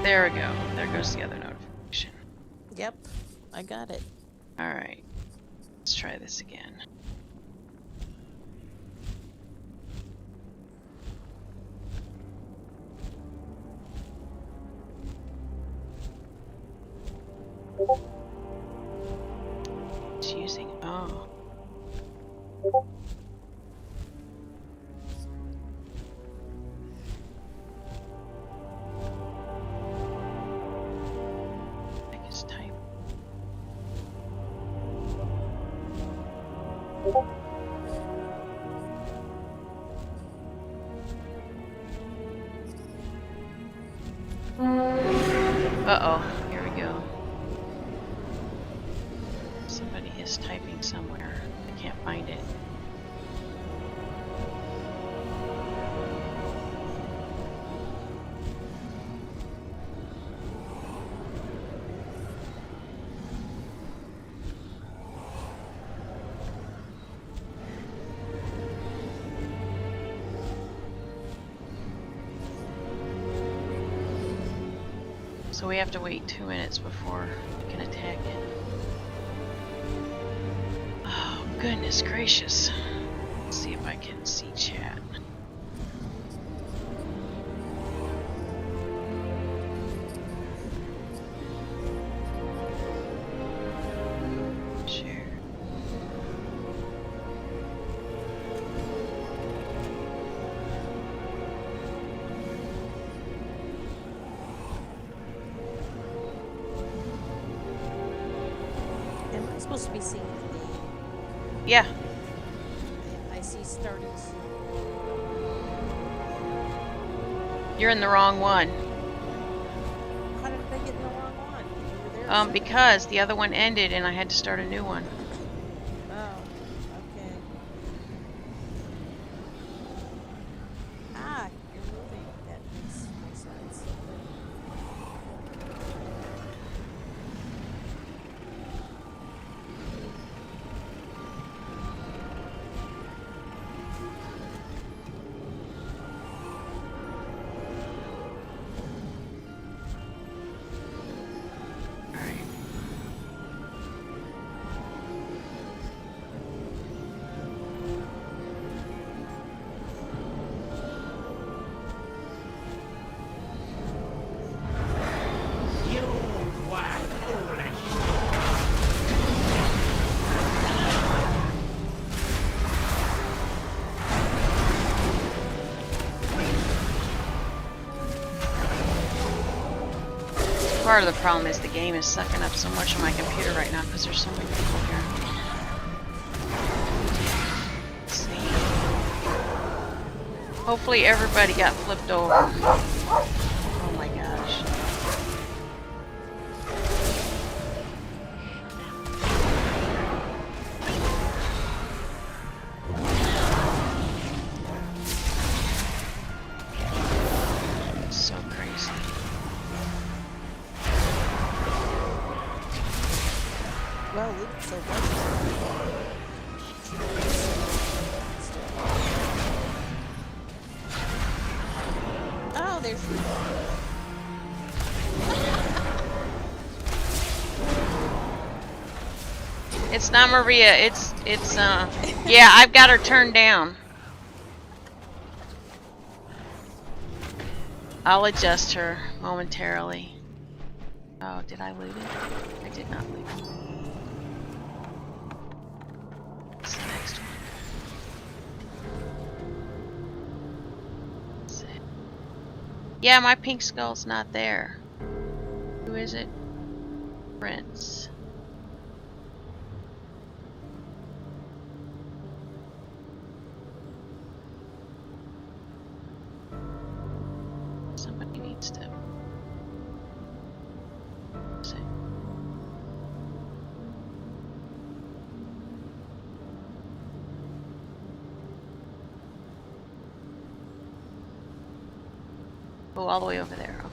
There we go. There goes the other notification. Yep, I got it. Alright. Let's try this again. It's using... Oh. I guess type. Uh-oh, here we go. Somebody is typing somewhere. I can't find it. So we have to wait 2 minutes before we can attack it. Oh, goodness gracious. Let's see if I can see chat. Share. Am I supposed to be seeing the game? Yeah. I see started. You're in the wrong one. How did I get in the wrong one? You were there a second Because ago. the other one ended and I had to start a new one. Oh, okay. Ah, you're moving. That makes more sense. Alright. You were foolish. Part of the problem is the game is sucking up so much of my computer right now because there's so many people here. Let's see. Hopefully everybody got flipped over. Oh my gosh. It's so crazy. Well, Luke, so oh, there's. It's not Maria, it's yeah, I've got her turned down. I'll adjust her momentarily. Oh, did I loot it? I did not loot it. What's the next one? That's it. Yeah, my pink skull's not there. Who is it? Prince. Somebody needs to say. Oh, all the way over there. Okay.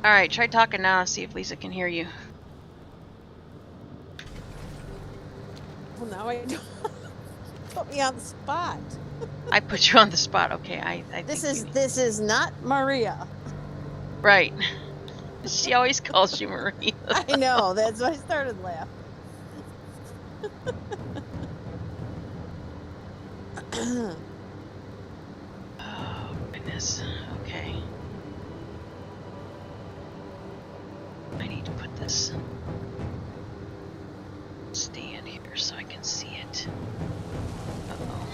Alright, try talking now and see if Lisa can hear you. Well, now I don't. Put me on the spot. I put you on the spot. Okay, I This think is not Maria. right. She always calls you Maria. I know. That's why I started laughing. Oh, goodness. Okay. I need to put this stand here so I can see it. Uh-oh.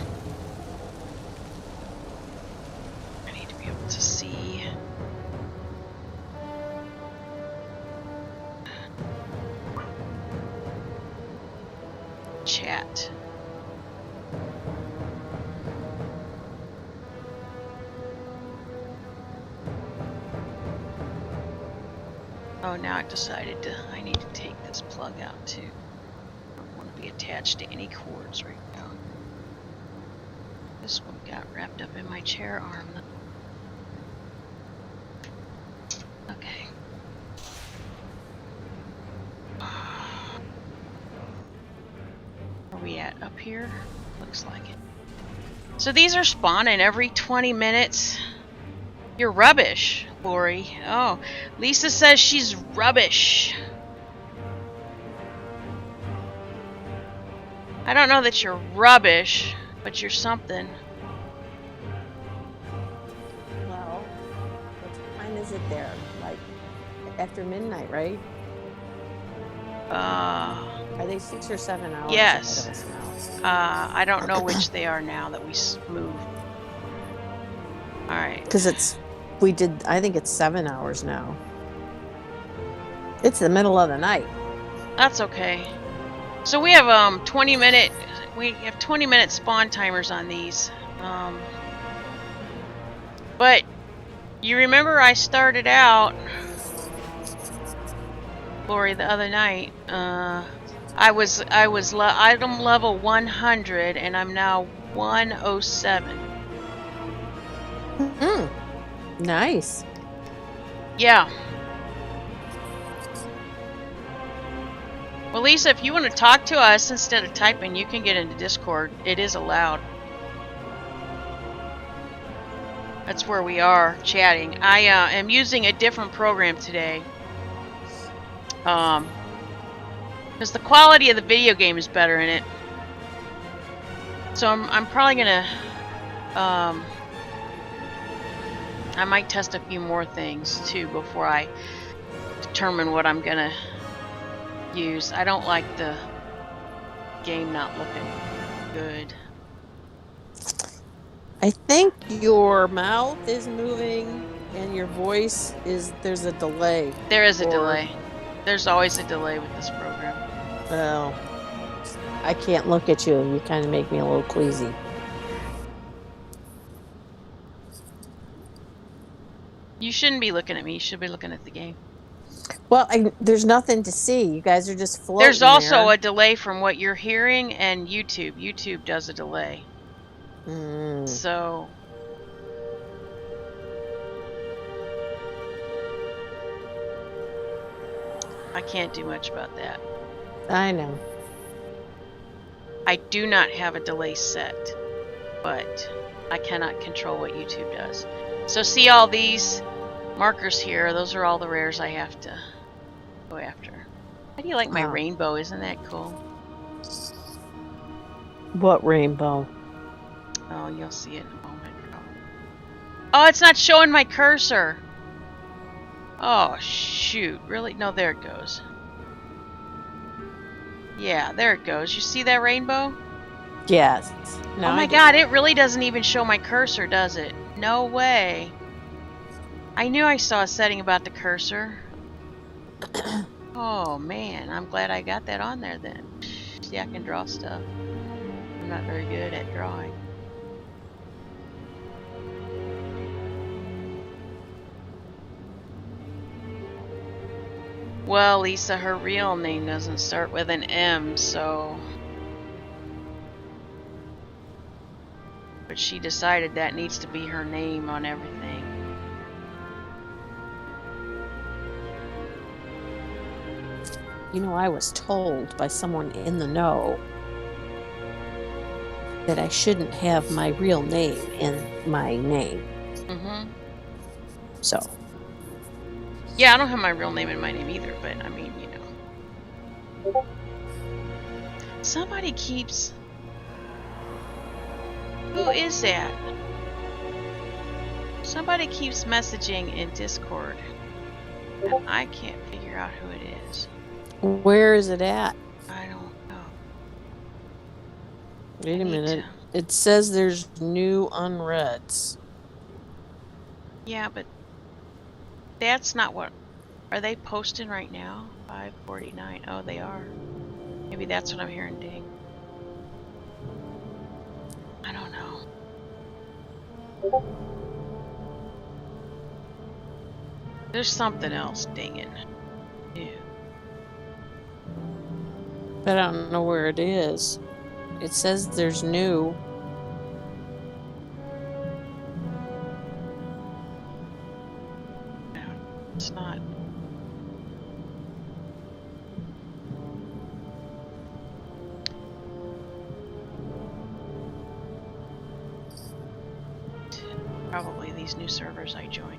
I need to be able to see. Chat. Oh, now I've decided I need to take this plug out too. I don't want to be attached to any cords right now. This one got wrapped up in my chair arm. Okay. Where are we at? Up here? Looks like it. So these are spawning every 20 minutes. You're rubbish, Lori. Oh, Lisa says she's rubbish. I don't know that you're rubbish, but you're something. Well, what time is it there? Like after midnight, right? Are they 6 or 7 hours Yes. ahead of us now? I don't know which they are now that we moved. All right. Because I think it's 7 hours now. It's the middle of the night. That's okay. So we have 20-minute. We have 20-minute spawn timers on these. But you remember I started out, Lori, the other night. I was item level 100 and I'm now 107. Nice. Yeah. Well, Lisa, if you want to talk to us instead of typing, you can get into Discord. It is allowed. That's where we are chatting. I am using a different program today. Because the quality of the video game is better in it. So I'm probably gonna I might test a few more things too before I determine what I'm gonna use. I don't like the game not looking good. I think your mouth is moving and your voice there's a delay. There is a delay. There's always a delay with this program. Well, I can't look at you. You kind of make me a little queasy. You shouldn't be looking at me. You should be looking at the game. Well, there's nothing to see. You guys are just floating. There's also there. a delay from what you're hearing and YouTube. YouTube does a delay. So I can't do much about that. I know. I do not have a delay set, but I cannot control what YouTube does. So see all these markers here? Those are all the rares I have to go after. How do you like my rainbow? Isn't that cool? What rainbow? Oh, you'll see it in a moment. Oh, it's not showing my cursor. Oh, shoot. Really? No, there it goes. Yeah, there it goes. You see that rainbow? Yes. No, oh my God, it really doesn't even show my cursor, does it? No way. I knew I saw a setting about the cursor. Oh, man. I'm glad I got that on there then. See, I can draw stuff. I'm not very good at drawing. Well, Lisa, her real name doesn't start with an M, so... But she decided that needs to be her name on everything. You know, I was told by someone in the know that I shouldn't have my real name in my name. Mm-hmm. So, Yeah, I don't have my real name in my name either, but I mean, you know. Somebody keeps... Who is that? Somebody keeps messaging in Discord, and I can't figure out who it is. where is it at? I don't know. Wait a minute. It says there's new unreads. Yeah, but that's not what... Are they posting right now? 5:49. Oh, they are. Maybe that's what I'm hearing ding. I don't know. There's something else dinging. Yeah. But I don't know where it is. It says there's new. No, it's not. Probably these new servers I joined.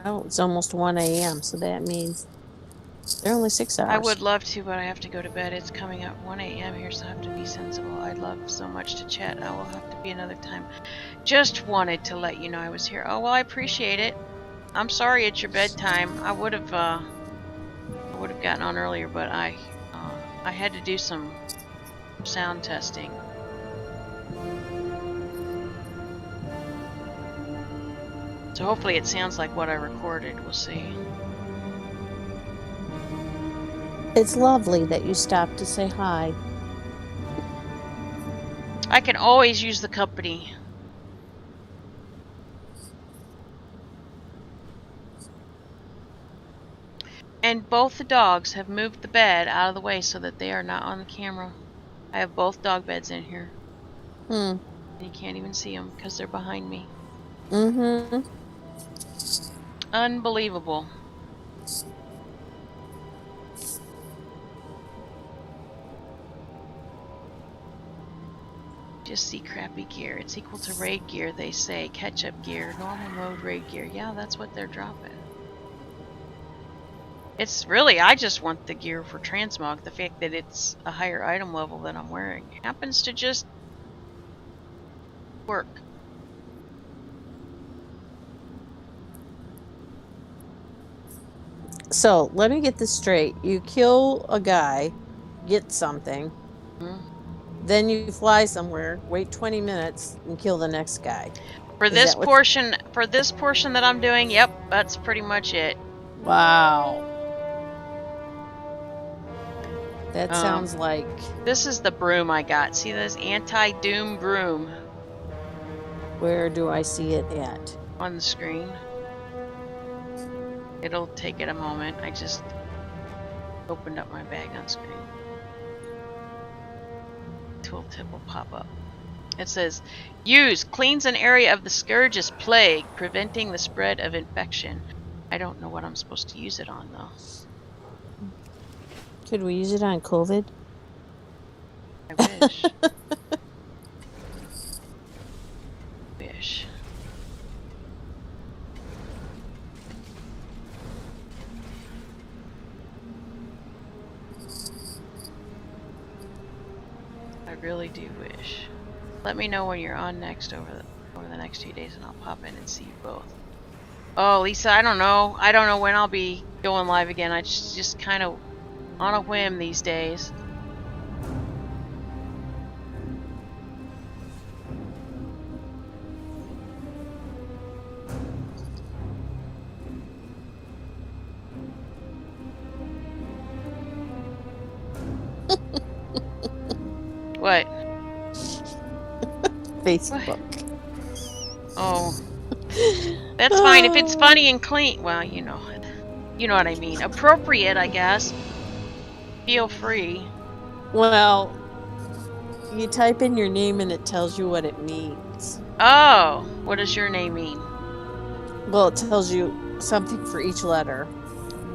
Oh, it's almost 1 a.m., so that means they're only 6 hours. I would love to, but I have to go to bed. It's coming up 1 a.m. here, so I have to be sensible. I'd love so much to chat. I will have to be another time. Just wanted to let you know I was here. Oh, well, I appreciate it. I'm sorry it's your bedtime. I would have gotten on earlier, but I had to do some sound testing. So hopefully it sounds like what I recorded. We'll see. It's lovely that you stopped to say hi. I can always use the company. And both the dogs have moved the bed out of the way so that they are not on the camera. I have both dog beds in here. Hmm. And you can't even see them because they're behind me. Mm-hmm. Unbelievable. Just see crappy gear. It's equal to raid gear, they say. Catch-up gear, normal mode, raid gear. Yeah, that's what they're dropping. It's really, I just want the gear for transmog. The fact that it's a higher item level than I'm wearing happens to just work. So, let me get this straight. You kill a guy, get something, then you fly somewhere, wait 20 minutes, and kill the next guy. For this portion that I'm doing, yep, that's pretty much it. Wow. That sounds like... This is the broom I got. See this anti-doom broom? Where do I see it at? On the screen. It'll take it a moment. I just opened up my bag on screen. Tooltip will pop up. It says, use, cleans an area of the Scourge's plague, preventing the spread of infection. I don't know what I'm supposed to use it on, though. Could we use it on COVID? I wish. Wish. I really do wish. Let me know when you're on next over the next few days, and I'll pop in and see you both. Oh, Lisa, I don't know. I don't know when I'll be going live again. I just kind of on a whim these days. What? Facebook. What? Oh. That's fine if it's funny and clean. Well, you know what I mean. Appropriate, I guess. Feel free. Well, you type in your name and it tells you what it means. Oh, what does your name mean? Well, it tells you something for each letter.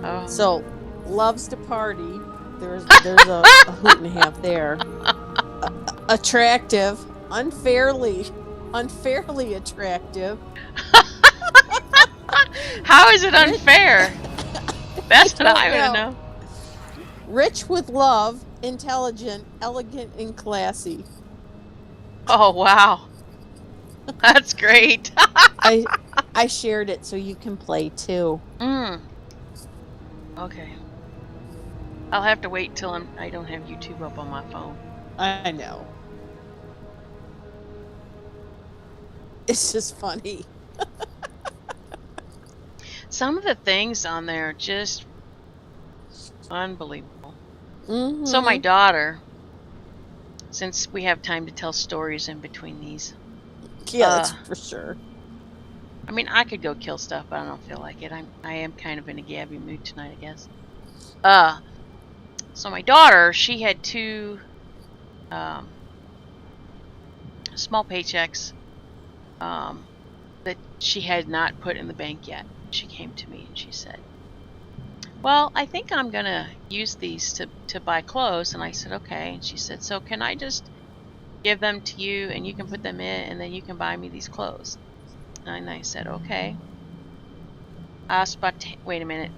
Oh. So, loves to party. There's a hoot and a half there. Attractive, unfairly attractive. How is it Rich, unfair? I That's what don't I want to know. know. Rich with love, intelligent, elegant, and classy. Oh, wow. That's great. I shared it so you can play too. Okay. I'll have to wait till I don't have YouTube up on my phone. I know. It's just funny. Some of the things on there are just unbelievable. Mm-hmm. So my daughter, since we have time to tell stories in between these. Yeah, that's for sure. I mean, I could go kill stuff, but I don't feel like it. I am kind of in a Gabby mood tonight, I guess. So my daughter, she had 2 small paychecks that she had not put in the bank yet. She came to me and she said, well, I think I'm going to use these to buy clothes. And I said, okay. And she said, so can I just give them to you and you can put them in and then you can buy me these clothes? And I said, okay. Wait a minute.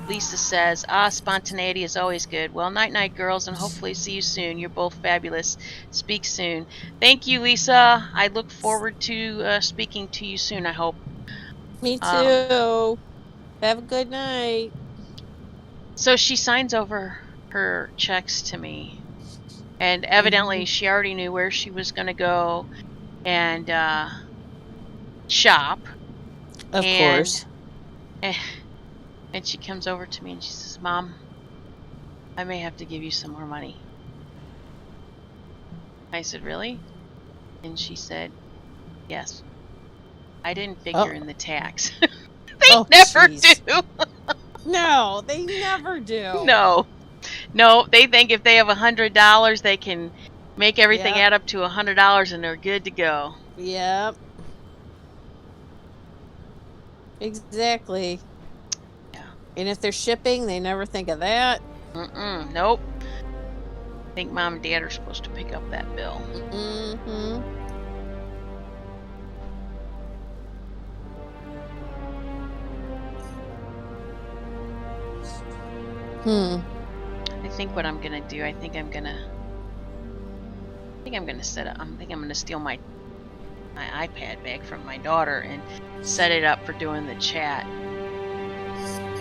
Lisa says, spontaneity is always good. Well, night-night, girls, and hopefully see you soon. You're both fabulous. Speak soon. Thank you, Lisa. I look forward to speaking to you soon, I hope. Me too. Have a good night. So she signs over her checks to me. And evidently she already knew where she was going to go and shop. Of course. And she comes over to me and she says, Mom, I may have to give you some more money. I said, really? And she said, yes. I didn't figure in the tax. They never do. No, they never do. No, they think if they have $100, they can make everything add up to $100 and they're good to go. Yep. Exactly. Yeah. And if they're shipping, they never think of that. Nope. I think Mom and Dad are supposed to pick up that bill. I think what I'm gonna do, I think I'm gonna set up. I think I'm gonna steal my iPad back from my daughter and set it up for doing the chat.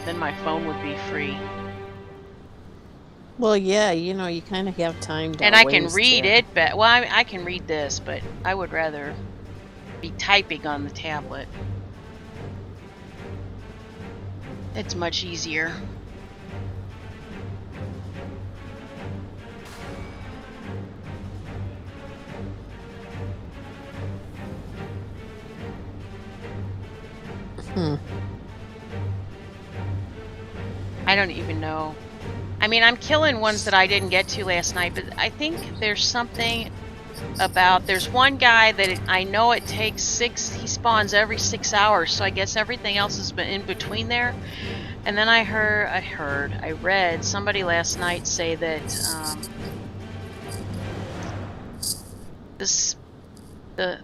Then my phone would be free. Well, yeah, you know, you kind of have time to. And I can read it, but well, I can read this, but I would rather be typing on the tablet. It's much easier. I don't even know. I mean, I'm killing ones that I didn't get to last night, but I think there's something about... There's one guy that I know it takes he spawns every 6 hours, so I guess everything else has been in between there. And then I read somebody last night say that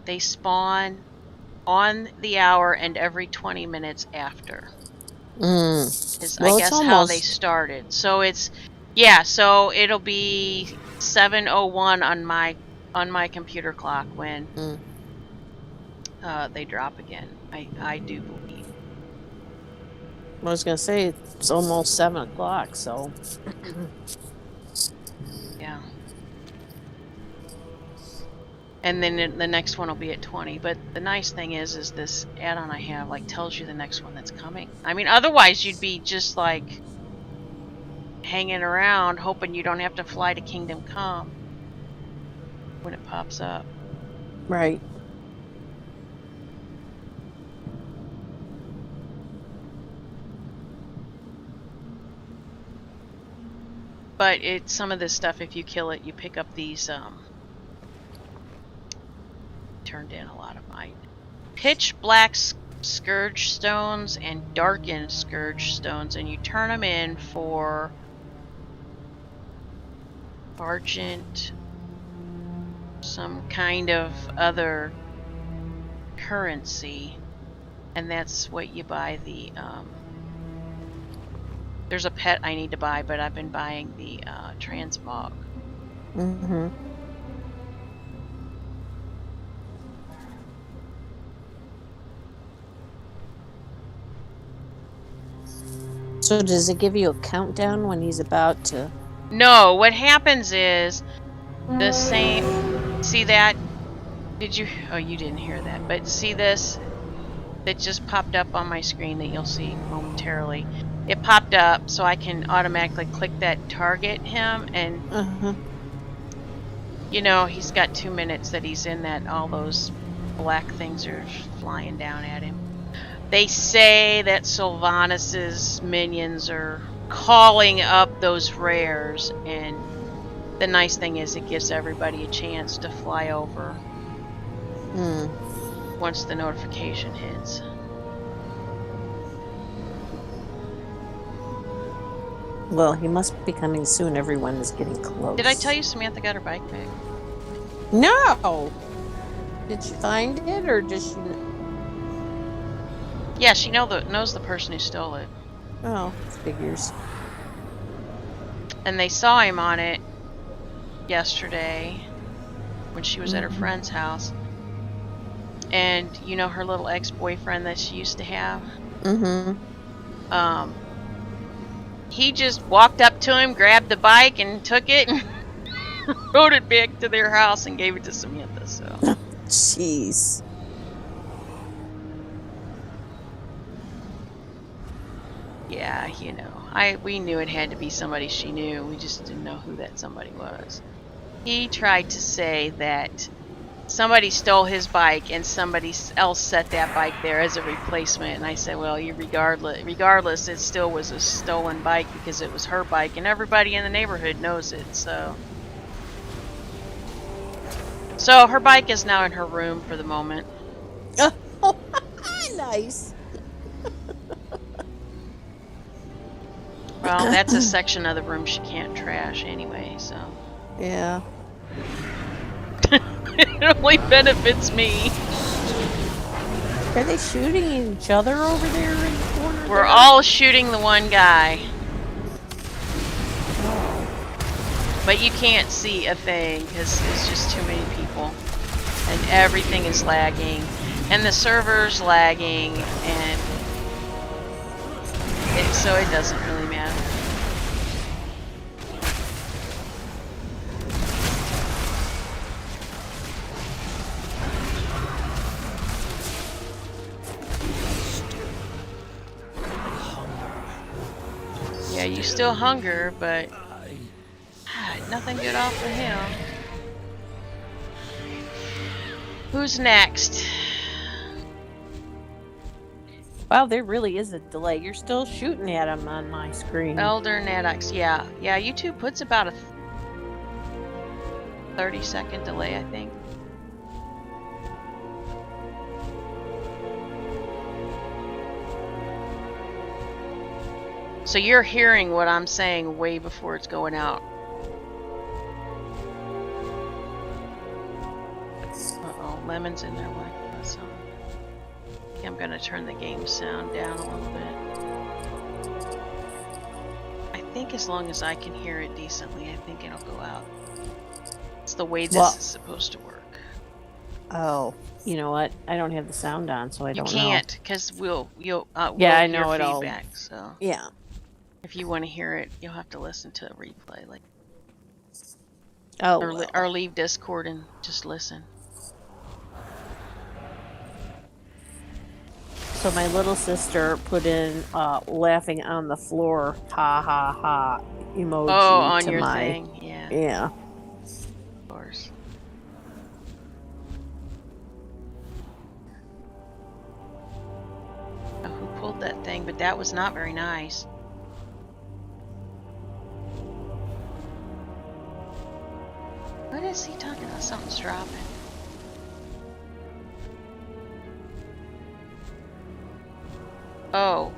they spawn on the hour and every 20 minutes after. Is I guess how they started. So it's so it'll be 7:01 on my computer clock when they drop again. I do believe. I was gonna say it's almost 7 o'clock, so yeah. And then the next one will be at 20. But the nice thing is this add-on I have tells you the next one that's coming. I mean, otherwise you'd be just hanging around hoping you don't have to fly to Kingdom Come when it pops up. Right. But some of this stuff, if you kill it, you pick up these turned in a lot of mine. Pitch black Scourge stones and darkened Scourge stones, and you turn them in for Argent, some kind of other currency, and that's what you buy the there's a pet I need to buy, but I've been buying the transmog. Mm-hmm. So does it give you a countdown when he's about to? No, what happens is the same. See that? Did you? Oh, you didn't hear that. But see this? That just popped up on my screen that you'll see momentarily. It popped up so I can automatically click that target him, and Uh-huh. you know he's got 2 minutes that he's in that. All those black things are flying down at him. They say that Sylvanas' minions are calling up those rares, and the nice thing is it gives everybody a chance to fly over once the notification hits. Well, he must be coming soon. Everyone is getting close. Did I tell you Samantha got her bike back? No! Did she find it, or does she... Yeah, she knows the person who stole it. Oh, figures. And they saw him on it yesterday when she was at her friend's house. And you know her little ex-boyfriend that she used to have? Mm-hmm. He just walked up to him, grabbed the bike, and took it and rode it back to their house and gave it to Samantha. So, jeez. yeah, you know, we knew it had to be somebody she knew. We just didn't know who that somebody was. He tried to say that somebody stole his bike and somebody else set that bike there as a replacement, and I said, well, regardless, it still was a stolen bike because it was her bike, and everybody in the neighborhood knows it. So her bike is now in her room for the moment. Oh, nice. Well, that's a section of the room she can't trash anyway, so yeah. it only benefits me. Are they shooting each other over there in the corner? We're all shooting the one guy. But you can't see a thing because it's just too many people. And everything is lagging. And the server's lagging. And so it doesn't really matter. Yeah, you still hunger, but nothing good off of him. Who's next? Wow, there really is a delay. You're still shooting at him on my screen. Elder Nadax, yeah. Yeah, YouTube puts about a 30-second delay, I think. So you're hearing what I'm saying way before it's going out. Uh-oh, Lemon's in there like so. Okay, I'm gonna turn the game sound down a little bit. I think as long as I can hear it decently, I think it'll go out. It's the way this is supposed to work. Oh, you know what? I don't have the sound on, so I don't know. You can't, because we'll yeah, I know hear it all. feedback. So yeah. If you want to hear it, you'll have to listen to a replay, like, oh, or leave Discord and just listen. So my little sister put in laughing on the floor, ha ha ha emoji. Oh, on to your my thing, yeah. Yeah. Of course. Oh, who pulled that thing? But that was not very nice. What is he talking about? Something's dropping. Oh.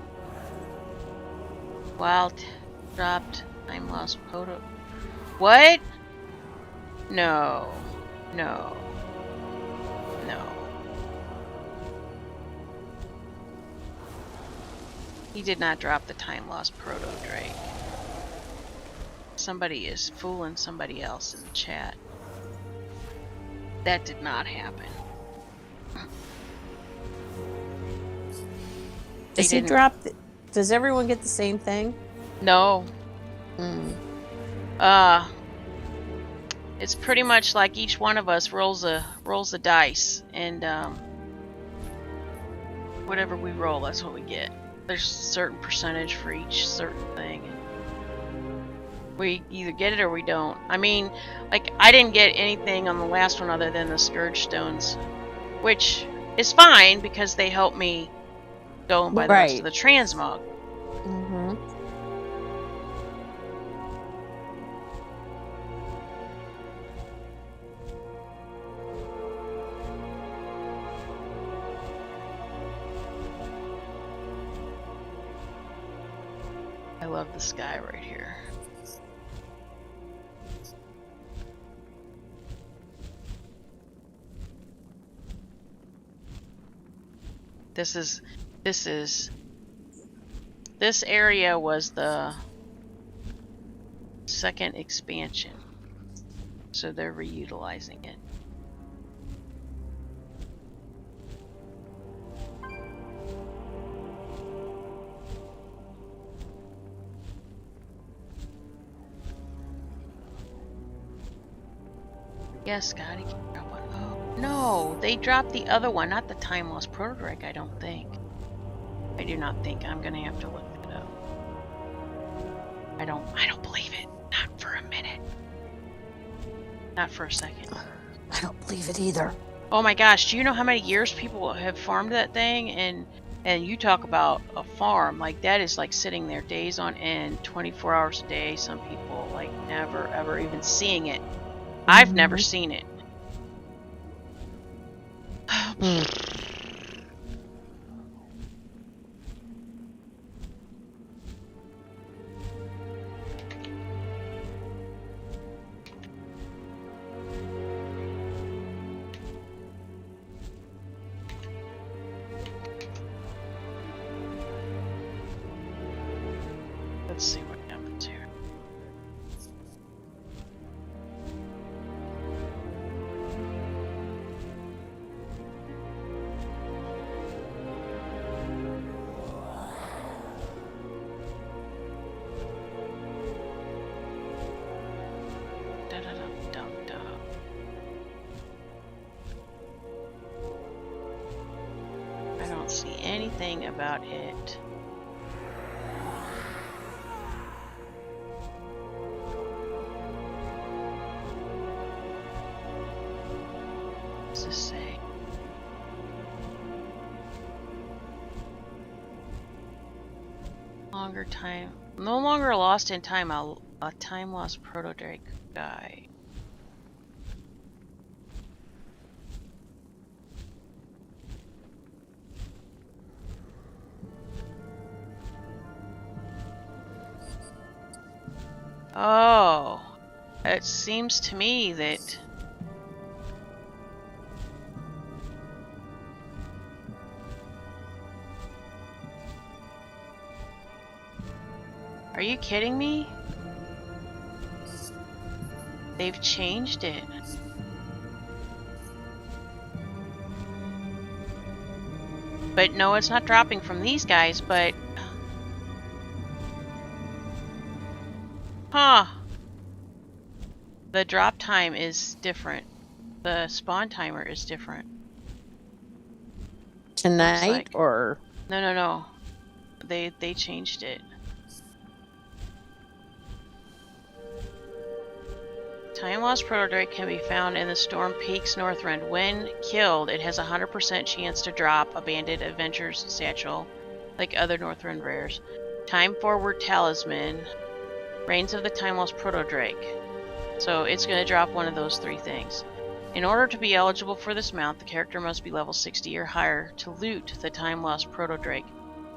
Wild dropped time lost proto. What? No. No. No. He did not drop the time lost proto Drake. Somebody is fooling somebody else in the chat. That did not happen. Does he drop? Does everyone get the same thing? No. Hmm. It's pretty much like each one of us rolls a dice, and whatever we roll, that's what we get. There's a certain percentage for each certain thing. We either get it or we don't. I mean, like, I didn't get anything on the last one other than the Scourge Stones, which is fine because they help me go and buy the rest of the transmog. Mm-hmm. I love the sky right here. This area was the second expansion, so they're reutilizing it. Yes, Scotty can drop one. Oh no, they dropped the other one, not the time lost proto-drake, I don't think. I do not think. I'm gonna have to look it up. I don't believe it. Not for a minute. Not for a second. I don't believe it either. Oh my gosh, do you know how many years people have farmed that thing? And you talk about a farm, like that is like sitting there days on end, 24 hours a day. Some people like never ever even seeing it. I've never seen it. Let's see what happens here. I don't see anything about it. What does this say? Longer time. No longer lost in time. A time lost proto-drake guy. Oh, it seems to me that are you kidding me? They've changed it. But no, it's not dropping from these guys, but huh. The drop time is different. The spawn timer is different. Tonight like, or no. They changed it. Time lost proto-drake can be found in the Storm Peaks Northrend. When killed, it has a 100% chance to drop a Bandit Adventures satchel, like other Northrend rares. Time forward talisman, Reigns of the Time Lost proto-drake. So it's going to drop one of those three things. In order to be eligible for this mount, the character must be level 60 or higher to loot the Time Lost proto-drake.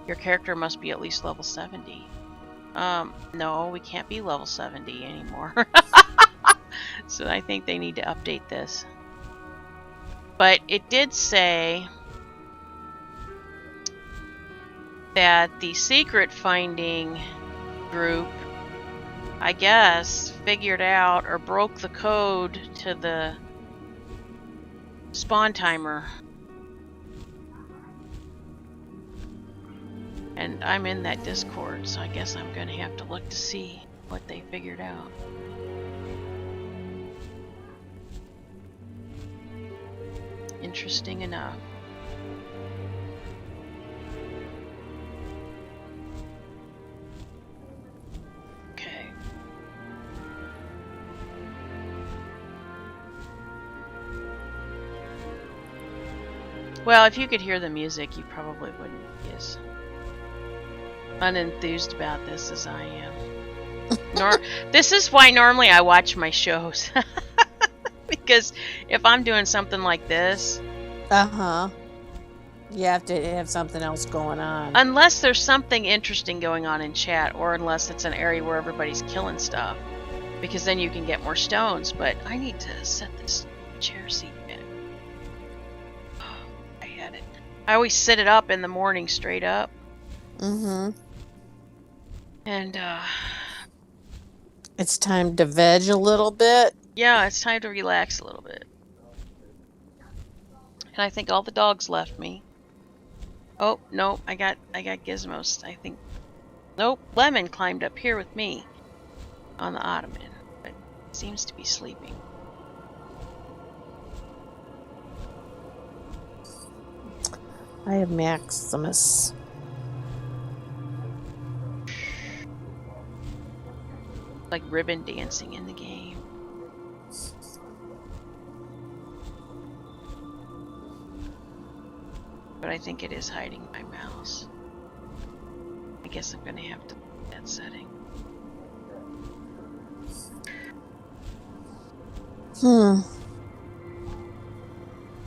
Your character must be at least level 70. No, we can't be level 70 anymore. So I think they need to update this. But it did say that the secret finding group, I guess, figured out or broke the code to the spawn timer. And I'm in that Discord, so I guess I'm going to have to look to see what they figured out. Interesting enough. Okay. Well, if you could hear the music, you probably wouldn't be as unenthused about this as I am. This is why normally I watch my shows. Because if I'm doing something like this... You have to have something else going on. Unless there's something interesting going on in chat, or unless it's an area where everybody's killing stuff. Because then you can get more stones, but I need to set this chair seat back. Oh, I had it. I always sit it up in the morning straight up. And, it's time to veg a little bit. yeah, it's time to relax a little bit. And I think all the dogs left me. Oh, no, I got Gizmos, I think. Nope, Lemon climbed up here with me on the ottoman, but seems to be sleeping. I have Maximus. Like ribbon dancing in the game. But I think it is hiding my mouse. I guess I'm gonna have to put that setting.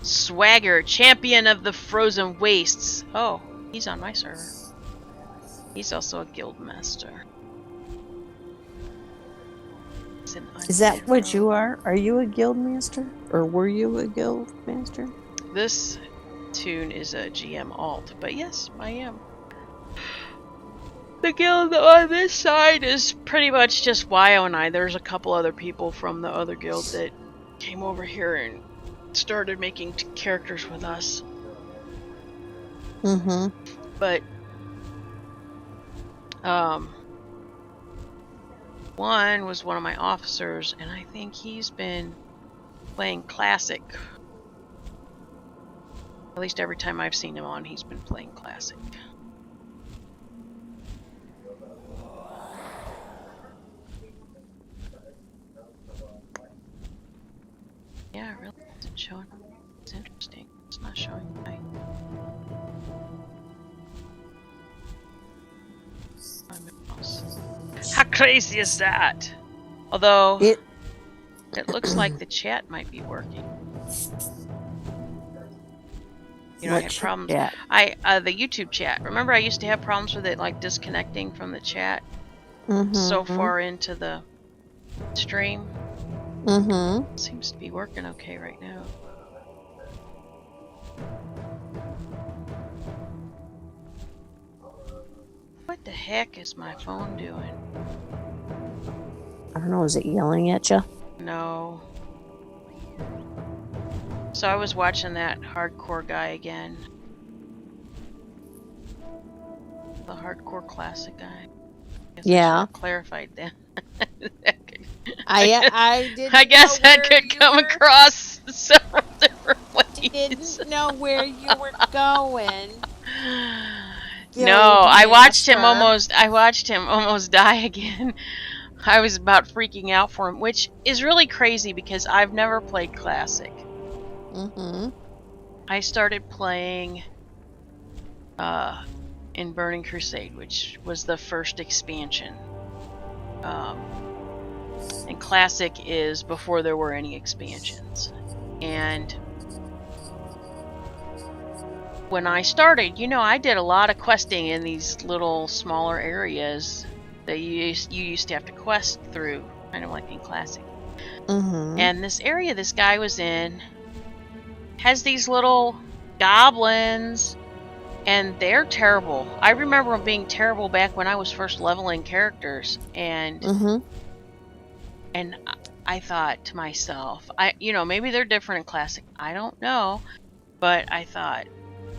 Swagger, champion of the frozen wastes. Oh, he's on my server. He's also a guild master. Is that what you are? Are you a guild master? Or were you a guild master? This tune is a GM alt, but yes, I am. The guild on this side is pretty much just Wyo and I. There's a couple other people from the other guild that came over here and started making characters with us. But one was one of my officers, and I think he's been playing Classic. At least every time I've seen him on, he's been playing Classic. Yeah, it really isn't showing. It's interesting. It's not showing my... How crazy is that? Although it looks like the chat might be working. You know, I had problems. Chat? The YouTube chat. Remember, I used to have problems with it, like disconnecting from the chat so far into the stream. Seems to be working okay right now. What the heck is my phone doing? I don't know, is it yelling at you? No. So I was watching that hardcore guy again. The hardcore classic guy. I clarified that. I didn't. I guess that could come across several different ways. Didn't know where you were going. No, I watched him almost die again. I was about freaking out for him, which is really crazy because I've never played Classic. I started playing in Burning Crusade, which was the first expansion. And Classic is before there were any expansions. And when I started, you know, I did a lot of questing in these little smaller areas that you used to have to quest through, kind of like in Classic. And this area this guy was in has these little goblins, and they're terrible. I remember them being terrible back when I was first leveling characters, and I thought to myself, you know, maybe they're different in Classic. I don't know, but I thought,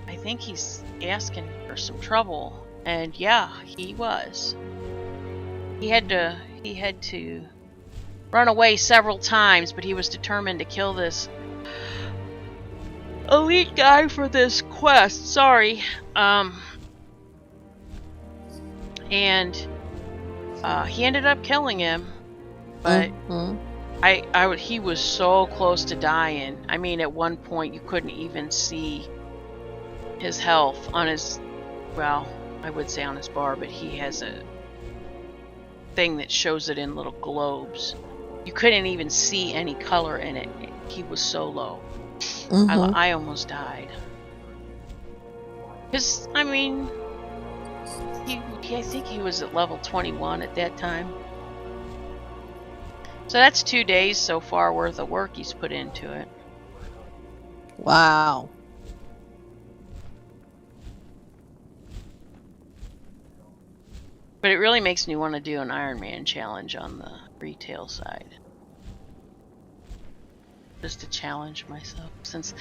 I think he's asking for some trouble, and yeah, he was. He had to run away several times, but he was determined to kill this elite guy for this quest. Sorry. And he ended up killing him, but he was so close to dying. I mean, at one point you couldn't even see his health on his, well, I would say on his bar, but he has a thing that shows it in little globes. You couldn't even see any color in it. He was so low. I almost died. Because, I mean, I think he was at level 21 at that time. So that's 2 days so far worth of work he's put into it. Wow. But it really makes me want to do an Iron Man challenge on the retail side. Just to challenge myself. Since,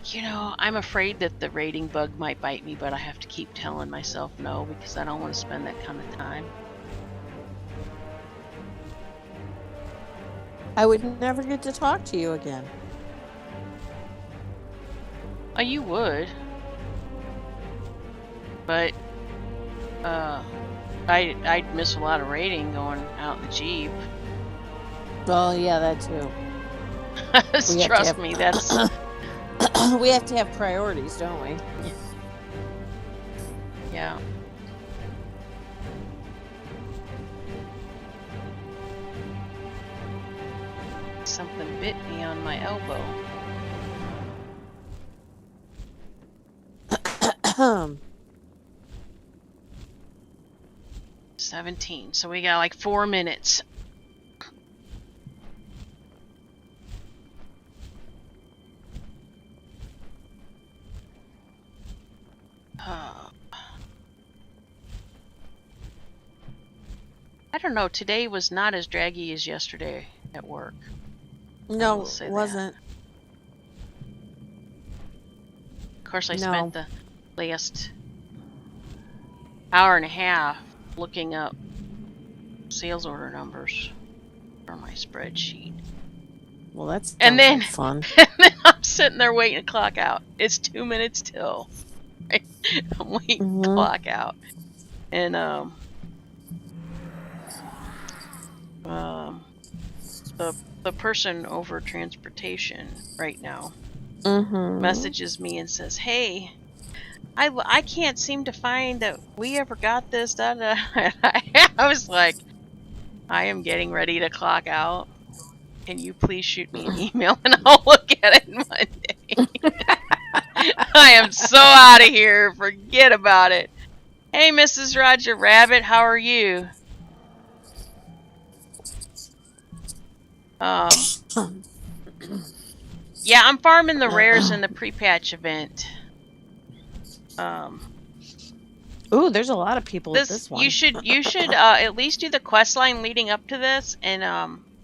you know, I'm afraid that the rating bug might bite me, but I have to keep telling myself no because I don't want to spend that kind of time. I would never get to talk to you again. Oh, you would. But, I'd miss a lot of rating going out in the Jeep. Oh, yeah, that too. Trust me, that's... We have to have priorities, don't we? Yeah. Something bit me on my elbow. 17. So we got like 4 minutes. I don't know. Today was not as draggy as yesterday at work. No, it wasn't. Of course, I spent the last hour and a half looking up sales order numbers for my spreadsheet. Well, that's then fun. And then I'm sitting there waiting to clock out. It's 2 minutes till. Right? I'm waiting to clock out, and the person over transportation right now messages me and says, "Hey, I can't seem to find that we ever got this." I was like, "I am getting ready to clock out. Can you please shoot me an email and I'll look at it Monday." I am so out of here. Forget about it. Hey, Mrs. Roger Rabbit, how are you? Yeah, I'm farming the rares in the pre-patch event. Ooh, there's a lot of people at this one. You should at least do the quest line leading up to this, and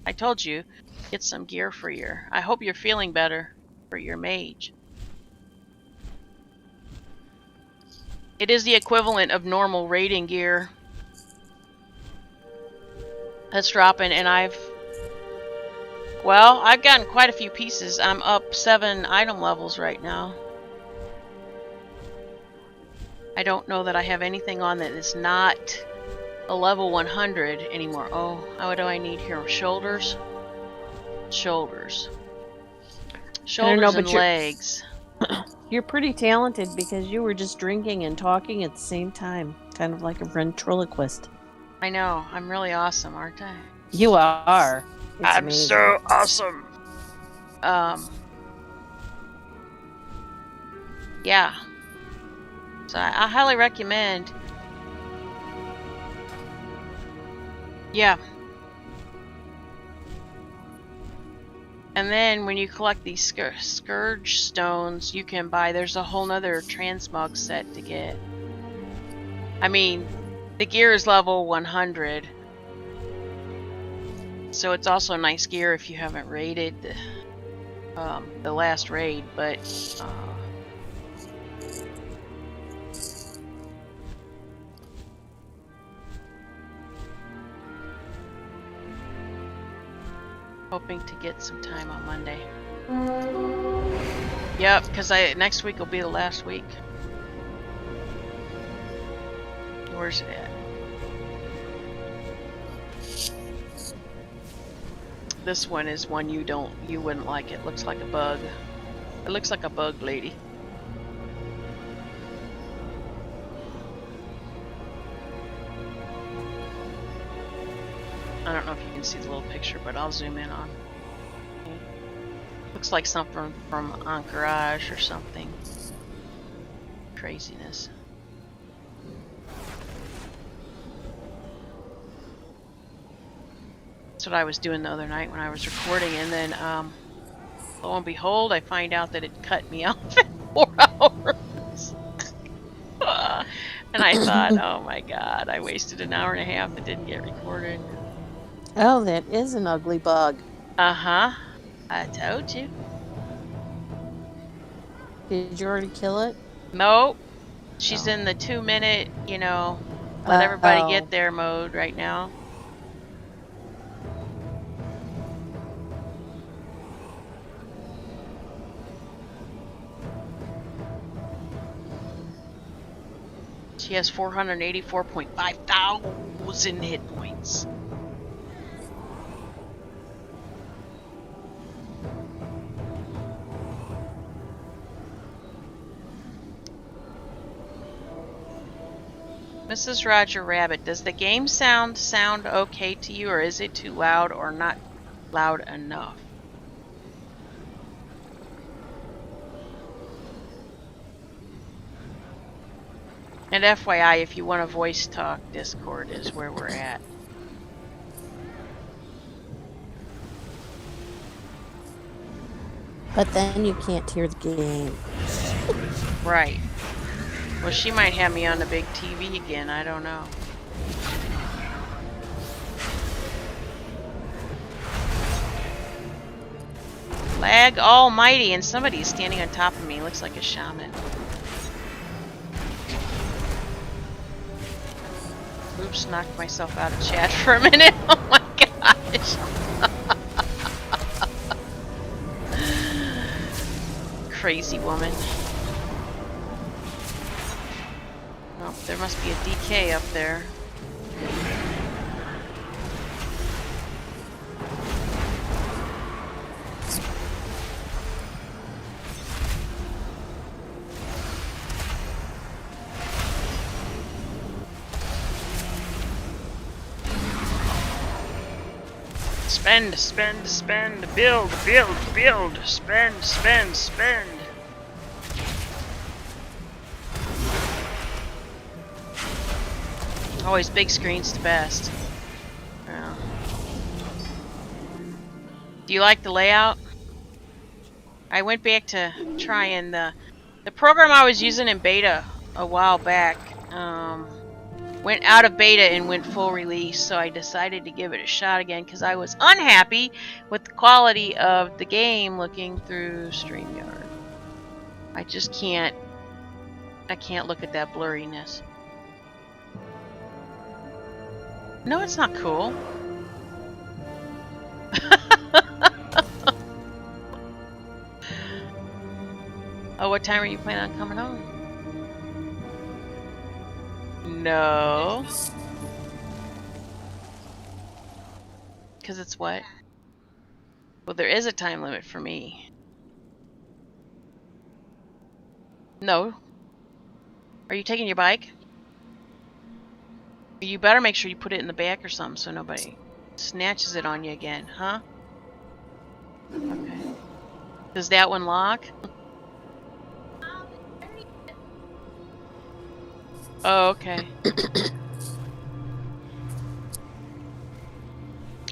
I told you, get some gear for your. I hope you're feeling better for your mage. It is the equivalent of normal raiding gear that's dropping, and I've gotten quite a few pieces. I'm up 7 item levels right now. I don't know that I have anything on that is not a level 100 anymore. Oh, what do I need here? Shoulders? Shoulders and legs. You're pretty talented because you were just drinking and talking at the same time. Kind of like a ventriloquist. I know. I'm really awesome, aren't I? You are. I'm so awesome. Yeah. So I highly recommend. Yeah. And then when you collect these Scourge stones, you can buy, there's a whole nother transmog set to get. I mean, the gear is level 100. So it's also nice gear if you haven't raided the last raid, but hoping to get some time on Monday. Yep, because next week will be the last week. Where's it at? This one is one you wouldn't like. It looks like a bug. It looks like a bug lady. I don't know if you can see the little picture, but I'll zoom in on. Okay. Looks like something from Encourage or something. Craziness. That's what I was doing the other night when I was recording, and then lo and behold, I find out that it cut me off in 4 hours. And I thought, oh my god, I wasted an hour and a half that didn't get recorded. Oh, that is an ugly bug. Uh-huh. I told you. Did you already kill it? Nope. She's in the 2-minute, you know, let everybody get there mode right now. She has 484.5 thousand hit points. Mrs. Roger Rabbit, does the game sound okay to you, or is it too loud or not loud enough? And FYI, if you want to voice talk, Discord is where we're at. But then you can't hear the game. Right. Well, she might have me on the big TV again. I don't know. Lag almighty, and somebody's standing on top of me. Looks like a shaman. Oops, knocked myself out of chat for a minute. Oh my gosh. Crazy woman. Oh, there must be a DK up there. Spend, spend, spend, build, build, build, spend, spend, spend. Always big screen's the best. Yeah. Do you like the layout? I went back to trying the program I was using in beta a while back. Went out of beta and went full release, so I decided to give it a shot again because I was unhappy with the quality of the game looking through StreamYard. I just can't. I can't look at that blurriness. No, it's not cool. Oh, what time are you planning on coming home? No. Because it's what? Well, there is a time limit for me. No. Are you taking your bike? You better make sure you put it in the back or something so nobody snatches it on you again, huh? Okay. Does that one lock? Oh, okay.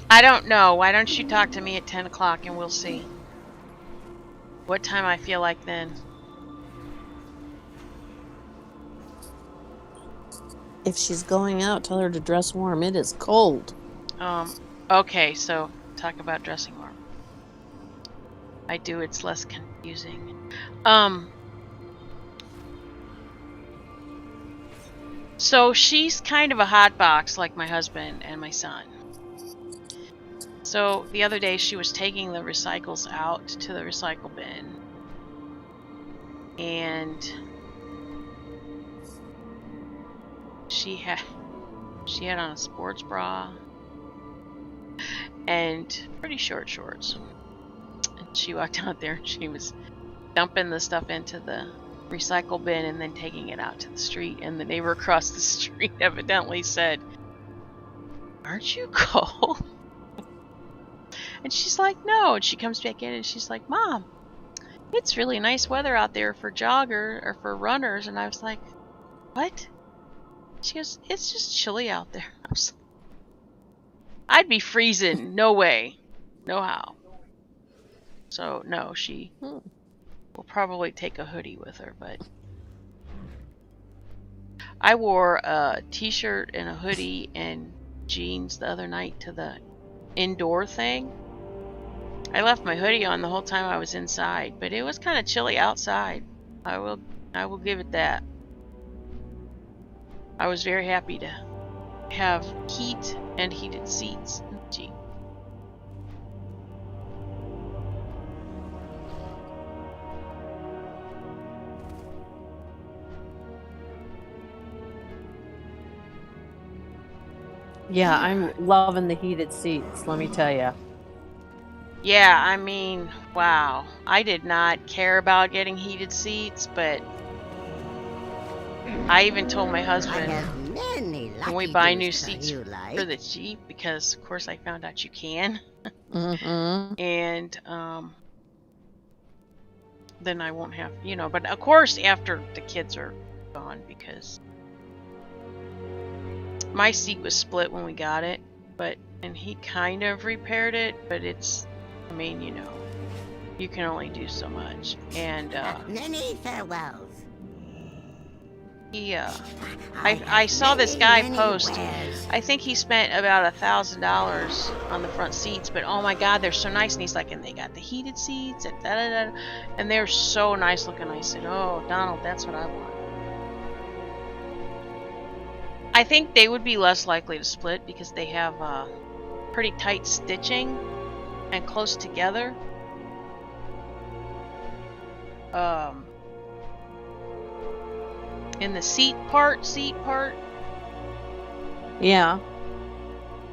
I don't know. Why don't you talk to me at 10 o'clock and we'll see what time I feel like then. If she's going out, tell her to dress warm. It is cold. Okay, so talk about dressing warm. I do, it's less confusing. So she's kind of a hot box like my husband and my son. So the other day she was taking the recycles out to the recycle bin. And she had on a sports bra and pretty short shorts. And she walked out there and she was dumping the stuff into the recycle bin and then taking it out to the street. And the neighbor across the street evidently said, "Aren't you cold?" And she's like, "No." And she comes back in and she's like, "Mom, it's really nice weather out there for jogger or for runners." And I was like, "What?" She goes, "It's just chilly out there." I was like, I'd be freezing. No way. No how. So, no, she will probably take a hoodie with her, but I wore a t-shirt and a hoodie and jeans the other night to the indoor thing. I left my hoodie on the whole time I was inside, but it was kind of chilly outside. I will give it that. I was very happy to have heat and heated seats in the Jeep. Yeah, I'm loving the heated seats, let me tell you. Yeah, I mean, wow. I did not care about getting heated seats, but I even told my husband when we buy new seats for the Jeep, because of course I found out you can. And then I won't have, but of course after the kids are gone, because my seat was split when we got it, and he kind of repaired it, but it's, I mean, you can only do so much. And many farewells. I saw this guy post. I think he spent about $1,000 on the front seats, but oh my God, they're so nice. And he's like, and they got the heated seats and and they're so nice looking. I said, "Oh, Donald, that's what I want." I think they would be less likely to split because they have pretty tight stitching and close together. In the seat part. Yeah.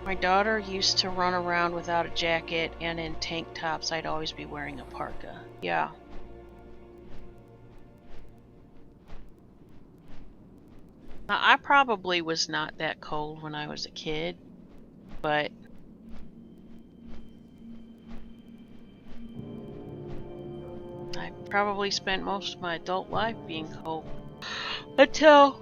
My daughter used to run around without a jacket, and in tank tops I'd always be wearing a parka. Yeah. Now, I probably was not that cold when I was a kid, but I probably spent most of my adult life being cold. Until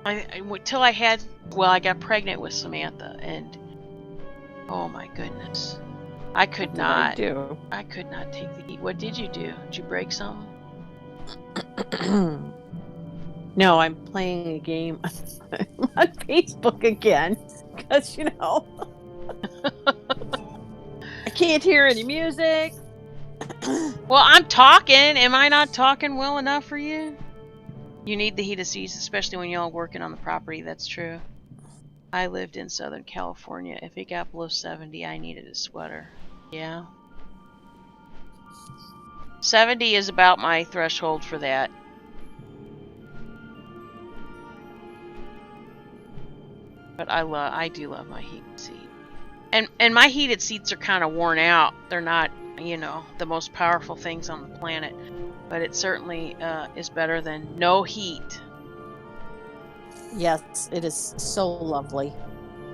I got pregnant with Samantha, and oh my goodness, I could not take the heat. What did you do? Did you break something? No, I'm playing a game on Facebook again, because I can't hear any music. Well, I'm talking. Am I not talking well enough for you? You need the heated seats, especially when you're all working on the property. That's true. I lived in Southern California. If it got below 70, I needed a sweater. Yeah. 70 is about my threshold for that. But I do love my heated seat. And my heated seats are kind of worn out. They're not, the most powerful things on the planet. But it certainly is better than no heat. Yes, it is so lovely.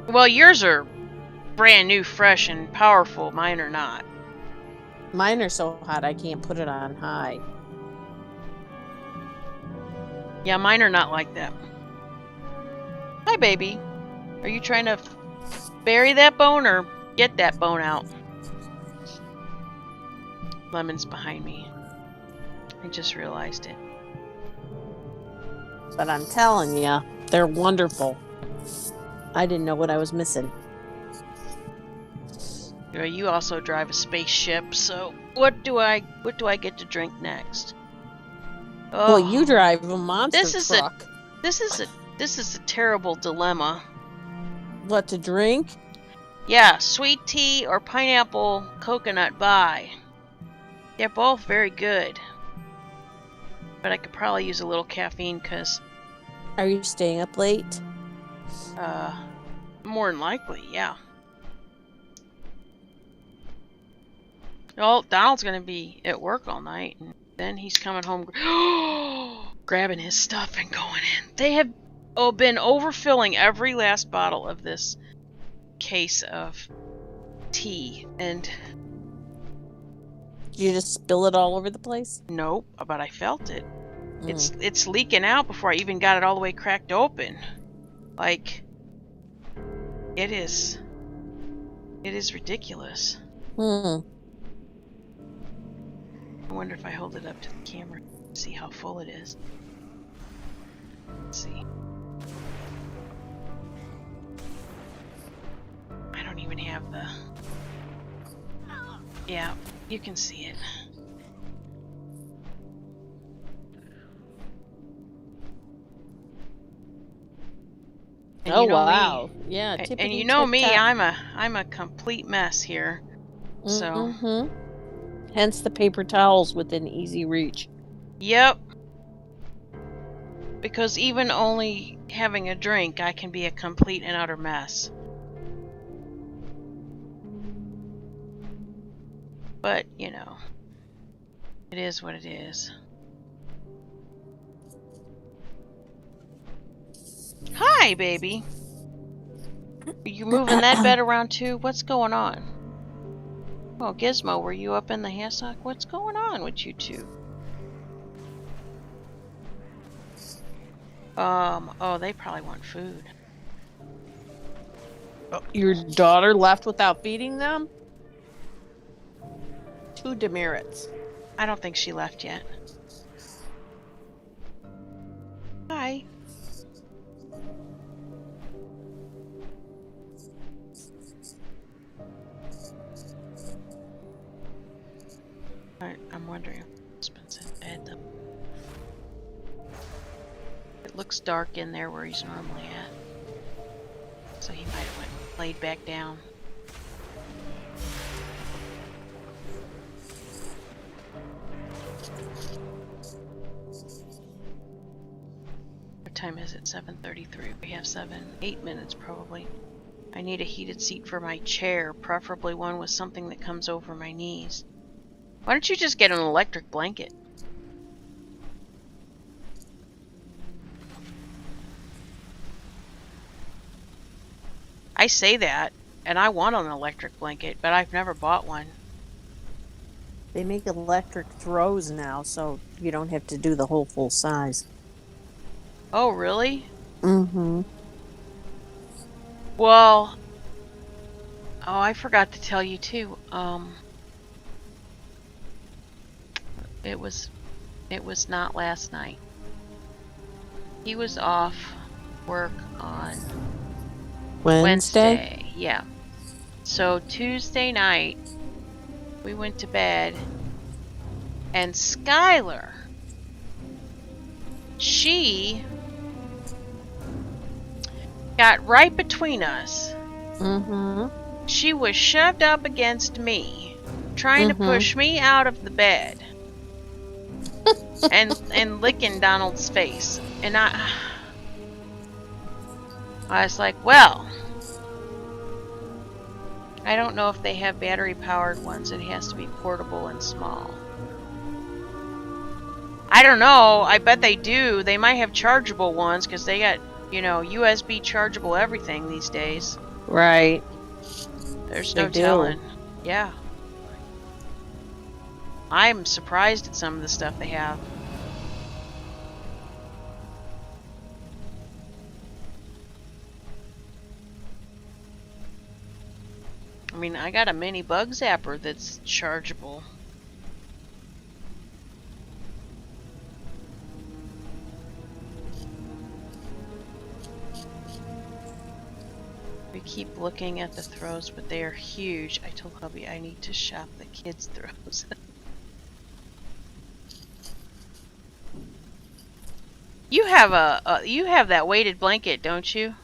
Well, yours are brand new, fresh, and powerful. Mine are not. Mine are so hot I can't put it on high. Yeah, mine are not like that. Hi, baby. Are you trying to bury that bone or get that bone out? Lemon's behind me. I just realized it. But I'm telling you, they're wonderful. I didn't know what I was missing. You also drive a spaceship, so what do I get to drink next? Well, you drive a monster truck. This is a terrible dilemma. What to drink? Yeah, sweet tea or pineapple coconut bai. They're both very good. But I could probably use a little caffeine because... Are you staying up late? More than likely, yeah. Well, Donald's going to be at work all night, and then he's coming home grabbing his stuff and going in. They have been overfilling every last bottle of this case of tea, and... Did you just spill it all over the place? Nope, but I felt it. It's leaking out before I even got it all the way cracked open. Like, it is ridiculous. I wonder if I hold it up to the camera, see how full it is. Let's see. I don't even have the... Yeah, you can see it. And oh, you know wow. Me, yeah, and you know me, I'm a complete mess here. So hence the paper towels within easy reach. Yep. Because even only having a drink, I can be a complete and utter mess. But, you know, it is what it is. Hi, baby. Are you moving that bed around too? What's going on? Oh, Gizmo, were you up in the hassock? What's going on with you two? Oh, they probably want food. Your daughter left without feeding them? 2 demerits. I don't think she left yet. Hi. I'm wondering if husband's in bed though. It looks dark in there where he's normally at. So he might have went laid back down. What time is it? 7:33. We have 8 minutes probably. I need a heated seat for my chair, preferably one with something that comes over my knees. Why don't you just get an electric blanket? I say that, and I want an electric blanket, but I've never bought one. They make electric throws now, so you don't have to do the whole full size. Oh, really? Mm-hmm. Well, oh, I forgot to tell you too. It was not last night. He was off work on Wednesday. Yeah. So Tuesday night, we went to bed, and Skylar, she got right between us. She was shoved up against me, trying to push me out of the bed. and licking Donald's face. And I was like, well, I don't know if they have battery powered ones. It has to be portable and small. I don't know. I bet they do. They might have chargeable ones because they got, you know, USB chargeable everything these days. Right. There's no telling. Yeah. I'm surprised at some of the stuff they have. I mean, I got a mini bug zapper that's chargeable. We keep looking at the throws, but they are huge. I told hubby I need to shop the kids' throws. You have you have that weighted blanket, don't you?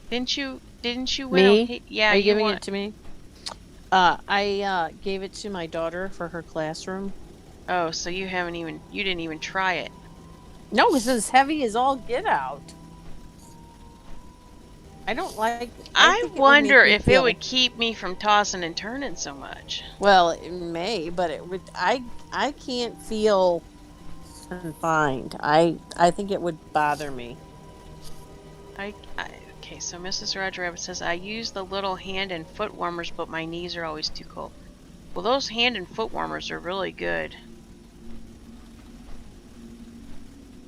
Didn't you win? Me? Yeah, Are you giving won. it to me? I gave it to my daughter for her classroom. Oh, so you didn't even try it. No, it's as heavy as all get out. I don't like. I think wonder it would make me if feel, it would keep me from tossing and turning so much. Well, it may, but it would. I can't feel confined. I think it would bother me. Okay, so Mrs. Roger Rabbit says I use the little hand and foot warmers, but my knees are always too cold. Well, those hand and foot warmers are really good.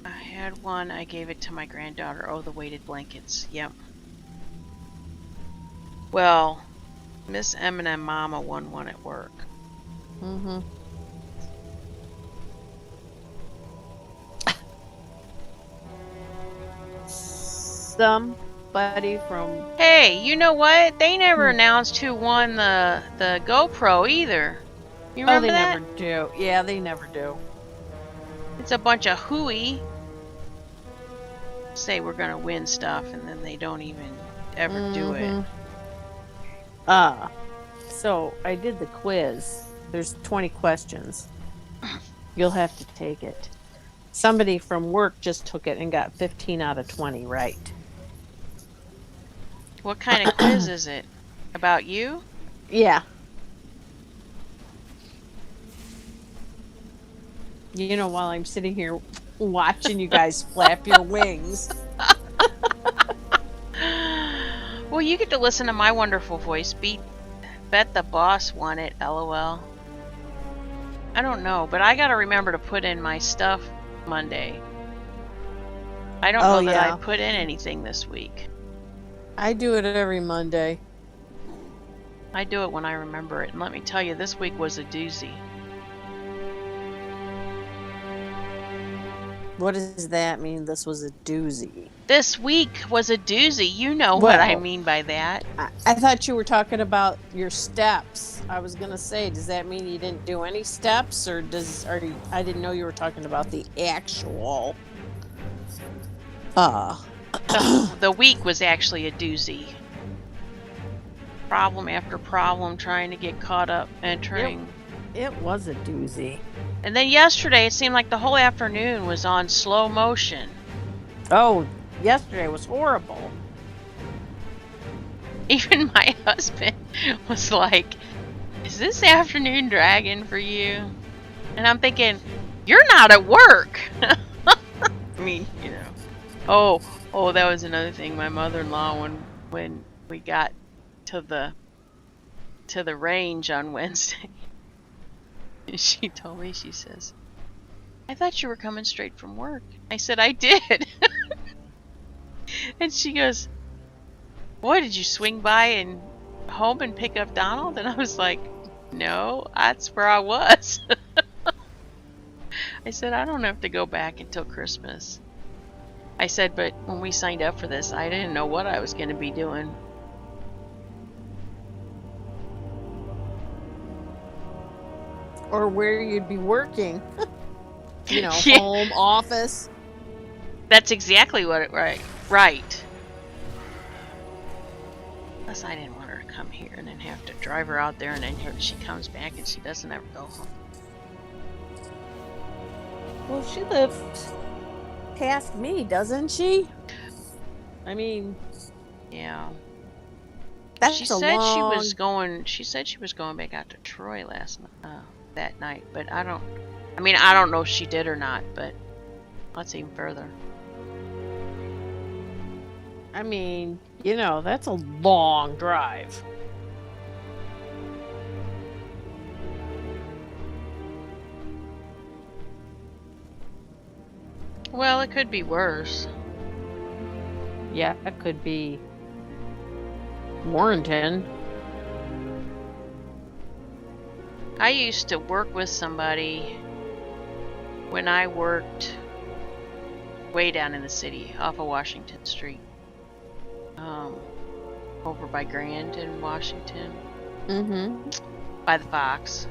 I had one. I gave it to my granddaughter. Oh, the weighted blankets. Yep. Well, Miss M&M Mama won one at work. Mm-hmm. Somebody from... Hey, you know what? They never announced who won the GoPro either. You remember they that? never do. Yeah, they never do. It's a bunch of hooey. Say we're gonna win stuff, and then they don't even ever do it. So I did the quiz. There's 20 questions. You'll have to take it. Somebody from work just took it and got 15 out of 20 right. What kind of quiz is it? About you? Yeah. You know, while I'm sitting here watching you guys flap your wings. Well, you get to listen to my wonderful voice. Bet the boss won it, LOL. I don't know, but I gotta remember to put in my stuff Monday. I don't know that I put in anything this week. I do it every Monday. I do it when I remember it. And let me tell you, this week was a doozy. What does that mean? This was a doozy. This week was a doozy. You know what I mean by that. I thought you were talking about your steps. I was gonna say, does that mean you didn't do any steps, or I didn't know you were talking about the actual. The week was actually a doozy. Problem after problem, trying to get caught up entering. It was a doozy. And then yesterday, it seemed like the whole afternoon was on slow motion. Oh, yesterday was horrible. Even my husband was like, is this afternoon dragging for you? And I'm thinking, you're not at work. I mean, you know. Oh, that was another thing. My mother-in-law, when we got to the range on Wednesday, she told me, she says, I thought you were coming straight from work. I said, I did. And she goes, boy, did you swing by and home and pick up Donald? And I was like, no, that's where I was. I said, I don't have to go back until Christmas. I said, but when we signed up for this, I didn't know what I was going to be doing. Or where you'd be working. You know, Yeah. Home, office. That's exactly what it, right. Plus, I didn't want her to come here and then have to drive her out there, and then she comes back and she doesn't ever go home. Well, she lives past me, doesn't she? I mean, Yeah. that's She a said long... she said she was going back out to Troy that night, but I don't know if she did or not, but that's even further. I mean, you know, that's a long drive. Well, it could be worse. Yeah, that could be Warrenton. I used to work with somebody when I worked way down in the city off of Washington Street. Over by Grand in Washington. Mm-hmm. By the Fox.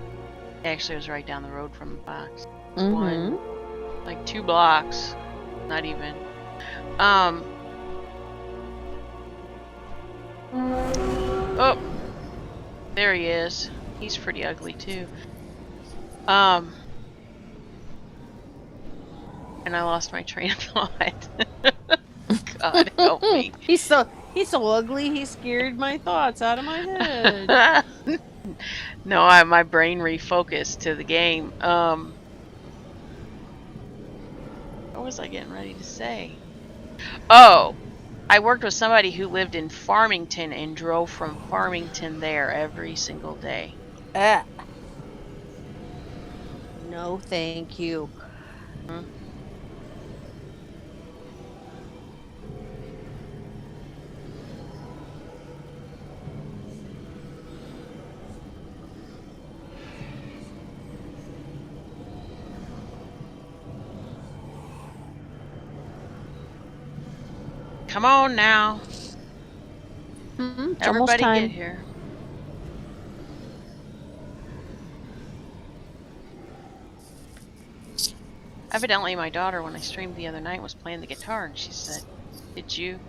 Actually, it was right down the road from the Fox. Mm-hmm. Like 2 blocks. Not even. Oh! There he is. He's pretty ugly, too. And I lost my train of thought. God help me. He's so ugly. He scared my thoughts out of my head. No, my brain refocused to the game. What was I getting ready to say? Oh, I worked with somebody who lived in Farmington and drove from Farmington there every single day. No, thank you. Hmm? Come on now. It's Everybody almost time. get here. Evidently, my daughter, when I streamed the other night, was playing the guitar, and she said, did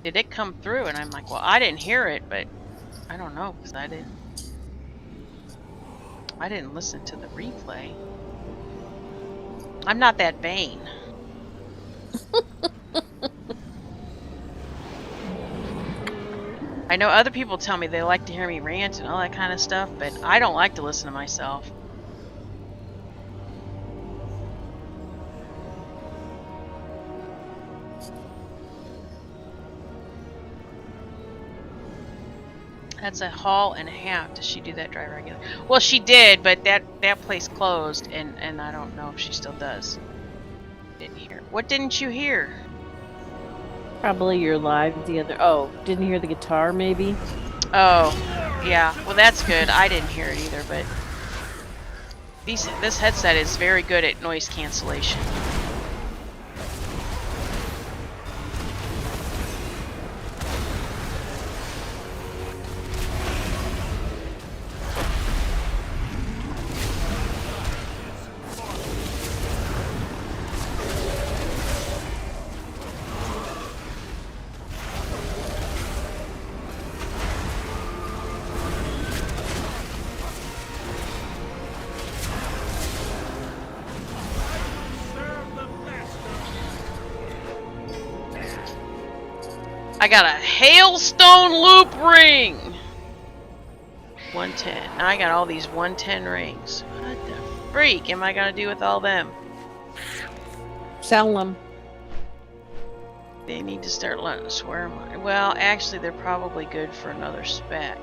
it come through? And I'm like, well, I didn't hear it, but I don't know, because I didn't listen to the replay. I'm not that vain. I know other people tell me they like to hear me rant and all that kind of stuff, but I don't like to listen to myself. That's a haul and a half. Does she do that drive regularly? Well, she did, but that place closed, and I don't know if she still does. Didn't hear. What didn't you hear? Probably your live the other. Oh, didn't hear the guitar, maybe. Oh, yeah. Well, that's good. I didn't hear it either, but this headset is very good at noise cancellation. I got a hailstone loop ring! 110. Now I got all these 110 rings. What the freak am I gonna do with all them? Sell them. They need to start letting us wear them. Well, actually, they're probably good for another spec.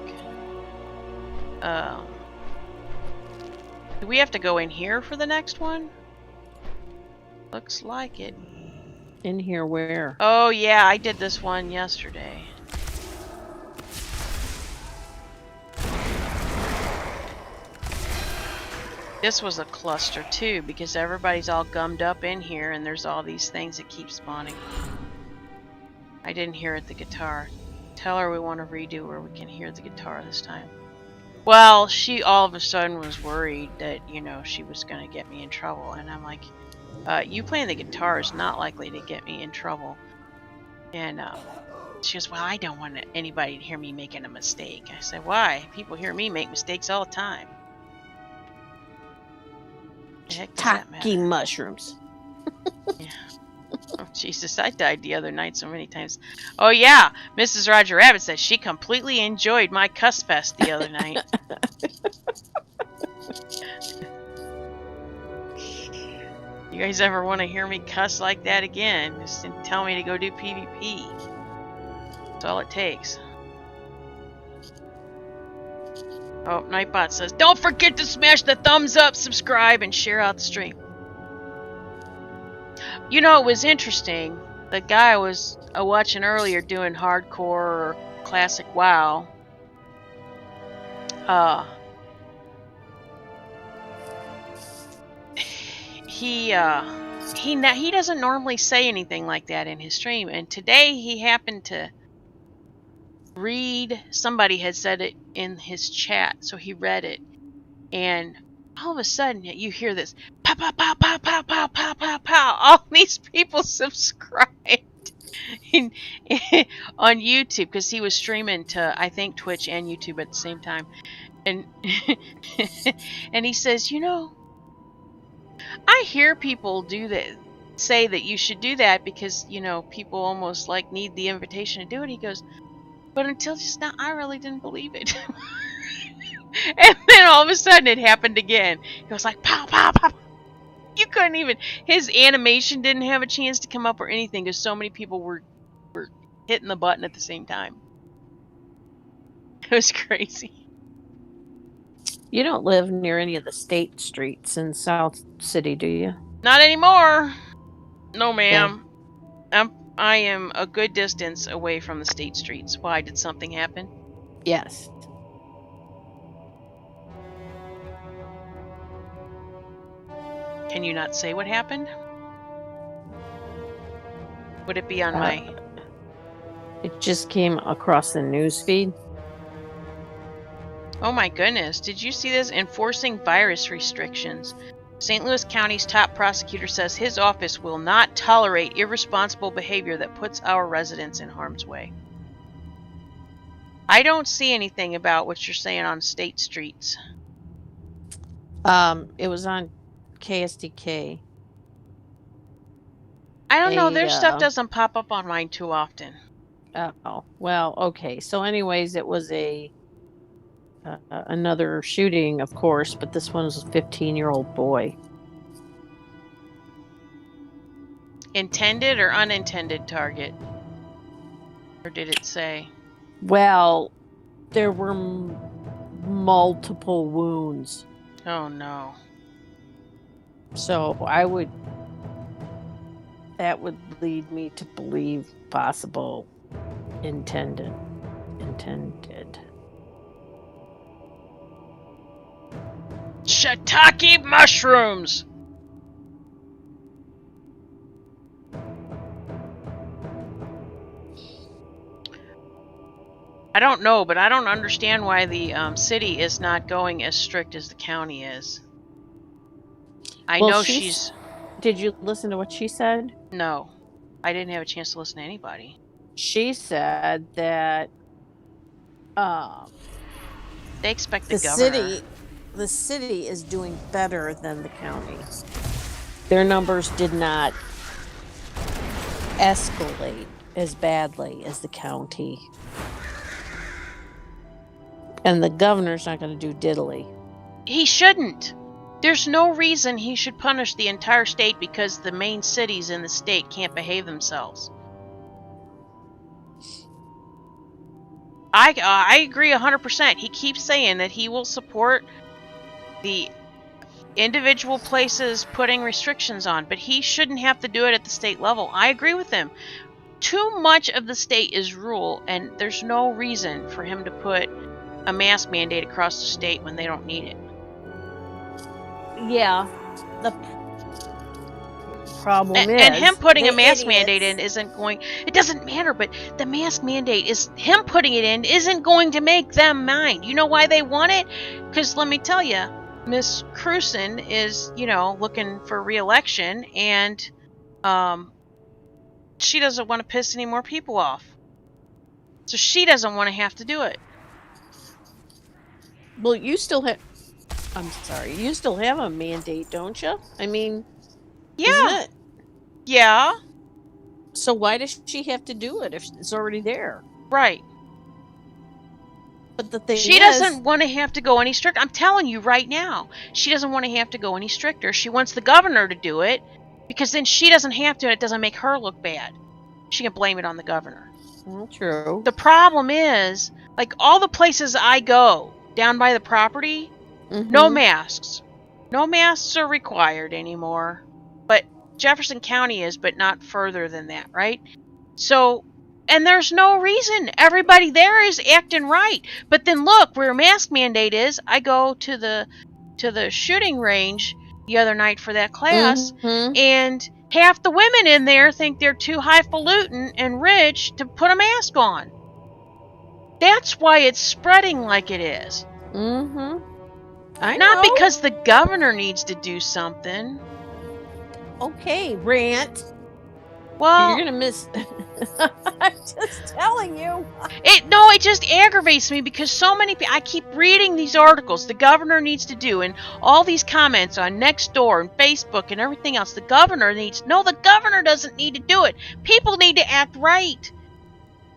Do we have to go in here for the next one? Looks like it. In here where? Oh yeah, I did this one yesterday. This was a cluster too, because everybody's all gummed up in here and there's all these things that keep spawning. I didn't hear it, the guitar. Tell her we want to redo where we can hear the guitar this time. Well, she all of a sudden was worried that, you know, she was going to get me in trouble. And I'm like, you playing the guitar is not likely to get me in trouble. And she goes, well, I don't want anybody to hear me making a mistake. I said, why? People hear me make mistakes all the time. The heck does that matter? Taki mushrooms. Yeah. Oh, Jesus, I died the other night so many times. Oh, yeah. Mrs. Roger Rabbit said she completely enjoyed my cuss fest the other night. You guys ever want to hear me cuss like that again? Just tell me to go do PvP. That's all it takes. Oh, Nightbot says, don't forget to smash the thumbs up, subscribe, and share out the stream. You know, it was interesting. The guy I was watching earlier doing hardcore or classic WoW. He doesn't normally say anything like that in his stream, and today he happened to read. Somebody had said it in his chat, so he read it, and all of a sudden you hear this pow pow pow pow pow pow pow pow pow. All these people subscribed on YouTube because he was streaming to, I think, Twitch and YouTube at the same time, and and he says, you know, I hear people do that, say that you should do that because, you know, people almost like need the invitation to do it. He goes, but until just now, I really didn't believe it. And then all of a sudden it happened again. It was like, pow, pow, pow. You couldn't even, his animation didn't have a chance to come up or anything because so many people were hitting the button at the same time. It was crazy. You don't live near any of the state streets in South City, do you? Not anymore. No, ma'am. I am a good distance away from the state streets. Why? Did something happen? Yes. Can you not say what happened? Would it be on my... It just came across the news feed. Oh my goodness. Did you see this? Enforcing virus restrictions. St. Louis County's top prosecutor says his office will not tolerate irresponsible behavior that puts our residents in harm's way. I don't see anything about what you're saying on state streets. It was on KSDK. I don't know. Their stuff doesn't pop up on mine too often. Oh, well, okay. So anyways, it was another shooting, of course, but this one was a 15-year-old boy. Intended or unintended target? Or did it say? Well, there were multiple wounds. Oh no. So that would lead me to believe possible intended. Shiitake mushrooms! I don't know, but I don't understand why the city is not going as strict as the county is. I know she's... Did you listen to what she said? No. I didn't have a chance to listen to anybody. She said that they expect the governor. The city is doing better than the county. Their numbers did not escalate as badly as the county. And the governor's not going to do diddly. He shouldn't. There's no reason he should punish the entire state because the main cities in the state can't behave themselves. I agree 100%. He keeps saying that he will support the individual places putting restrictions on, but he shouldn't have to do it at the state level. I agree with him. Too much of the state is rule, and there's no reason for him to put a mask mandate across the state when they don't need it. Yeah. The problem is... And him putting a mask mandate in isn't going... It doesn't matter, but the mask mandate is... Him putting it in isn't going to make them mind. You know why they want it? Because let me tell you, Miss Cruson is, you know, looking for re-election, and she doesn't want to piss any more people off. So she doesn't want to have to do it. Well, you still have... I'm sorry. You still have a mandate, don't you? I mean... Yeah. Isn't it? Yeah. So why does she have to do it if it's already there? Right. But the thing she doesn't want to have to go any stricter. I'm telling you right now. She doesn't want to have to go any stricter. She wants the governor to do it because then she doesn't have to and it doesn't make her look bad. She can blame it on the governor. Well, true. The problem is, like all the places I go down by the property, no masks. No masks are required anymore. But Jefferson County is, but not further than that, right? So, and there's no reason. Everybody there is acting right. But then look, where a mask mandate is, I go to the shooting range the other night for that class, and half the women in there think they're too highfalutin and rich to put a mask on. That's why it's spreading like it is. I Not know. because the governor needs to do something. Okay, rant. Well, You're gonna miss. I'm just telling you. it just aggravates me because so many people. I keep reading these articles. The governor needs to do, and all these comments on Nextdoor and Facebook and everything else. The governor needs. No, the governor doesn't need to do it. People need to act right.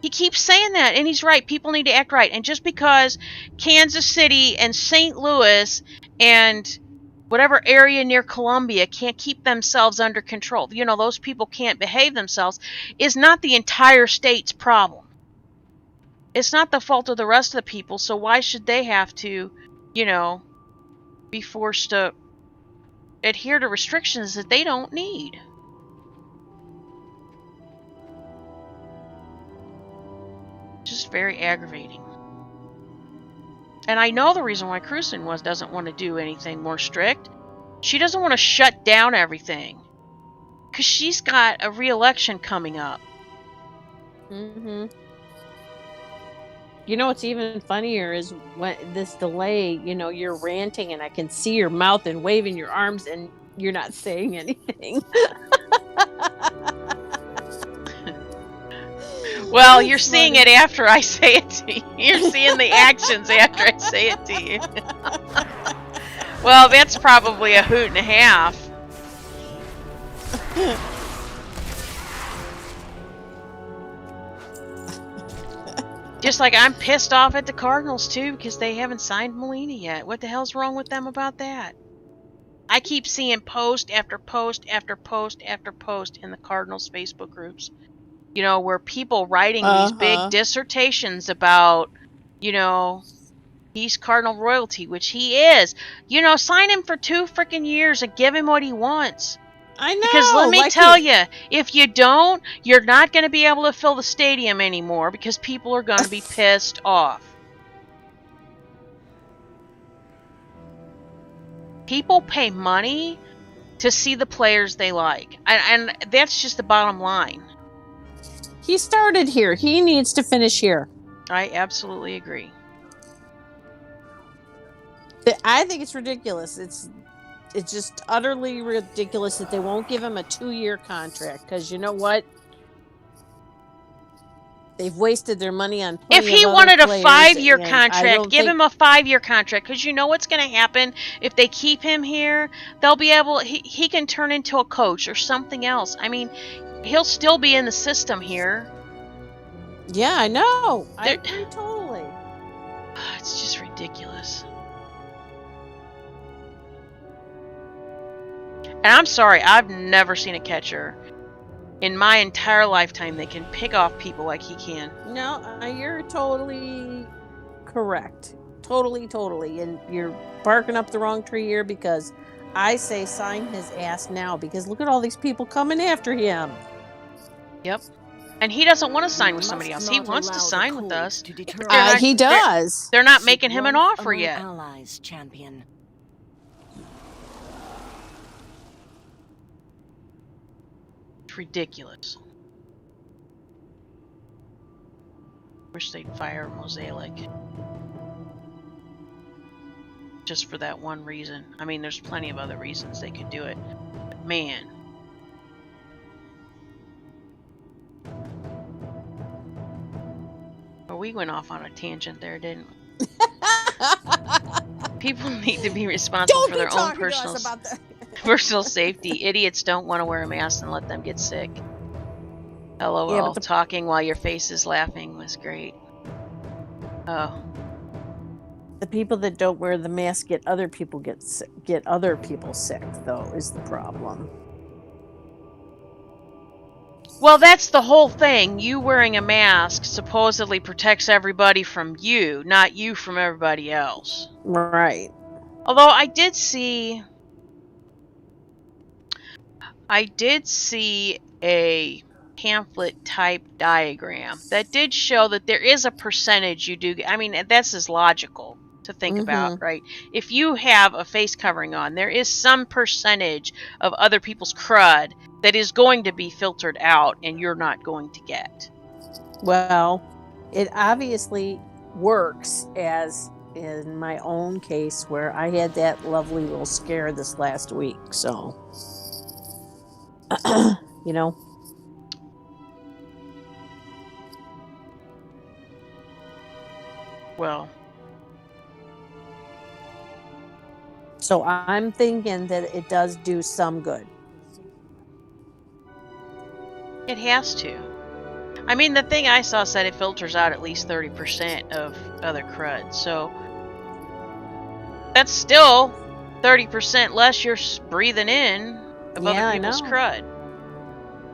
He keeps saying that, and he's right. People need to act right. And just because Kansas City and St. Louis and whatever area near Columbia can't keep themselves under control, those people can't behave themselves, is not the entire state's problem. It's not the fault of the rest of the people, so why should they have to, be forced to adhere to restrictions that they don't need? Just very aggravating. And I know the reason why Cruisen doesn't want to do anything more strict. She doesn't want to shut down everything. Because she's got a re-election coming up. You know what's even funnier is when this delay, you're ranting and I can see your mouth and waving your arms and you're not saying anything. Well, That's you're seeing funny. it after I say it to you. You're seeing the actions after I say it to you. Well, that's probably a hoot and a half. Just like I'm pissed off at the Cardinals, too, because they haven't signed Molina yet. What the hell's wrong with them about that? I keep seeing post after post after post after post in the Cardinals Facebook groups. Where people writing these big dissertations about, he's Cardinal royalty, which he is. Sign him for 2 freaking years and give him what he wants. I know. Because let me tell you, if you don't, you're not going to be able to fill the stadium anymore because people are going to be pissed off. People pay money to see the players they like. And that's just the bottom line. He started here. He needs to finish here. I absolutely agree. I think it's ridiculous. It's just utterly ridiculous that they won't give him a 2-year contract. Because you know what? They've wasted their money on plenty If he of other wanted a players, 5-year and contract, give him a 5-year contract. Because you know what's going to happen if they keep him here? They'll be able. He can turn into a coach or something else. I mean, he'll still be in the system here. Yeah, I know. I agree totally. It's just ridiculous. And I'm sorry, I've never seen a catcher in my entire lifetime that can pick off people like he can. No, you're totally correct. Totally. And you're barking up the wrong tree here because I say sign his ass now because look at all these people coming after him. Yep. And he doesn't want to sign with somebody else. He wants to sign with us. He does. They're not making him an offer yet. Allies, champion. It's ridiculous. Wish they'd fire Mosaic. Just for that one reason. I mean, there's plenty of other reasons they could do it. But man. Well, we went off on a tangent there, didn't we? People need to be responsible for their own personal safety. Idiots don't want to wear a mask and let them get sick. LOL, yeah, talking while your face is laughing was great. Oh. The people that don't wear the mask get other people sick, though, is the problem. Well, that's the whole thing. You wearing a mask supposedly protects everybody from you, not you from everybody else. Right. Although I did see... I did see a pamphlet type diagram that did show that there is a percentage you do get. I mean, that's as logical to think about, right? If you have a face covering on, there is some percentage of other people's crud that is going to be filtered out and you're not going to get. Well, it obviously works, as in my own case where I had that lovely little scare this last week. So, you know. Well, so I'm thinking that it does do some good. it has to. I mean, the thing I saw said it filters out at least 30% of other crud. So that's still 30% less you're breathing in of other people's crud.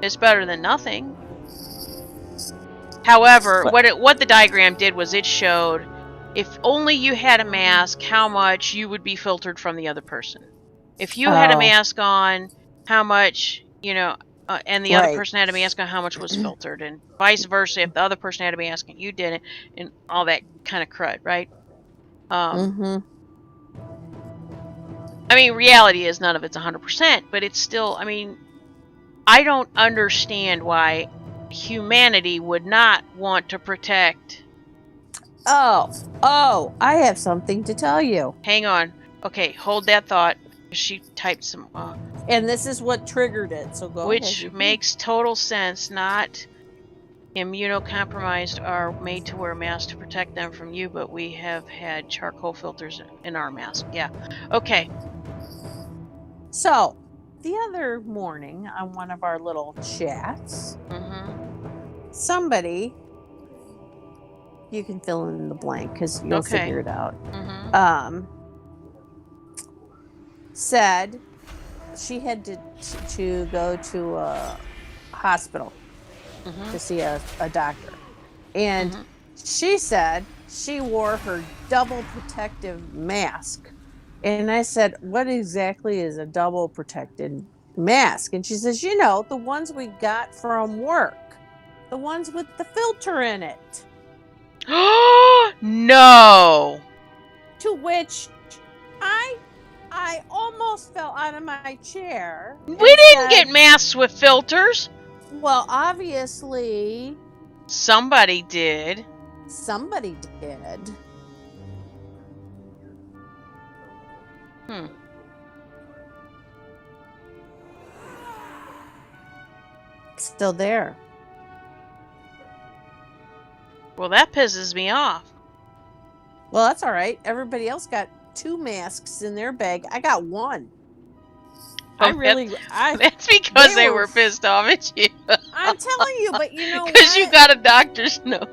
It's better than nothing. However, what the diagram did was it showed if only you had a mask, how much you would be filtered from the other person. If you had a mask on, how much, and the other person had a mask on, how much was filtered, and vice versa if the other person had a mask and you didn't, and all that kind of crud, right? I mean, reality is none of it's 100%, but it's still, I mean, I don't understand why humanity would not want to protect. Oh, I have something to tell you. Hang on. Okay, hold that thought. She typed some... and this is what triggered it, so go ahead. Which makes total sense. Not immunocompromised are made to wear masks to protect them from you, but we have had charcoal filters in our mask. Yeah. Okay. So, the other morning on one of our little chats, somebody, you can fill in the blank because you'll figure it out, said she had to go to a hospital to see a doctor. And she said she wore her double protective mask. And I said, what exactly is a double protected mask? And she says, the ones we got from work. The ones with the filter in it. No! To which I almost fell out of my chair. We didn't get masks with filters. Well, obviously... somebody did. Somebody did. Still there. Well, that pisses me off. Well, that's all right. Everybody else got 2 masks in their bag. I got 1. That's because they were pissed off at you. I'm telling you, but you know what? Because you got a doctor's note.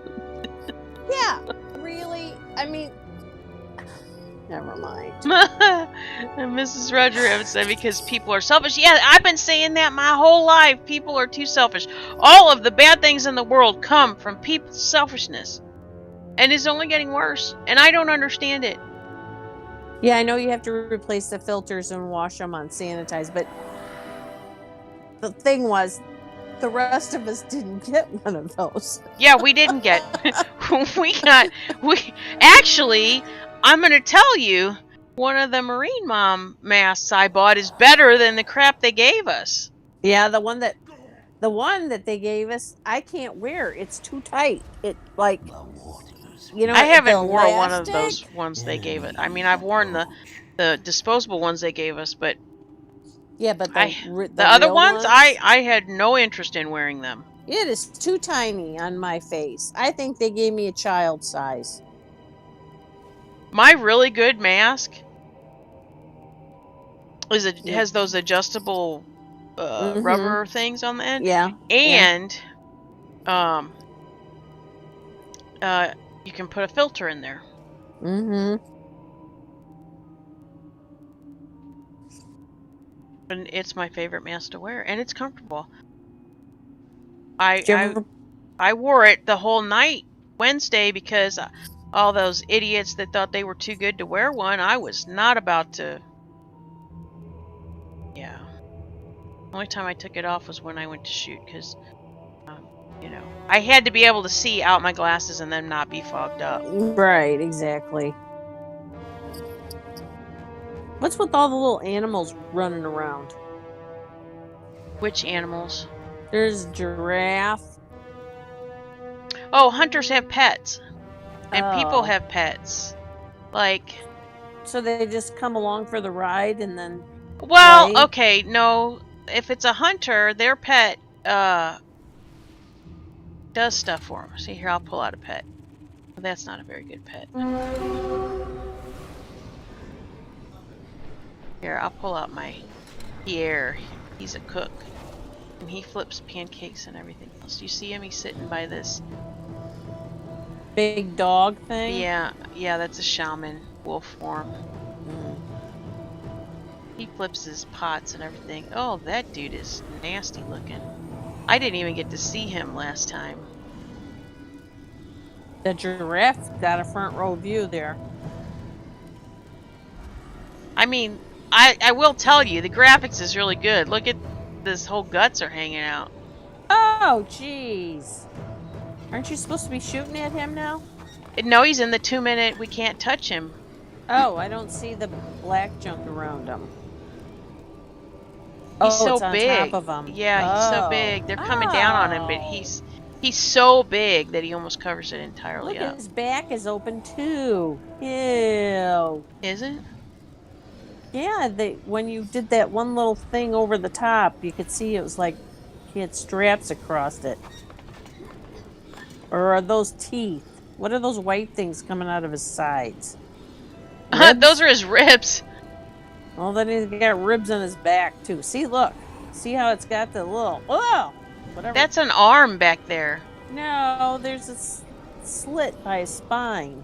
Yeah, really. I mean, never mind. And Mrs. Roger Evans said because people are selfish. Yeah, I've been saying that my whole life. People are too selfish. All of the bad things in the world come from people's selfishness. And it's only getting worse. And I don't understand it. Yeah, I know you have to replace the filters and wash them on sanitize, but the thing was, the rest of us didn't get one of those. Yeah, we didn't get. Actually, I'm going to tell you, one of the Marine Mom masks I bought is better than the crap they gave us. Yeah, the one that they gave us, I can't wear. It's too tight. It I haven't worn one of those ones they gave it. I mean, I've worn the disposable ones they gave us, but yeah, but the other ones, I had no interest in wearing them. It is too tiny on my face. I think they gave me a child size. My really good mask has those adjustable rubber things on the end. Yeah. And you can put a filter in there. And it's my favorite mask to wear, and it's comfortable. I wore it the whole night Wednesday because all those idiots that thought they were too good to wear one, I was not about to. Yeah. Only time I took it off was when I went to shoot, because, you know, I had to be able to see out my glasses and then not be fogged up. Right, exactly. What's with all the little animals running around? Which animals? There's giraffe. Oh, hunters have pets. And people Oh. have pets. Like... So they just come along for the ride and then... Well, play? okay, no. If it's a hunter, their pet, does stuff for them. See, here, I'll pull out a pet. Well, that's not a very good pet. Here, I'll pull out my Pierre. He's a cook. And he flips pancakes and everything else. You see him? He's sitting by this... Big dog thing? Yeah, that's a shaman wolf form. He flips his pots and everything. Oh, that dude is nasty looking. I didn't even get to see him last time. The giraffe got a front row view there. I mean, I will tell you, the graphics is really good. Look at this whole guts are hanging out. Oh, jeez. Aren't you supposed to be shooting at him now? No, he's in the 2-minute we can't touch him. Oh, I don't see the black junk around him. He's so it's on big. top of him. Yeah, he's so big. They're coming down on him, but he's so big that he almost covers it entirely Look, up. his back is open too. Ew. Is it? Yeah, when you did that one little thing over the top, you could see it was like he had straps across it. Or are those teeth? What are those white things coming out of his sides? Those are his ribs. Well, then he's got ribs on his back too. See, look. See how it's got the little... Oh! Whatever. That's an arm back there. No, there's a slit by his spine.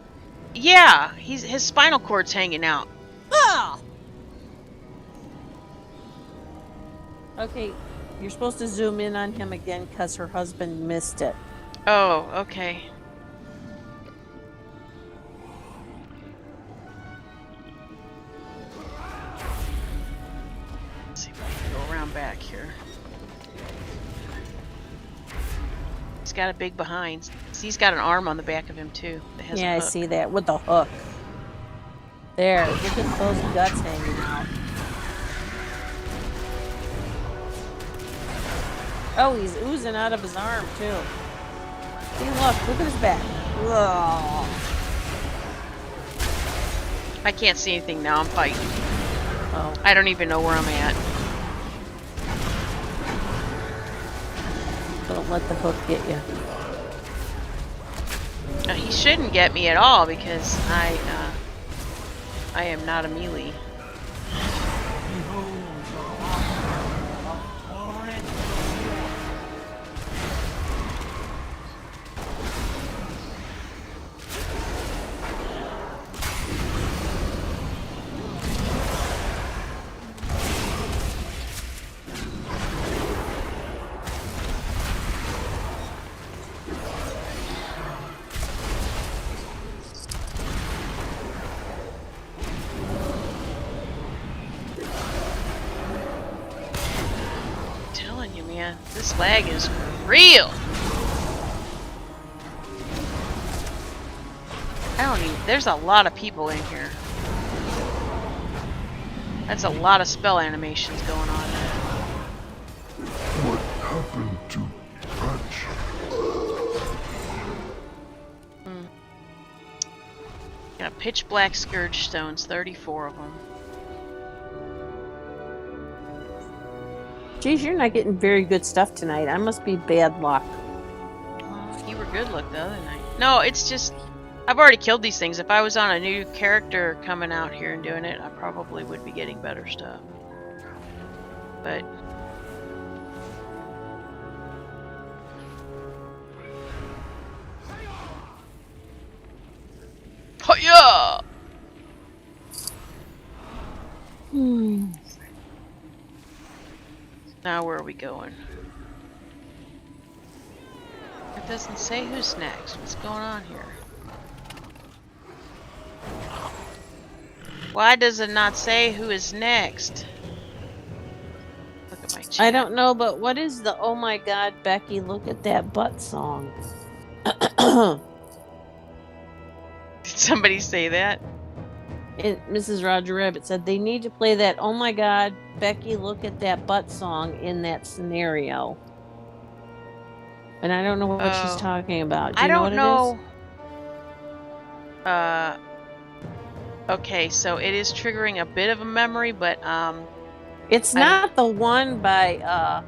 Yeah, his spinal cord's hanging out. Ah! Okay, you're supposed to zoom in on him again because her husband missed it. Oh, okay. Let's see if I can go around back here. He's got a big behind. See, he's got an arm on the back of him too. That has Yeah, a I hook. see that with the hook. There, look at those guts hanging out. Oh, he's oozing out of his arm too. See, look at his back. Ugh. I can't see anything now. I'm fighting. Oh, I don't even know where I'm at. don't let the hook get you. He shouldn't get me at all because I am not a melee. Man, this lag is real. There's a lot of people in here. That's a lot of spell animations going on there. What happened to Patch? Got pitch black scourge stones, 34 of them. Geez, you're not getting very good stuff tonight. I must be bad luck. You were good luck the other night. No, it's just I've already killed these things. If I was on a new character coming out here and doing it, I probably would be getting better stuff. But Hiya! Now where are we going? It doesn't say who's next. What's going on here? Why does it not say who is next? Look at my I don't know, but what is the "Oh my God, Becky, look at that butt" song? Did somebody say that? Mrs. Roger Rabbit said they need to play that "Oh my God, Becky, look at that butt" song in that scenario. And I don't know what she's talking about. Do I you know don't what know. it is? Okay, so it is triggering a bit of a memory, but It's not the one by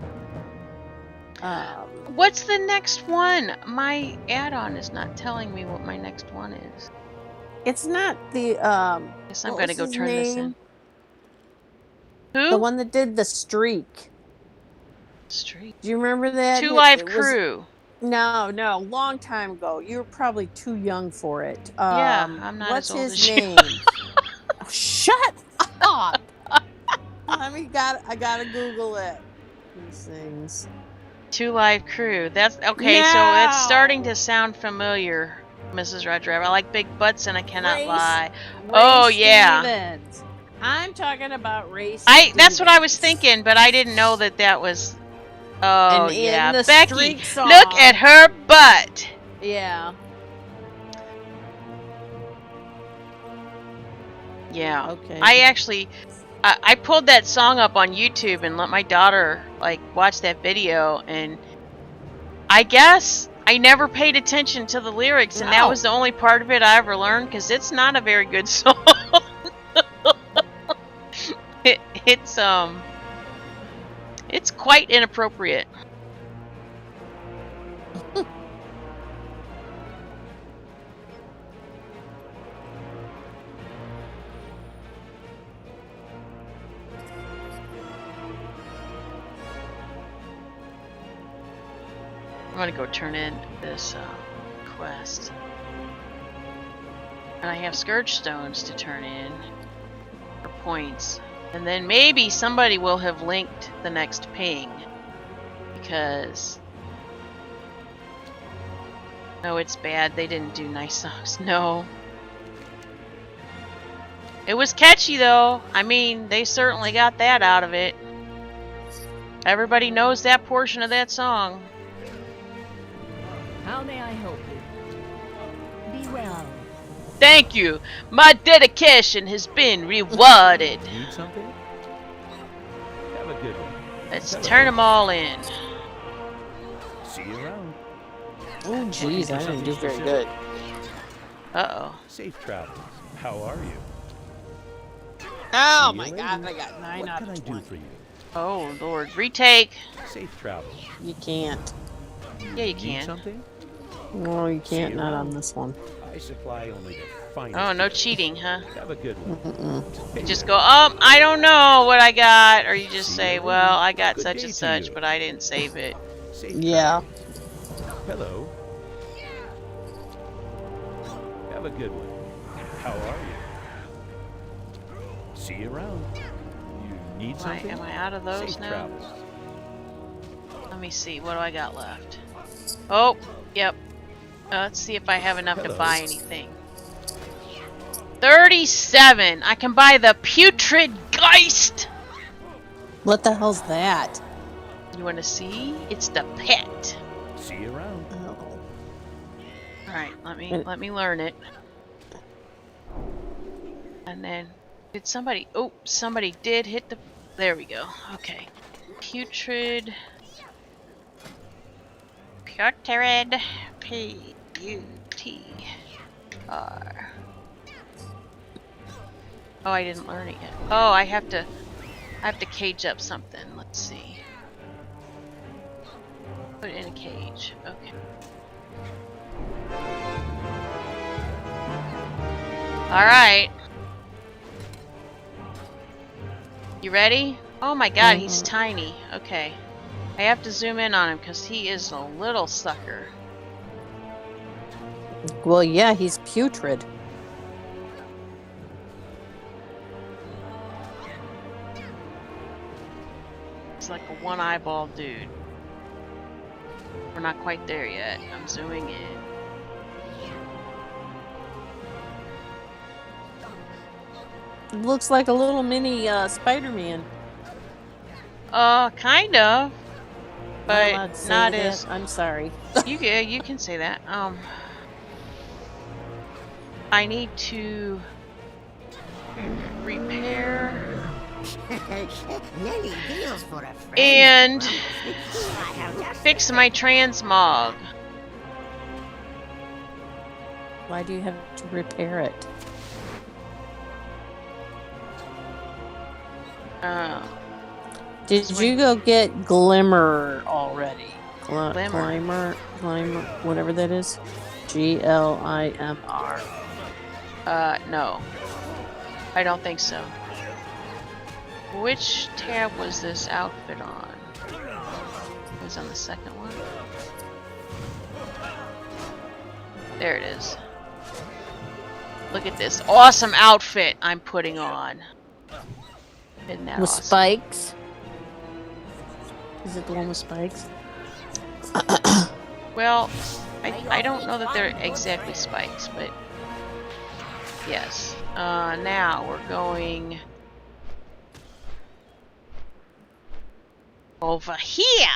what's the next one? My add-on is not telling me what my next one is. it's not the Guess I'm gonna go turn this in. Who? The one that did the streak. Streak. Do you remember that? Two Live Crew. No, long time ago. You were probably too young for it. Yeah, I'm not what's as old his as name? Oh, shut up! I gotta Google it. These things. Two Live Crew. That's okay. No! So it's starting to sound familiar, Mrs. Roger. I like big butts, and I cannot lie. Oh yeah. Stevens. I'm talking about Race. That's what I was thinking, but I didn't know that was. Oh and yeah, the Becky. song, look at her butt. Yeah. Yeah. Okay. I actually, I pulled that song up on YouTube and let my daughter watch that video, and I guess I never paid attention to the lyrics, and that was the only part of it I ever learned because it's not a very good song. It's quite inappropriate. I'm gonna go turn in this quest. And I have Scourge Stones to turn in for points. And then maybe somebody will have linked the next ping. Because... No, it's bad. They didn't do nice songs. No. It was catchy though. I mean, they certainly got that out of it. Everybody knows that portion of that song. How may I help you? Be well. Thank you. My dedication has been rewarded. Need something? Have a good one. Let's turn them all in. See you around. Oh, jeez, I didn't do very good. Uh-oh. Safe travels. How are you? Oh my God, I got 9 out of 20. What can I do for you? Oh, Lord. Retake. Safe travels. You can't. Yeah, you Need can. something? No, you can't. Not on this one. I supply only the finest. Oh, no cheating, huh? Have a good one. Mm-mm. You just go, I don't know what I got. Or you just say, well, I got such and such, but I didn't save it. Safe Yeah. Hello. Have a good one. How are you? See you around. You need something? Am I out of those Safe now? travels. Let me see. What do I got left? Oh, yep. Let's see if I have enough to buy anything. 37! I can buy the Putrid Geist! What the hell's that? You want to see? It's the pet. See you around. Oh. Alright, let me learn it. And then, did somebody... Oh, somebody did hit the... There we go. Okay. Putrid... Putrid... P-U-T-R... Oh, I didn't learn it yet. Oh, I have to cage up something. Let's see. Put it in a cage. Okay. Alright. You ready? Oh my god, he's tiny. Okay. I have to zoom in on him because he is a little sucker. Well, yeah, he's putrid. It's like a one eyeball dude. We're not quite there yet. I'm zooming in. Looks like a little mini Spider-Man. Kind of. Am I But allowed to say not that? as... I'm sorry. You can say that. I need to repair Many deals for a friend. and I have just fix my transmog. Why do you have to repair it? Did you go get Glimmer already? Glimmer. Glimmer, whatever that is. Glimr. No. I don't think so. Which tab was this outfit on? It was on the second one. There it is. Look at this awesome outfit I'm putting on. Isn't that With awesome? spikes? Is it the one with spikes? Well, I don't know that they're exactly spikes, but yes. Now we're going over here.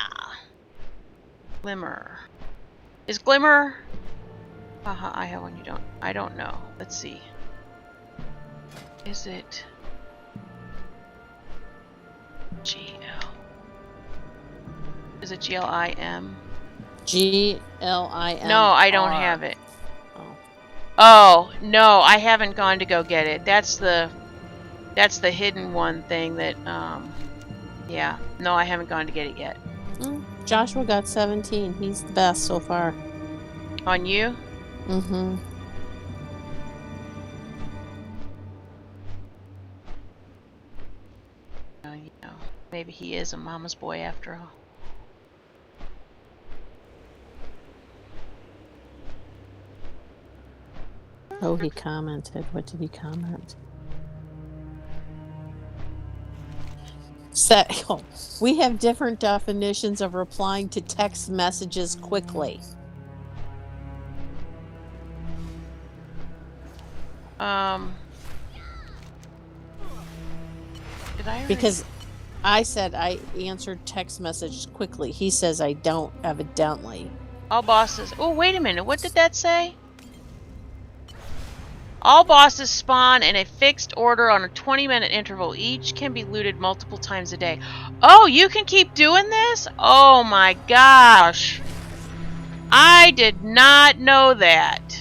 Glimmer. Is Glimmer? Haha, I have one you don't. I don't know. Let's see. Is it GL? Is it GLIM? GLIM. No, I don't have it. Oh, no, I haven't gone to go get it. That's the hidden one thing that yeah. No, I haven't gone to get it yet. Joshua got 17. He's the best so far. On you? Mm-hmm. You know, maybe he is a mama's boy after all. Oh, he commented. What did he comment? We have different definitions of replying to text messages quickly. Did I already... Because I said I answered text messages quickly. He says I don't, evidently. All bosses... Oh, wait a minute. What did that say? All bosses spawn in a fixed order on a 20-minute interval. Each can be looted multiple times a day. Oh, you can keep doing this? Oh my gosh. I did not know that.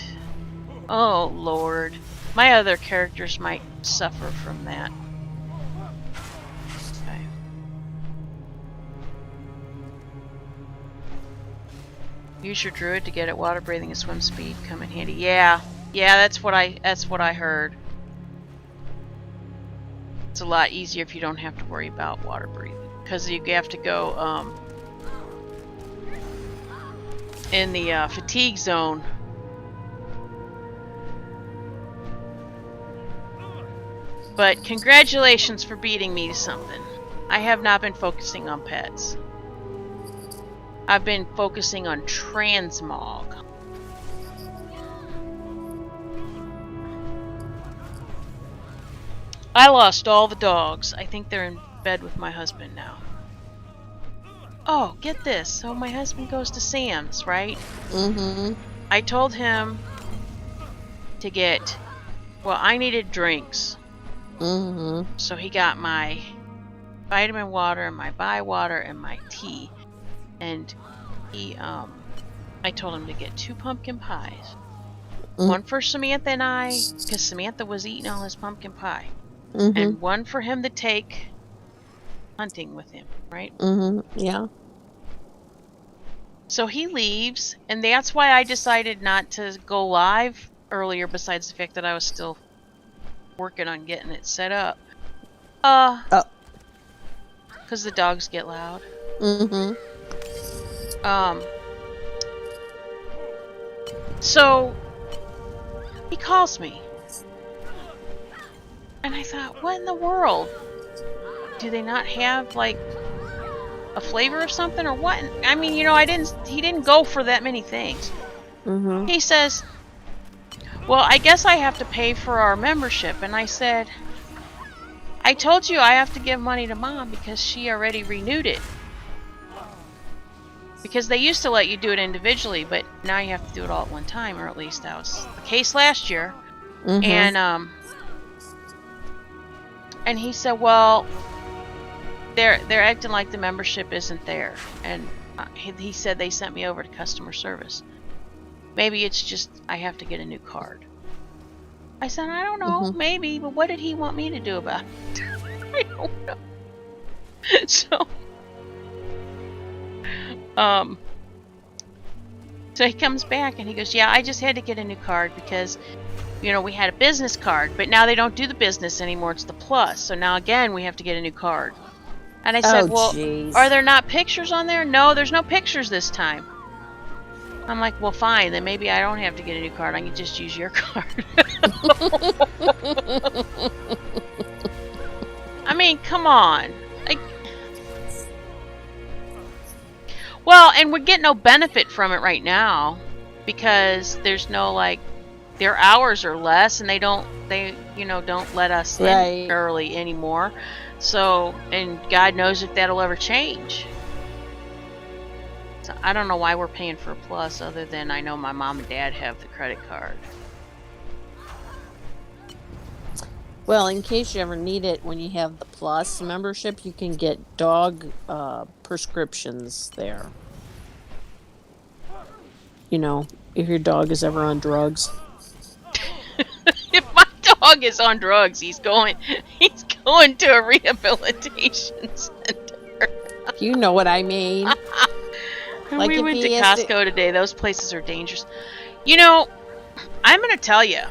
Oh, Lord. My other characters might suffer from that. Okay. Use your druid to get at water breathing and swim speed. Come in handy. Yeah. Yeah, that's what I heard. It's a lot easier if you don't have to worry about water breathing, because you have to go in the fatigue zone. But congratulations for beating me to something. I have not been focusing on pets. I've been focusing on transmog. I lost all the dogs. I think they're in bed with my husband now. Oh, get this. So my husband goes to Sam's, right? Mm-hmm. I told him to get... Well, I needed drinks. Mm-hmm. So he got my vitamin water, my Bai water, and my tea. And he, I told him to get 2 pumpkin pies. One for Samantha and I, because Samantha was eating all his pumpkin pie. Mm-hmm. And one for him to take hunting with him, right? Mm-hmm. Yeah. So he leaves, and that's why I decided not to go live earlier, besides the fact that I was still working on getting it set up. Because the dogs get loud. Mm-hmm. So he calls me. And I thought, what in the world? Do they not have, like, a flavor of something or what? I mean, you know, he didn't go for that many things. Mm-hmm. He says, well, I guess I have to pay for our membership. And I said, I told you I have to give money to Mom because she already renewed it. Because they used to let you do it individually, but now you have to do it all at one time, or at least that was the case last year. Mm-hmm. And he said, well, they're acting like the membership isn't there, and he said they sent me over to customer service. Maybe it's just I have to get a new card. I said, I don't know, maybe, but what did he want me to do about it? I don't know. So he comes back and he goes, yeah, I just had to get a new card because, you know, we had a business card, but now they don't do the business anymore. It's the plus. So now again, we have to get a new card. And I said, well, geez. are there not pictures on there? No, there's no pictures this time. I'm like, well, fine. Then maybe I don't have to get a new card. I can just use your card. I mean, come on. Well, and we get no benefit from it right now because there's no, like, their hours are less and they don't let us in early anymore. So, and God knows if that'll ever change. So I don't know why we're paying for a plus other than I know my mom and dad have the credit card. Well, in case you ever need it, when you have the Plus membership, you can get dog prescriptions there. You know, if your dog is ever on drugs. If my dog is on drugs, he's going to a rehabilitation center. You know what I mean. Like we went to Costco today. Those places are dangerous. You know, I'm going to tell you.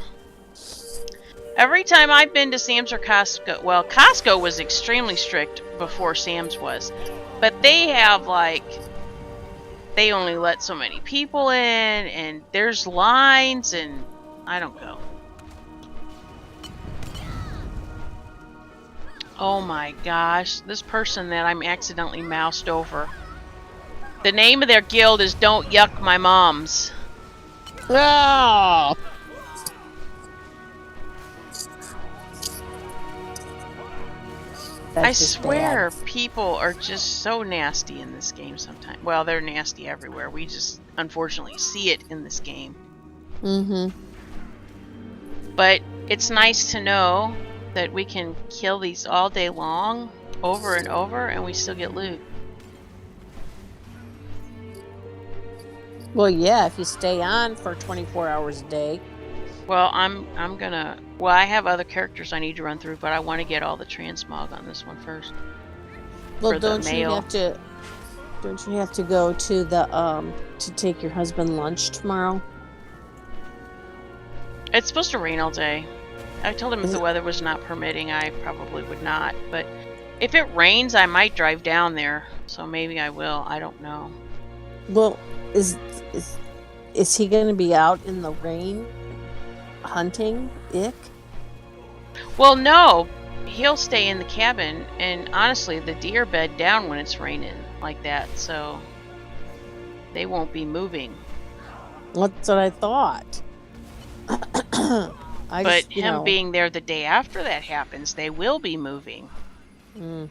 Every time I've been to Sam's or Costco, well, Costco was extremely strict before Sam's was, but they have, like, they only let so many people in, and there's lines, and I don't go. Oh my gosh, this person that I'm accidentally moused over. The name of their guild is Don't Yuck My Moms. Oh! I swear, people are just so nasty in this game sometimes. Well, they're nasty everywhere. We just, unfortunately, see it in this game. Mm-hmm. But it's nice to know that we can kill these all day long, over and over, and we still get loot. Well, yeah, if you stay on for 24 hours a day. Well, I'm gonna... Well, I have other characters I need to run through, but I want to get all the transmog on this one first. Well, don't you have to go to the to take your husband lunch tomorrow? It's supposed to rain all day. I told him if the weather was not permitting, I probably would not. But if it rains, I might drive down there. So maybe I will. I don't know. Well, is he going to be out in the rain hunting ick? Well, no. He'll stay in the cabin. And honestly, the deer bed down when it's raining like that. So they won't be moving. That's what I thought. But him being there the day after that happens, they will be moving. Mm.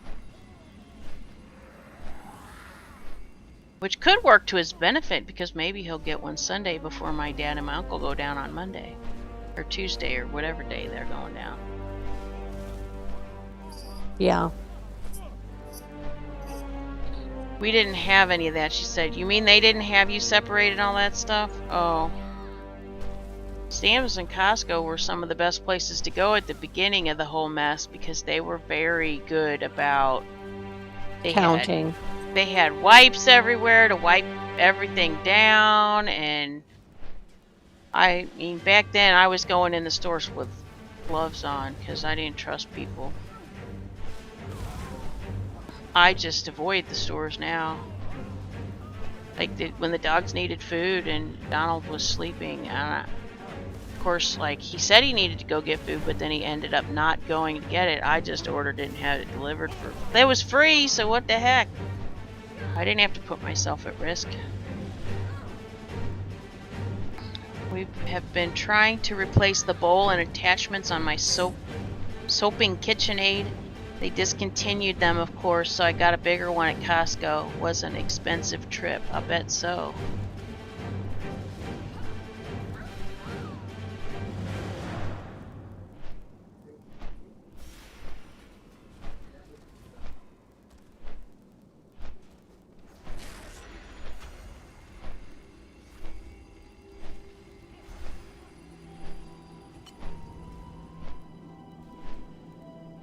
Which could work to his benefit because maybe he'll get one Sunday before my dad and my uncle go down on Monday. Or Tuesday or whatever day they're going down. Yeah. We didn't have any of that, she said. You mean they didn't have you separated and all that stuff? Oh. Sam's and Costco were some of the best places to go at the beginning of the whole mess because they were very good about counting. They had wipes everywhere to wipe everything down, and I mean back then I was going in the stores with gloves on because I didn't trust people. I just avoid the stores now. Like when the dogs needed food and Donald was sleeping, of course, like he said he needed to go get food, but then he ended up not going to get it. I just ordered it and had it delivered it was free, so what the heck? I didn't have to put myself at risk. We have been trying to replace the bowl and attachments on my soaping KitchenAid They discontinued them, of course, so I got a bigger one at Costco. Was an expensive trip, I bet so.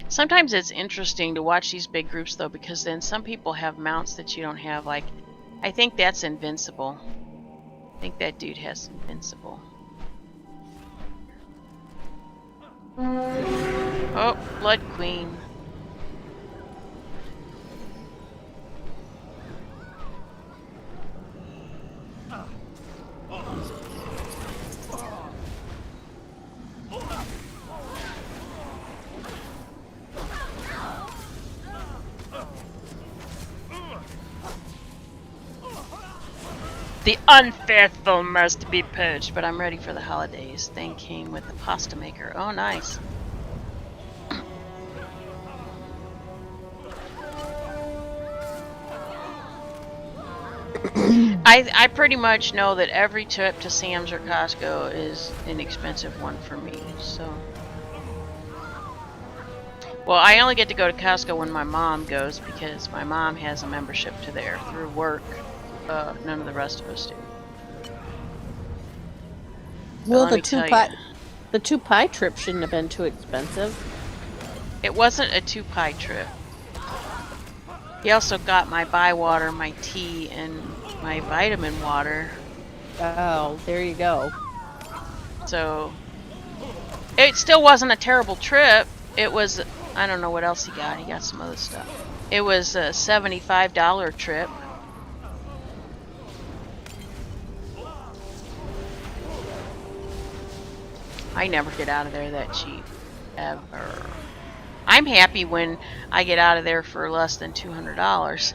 Sometimes it's interesting to watch these big groups, though, because then some people have mounts that you don't have. Like, I think that's Invincible. I think that dude has Invincible. Oh, Blood Queen. The unfaithful must be purged, but I'm ready for the holidays. Thing came with the pasta maker. Oh, nice. I pretty much know that every trip to Sam's or Costco is an expensive one for me, so. Well, I only get to go to Costco when my mom goes because my mom has a membership to there through work. None of the rest of us do. Well, the two pie trip shouldn't have been too expensive. It wasn't a 2-pie trip. He also got my buy water, my tea, and my vitamin water. Oh, there you go. So it still wasn't a terrible trip. It was, I don't know what else he got. He got some other stuff. It was a $75 trip. I never get out of there that cheap, ever. I'm happy when I get out of there for less than $200.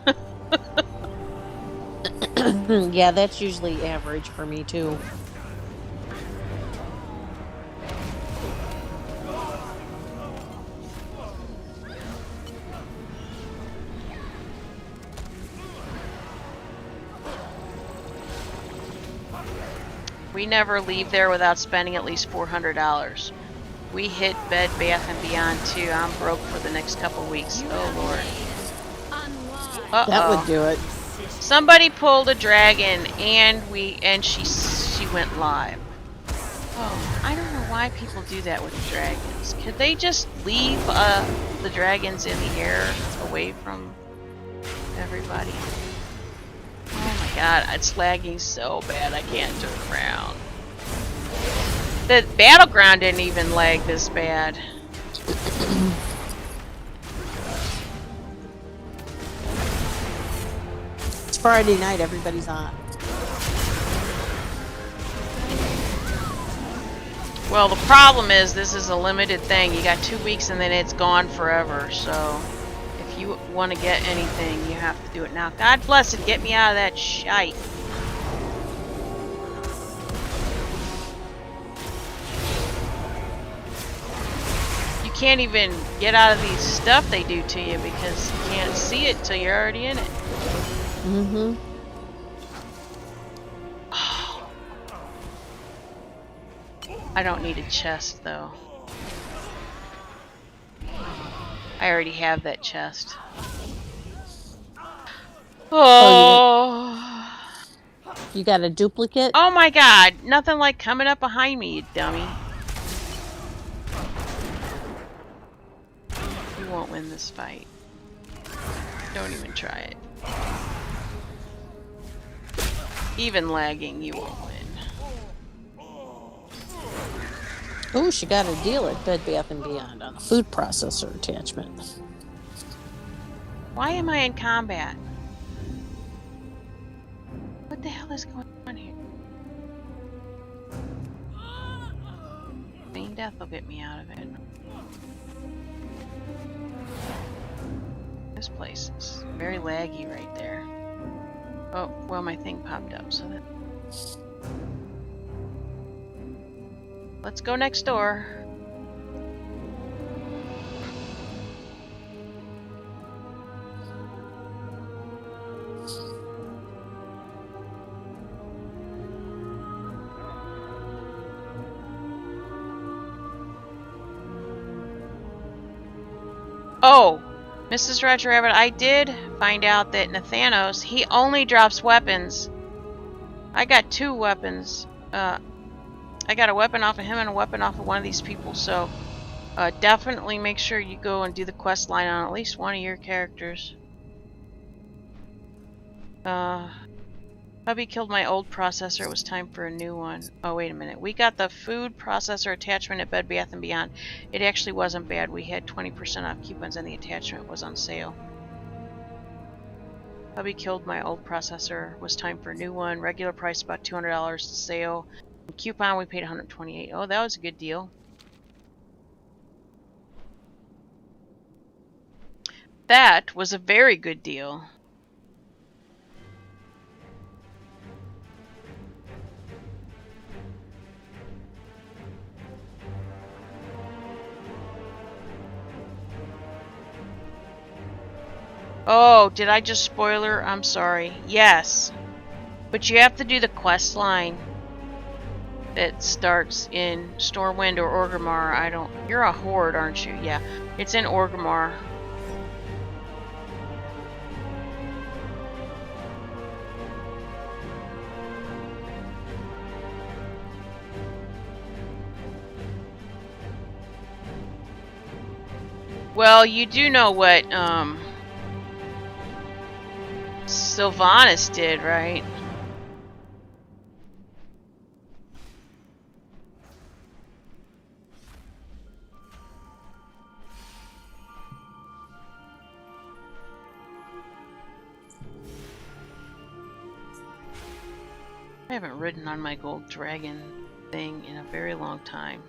Yeah, that's usually average for me too. We never leave there without spending at least $400. We hit Bed Bath & Beyond too. I'm broke for the next couple weeks. Oh Lord. Uh-oh. That would do it. Somebody pulled a dragon and she went live. Oh, I don't know why people do that with the dragons. Could they just leave the dragons in the air away from everybody? Oh my god, it's lagging so bad I can't turn around. The battleground didn't even lag this bad. It's Friday night, everybody's on. Well, the problem is this is a limited thing. You got 2 weeks and then it's gone forever. So if you want to get anything, you have to do it now. God bless it. Get me out of that shite. You can't even get out of these stuff they do to you because you can't see it till you're already in it. Mm-hmm. I don't need a chest though. I already have that chest. Oh. You got a duplicate? Oh my god, nothing like coming up behind me, you dummy. You won't win this fight. Don't even try it. Even lagging, you won't win. Oh, she got a deal at Bed Bath & Beyond on the food processor attachment. Why am I in combat? What the hell is going on here? Main death will get me out of it. This place is very laggy right there. Oh, well, my thing popped up, so that... Let's go next door. Oh, Mrs. Roger Rabbit, I did find out that Nathanos, he only drops weapons. I got 2 weapons. I got a weapon off of him and a weapon off of one of these people, so definitely make sure you go and do the quest line on at least one of your characters. Hubby killed my old processor. It was time for a new one. Oh, wait a minute. We got the food processor attachment at Bed Bath & Beyond. It actually wasn't bad. We had 20% off coupons and the attachment was on sale. Hubby killed my old processor. It was time for a new one. Regular price about $200. Sale. And coupon we paid $128. Oh, that was a good deal. That was a very good deal. Oh, did I just spoiler? I'm sorry. Yes. But you have to do the quest line that starts in Stormwind or Orgrimmar. I don't... You're a horde, aren't you? Yeah. It's in Orgrimmar. Well, you do know what, Sylvanas did, right? I haven't ridden on my gold dragon thing in a very long time.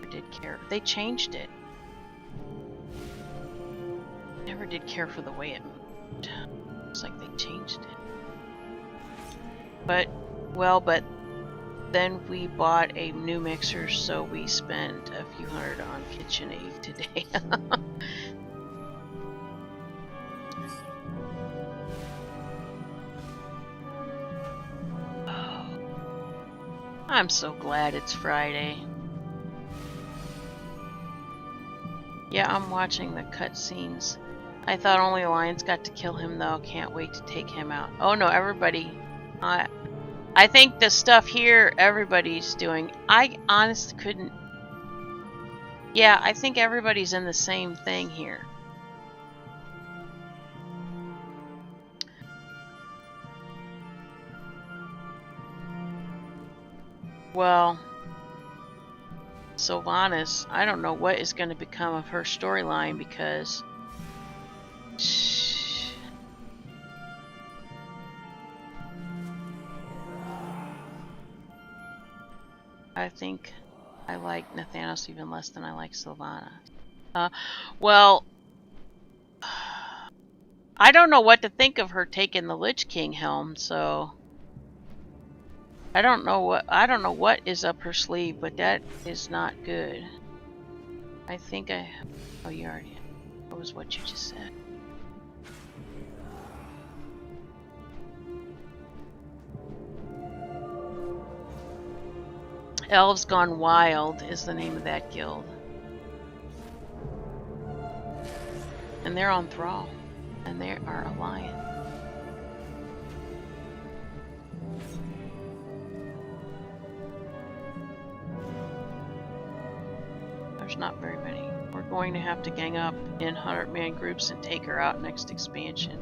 I did care. They changed it. Never did care for the way it moved. It's like they changed it. But, well, but then we bought a new mixer, so we spent a few hundred on KitchenAid today. Oh, I'm so glad it's Friday. Yeah, I'm watching the cutscenes. I thought only Alliance got to kill him, though. Can't wait to take him out. Oh no, everybody. I think the stuff here everybody's doing. I honestly couldn't. Yeah, I think everybody's in the same thing here. Well, Sylvanas, I don't know what is going to become of her storyline because I think I like Nathanos even less than I like Sylvanas. Well, I don't know what to think of her taking the Lich King helm, so I don't know what is up her sleeve, but that is not good. I think oh, you already. What was what you just said? Elves Gone Wild is the name of that guild. And they're on Thrall. And they are a lion. There's not very many. We're going to have to gang up in 100-man groups and take her out next expansion.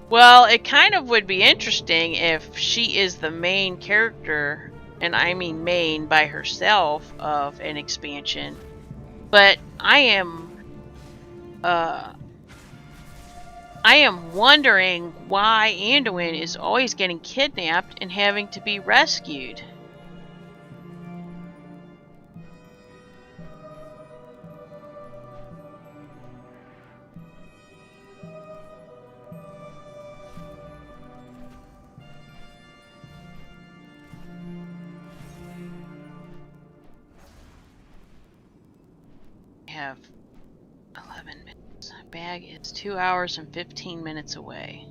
Well, it kind of would be interesting if she is the main character, and I mean main by herself, of an expansion. But I am wondering why Anduin is always getting kidnapped and having to be rescued. Have 11 minutes. Bag is 2 hours and 15 minutes away.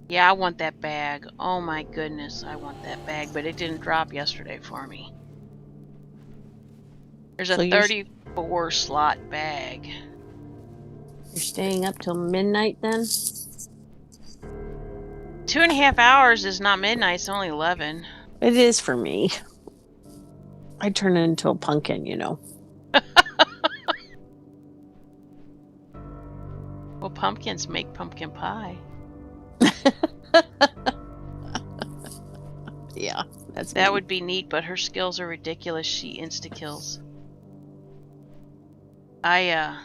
Yeah, I want that bag. Oh my goodness, I want that bag, but it didn't drop yesterday for me. There's a So you're 34 slot bag. you're staying up till midnight then? 2.5 hours is not midnight, it's only 11. It is for me. I turn into a pumpkin, you know. Well, pumpkins make pumpkin pie. Yeah, that's That me. would be neat, but her skills are ridiculous. She insta-kills. I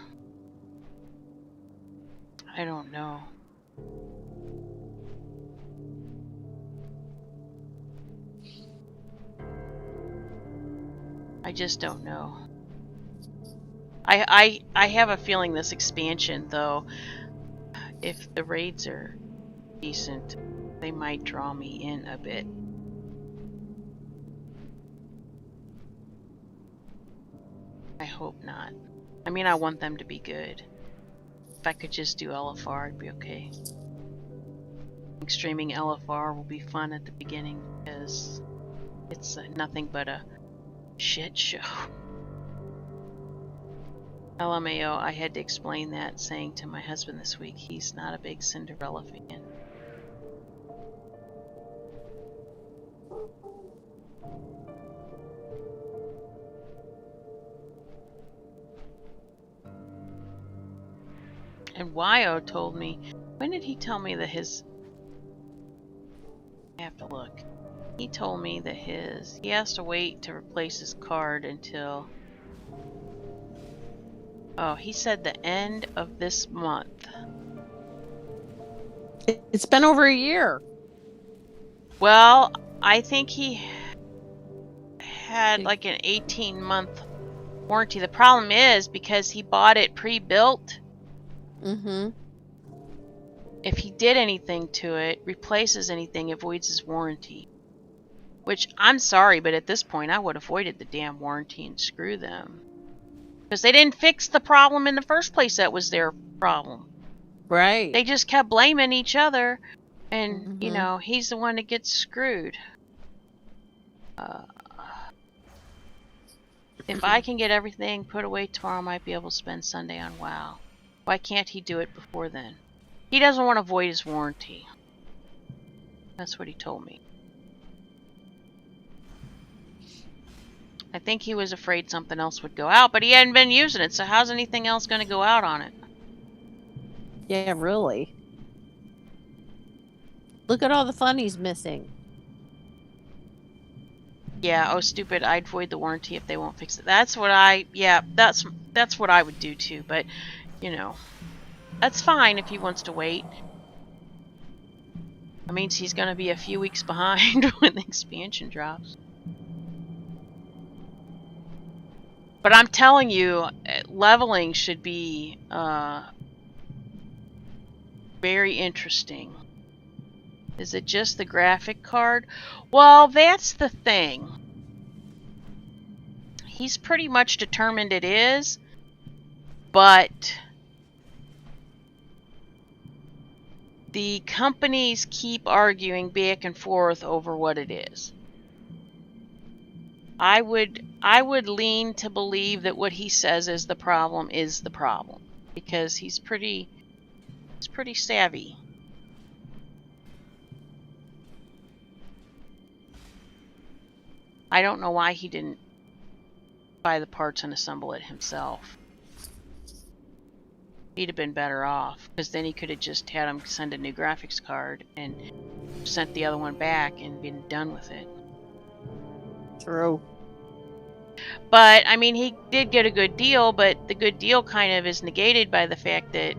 don't know. I just don't know. I have a feeling this expansion, though, if the raids are decent, they might draw me in a bit. I hope not. I mean, I want them to be good. If I could just do LFR, I'd be okay. Streaming LFR will be fun at the beginning because it's nothing but a shit show. LMAO, I had to explain that, saying to my husband this week, he's not a big Cinderella fan. And Wyo told me, when did he tell me that his... I have to look. He told me that he has to wait to replace his card until... Oh, he said the end of this month. It's been over a year. Well, I think he had like an 18-month warranty. The problem is because he bought it pre-built. Mm-hmm. If he did anything to it, replaces anything, it voids his warranty. Which, I'm sorry, but at this point I would have voided the damn warranty and screw them. Because they didn't fix the problem in the first place that was their problem. Right. They just kept blaming each other, and, you Mhm. know, he's the one that gets screwed. If I can get everything put away tomorrow, I might be able to spend Sunday on WoW. Why can't he do it before then? He doesn't want to void his warranty. That's what he told me. I think he was afraid something else would go out, but he hadn't been using it, so how's anything else going to go out on it? Yeah, really. Look at all the fun he's missing. Yeah, oh stupid, I'd void the warranty if they won't fix it. That's what that's what I would do too, but, you know, that's fine if he wants to wait. That means he's going to be a few weeks behind when the expansion drops. But I'm telling you, leveling should be very interesting. Is it just the graphic card? Well, that's the thing. He's pretty much determined it is, but the companies keep arguing back and forth over what it is. I would lean to believe that what he says is the problem because he's pretty savvy. I don't know why he didn't buy the parts and assemble it himself. He'd have been better off, because then he could have just had him send a new graphics card and sent the other one back and been done with it. True. But, I mean, he did get a good deal, but the good deal kind of is negated by the fact that,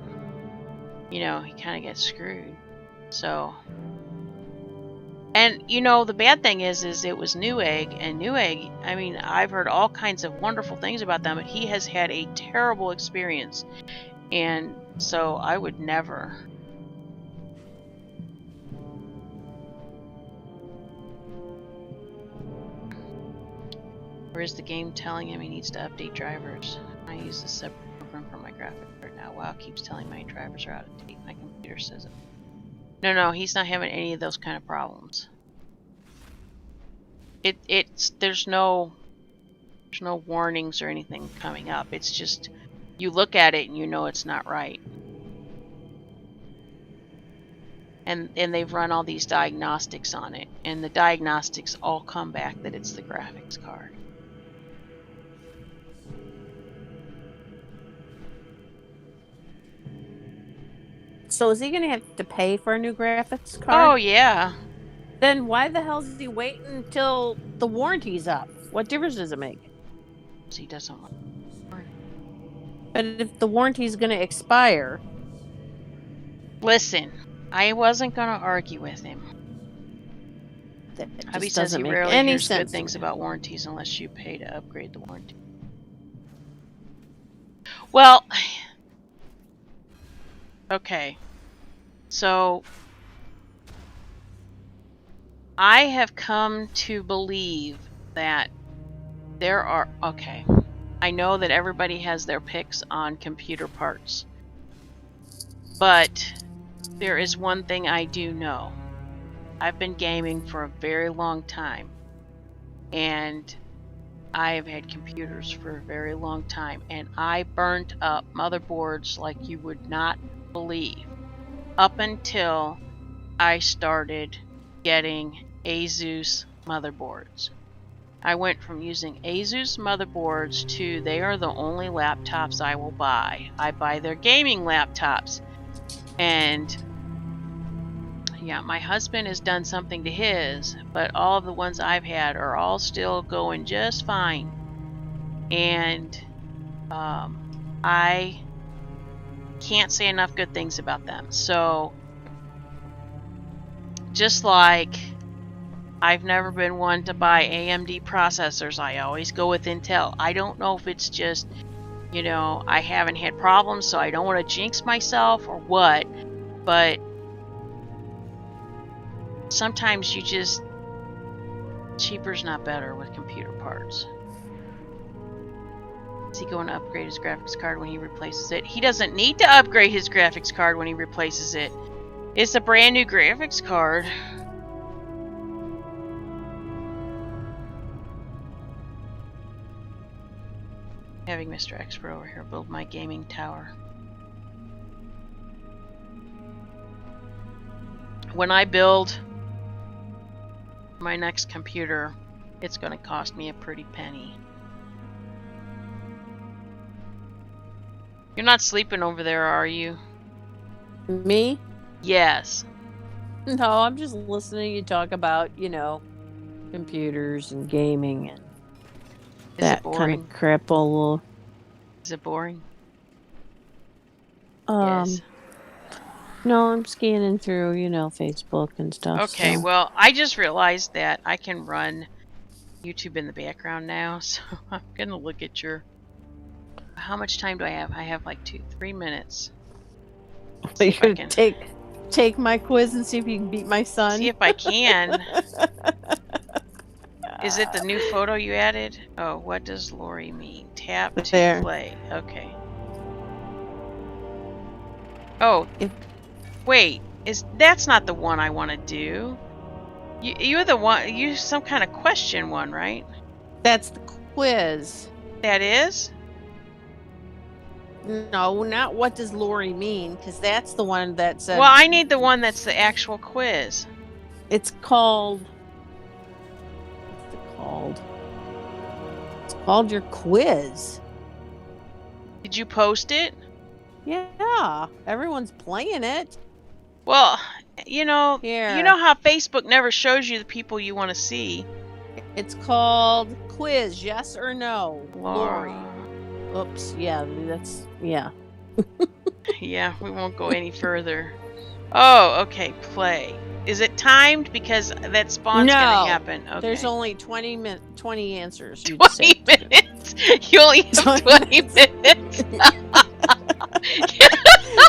you know, he kind of gets screwed. So... And, you know, the bad thing is it was Newegg, and Newegg, I mean, I've heard all kinds of wonderful things about them, but he has had a terrible experience. And so I would never. Or is the game telling him he needs to update drivers? I use a separate program for my graphic card now. WoW keeps telling my drivers are out of date. My computer says it. No, he's not having any of those kind of problems. There's no warnings or anything coming up. It's just you look at it and you know it's not right. And they've run all these diagnostics on it, and the diagnostics all come back that it's the graphics card. So is he going to have to pay for a new graphics Oh card? yeah. Then why the hell is he waiting until the warranty's up? What difference does it make? He doesn't want. But if the warranty's going to expire... Listen, I wasn't going to argue with him. That Hubby just says doesn't he make rarely any hears good sense. things about warranties unless you pay to upgrade the warranty. Well, okay. So, I have come to believe that there are... Okay. I know that everybody has their picks on computer parts. But there is one thing I do know. I've been gaming for a very long time. And I have had computers for a very long time. And I burnt up motherboards like you would not believe. Up until I started getting Asus motherboards. I went from using Asus motherboards to they are the only laptops I will buy. I buy their gaming laptops. And yeah, my husband has done something to his, but all of the ones I've had are all still going just fine. And I can't say enough good things about them. So just like I've never been one to buy AMD processors, I always go with Intel. I don't know if it's just, you know, I haven't had problems, so I don't want to jinx myself or what, but sometimes you just... cheaper's not better with computer parts. Is he going to upgrade his graphics card when he replaces it? He doesn't need to upgrade his graphics card when he replaces it. It's a brand new graphics card. Having Mr. Expert over here build my gaming tower. When I build my next computer, it's going to cost me a pretty penny. You're not sleeping over there, are you? Me? Yes. No, I'm just listening to you talk about, you know, computers and gaming and Is that it kind boring? of crap all Is it boring? over. Yes. No, I'm scanning through, you know, Facebook and stuff. Okay, so. well, I just realized that I can run YouTube in the background now, so I'm gonna look at your... How much time do I have? I have like 3 minutes. So you're if I gonna can- take my quiz and see if you can beat my son? See if I can. Is it the new photo you added? Oh, what does Lori mean? Tap to There. play. Okay. Oh, If- wait. That's not the one I want to do? You're the one. You some kind of question one, right? That's the quiz. That is? No, not what does Lori mean, because that's the one that said... Well, I need the one that's the actual quiz. It's called... What's it called? It's called your quiz. Did you post it? Yeah, everyone's playing it. Well, you know, Here. you know how Facebook never shows you the people you want to see. It's called quiz, yes or no, Laura. Lori. Oops, yeah, that's... Yeah. Yeah, we won't go any further. Oh, okay, play. Is it timed? Because that spawn's No, gonna happen. Okay. There's only 20 answers. You'd 20 say. minutes. You only have 20 minutes.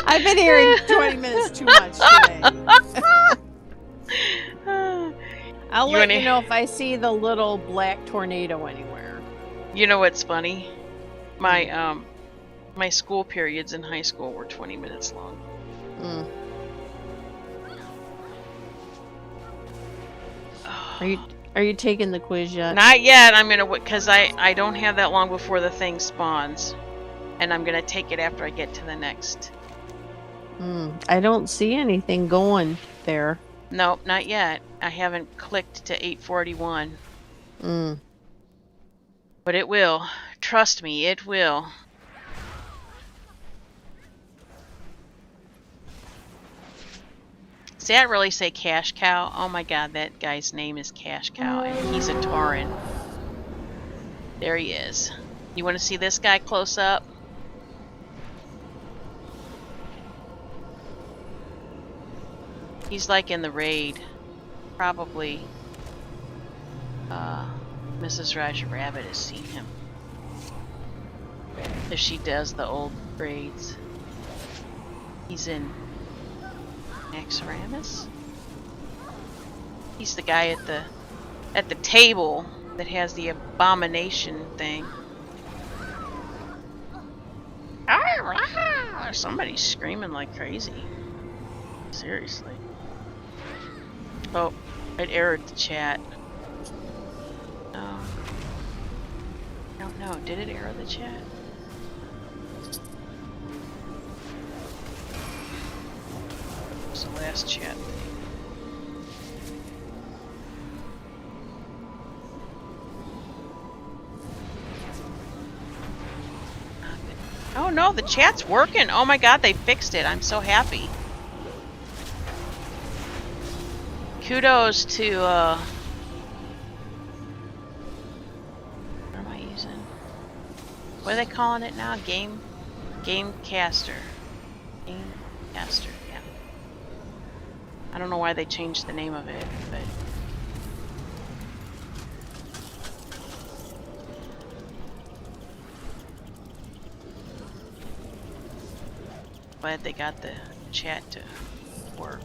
I've been hearing 20 minutes too much today. I'll You let wanna- you know if I see the little black tornado anywhere. You know what's funny? My school periods in high school were 20 minutes long. Mm. Are you taking the quiz yet? Not yet. I'm gonna because I don't have that long before the thing spawns, and I'm gonna take it after I get to the next. I don't see anything going there. Nope, not yet. I haven't clicked to 841. But it will. Trust me, it will. Does that really say Cash Cow? Oh my god, that guy's name is Cash Cow, and he's a Tauren. There he is. You want to see this guy close up? He's like in the raid. Probably Mrs. Roger Rabbit has seen him. If she does the old raids. He's in Naxxramas? He's the guy at the table that has the abomination thing. Somebody's screaming like crazy. Seriously. Oh, it errored the chat. I don't know. Did it error the chat? It's the last chat thing. Oh no, the chat's working. Oh my god, they fixed it. I'm so happy. Kudos to, what am I using? What are they calling it now? Gamecaster. Gamecaster, yeah. I don't know why they changed the name of it, but... glad they got the chat to work.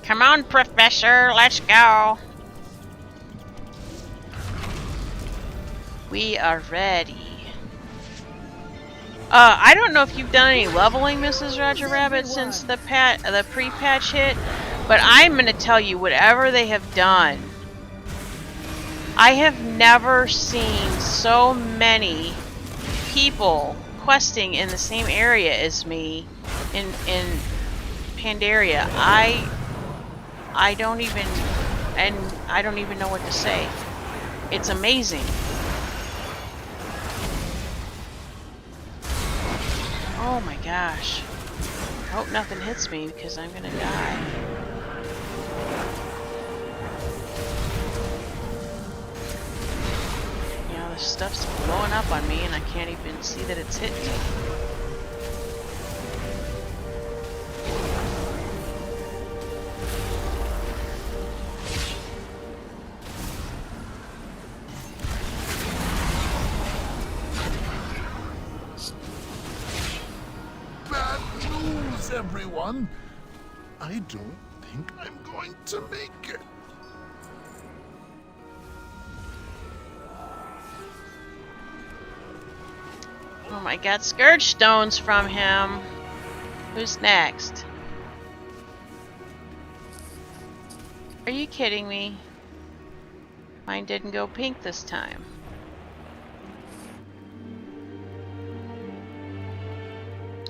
Come on, Professor, let's go. We are ready. I don't know if you've done any leveling, Mrs. Roger Rabbit, since the pre-patch hit, but I'm gonna tell you, whatever they have done, I have never seen so many people questing in the same area as me in Pandaria. I don't even know what to say. It's amazing. Oh my gosh. I hope nothing hits me because I'm gonna die. You know, the stuff's blowing up on me and I can't even see that it's hitting me. Everyone, I don't think I'm going to make it. Oh my god, Scourge Stones from him. Who's next? Are you kidding me? Mine didn't go pink this time.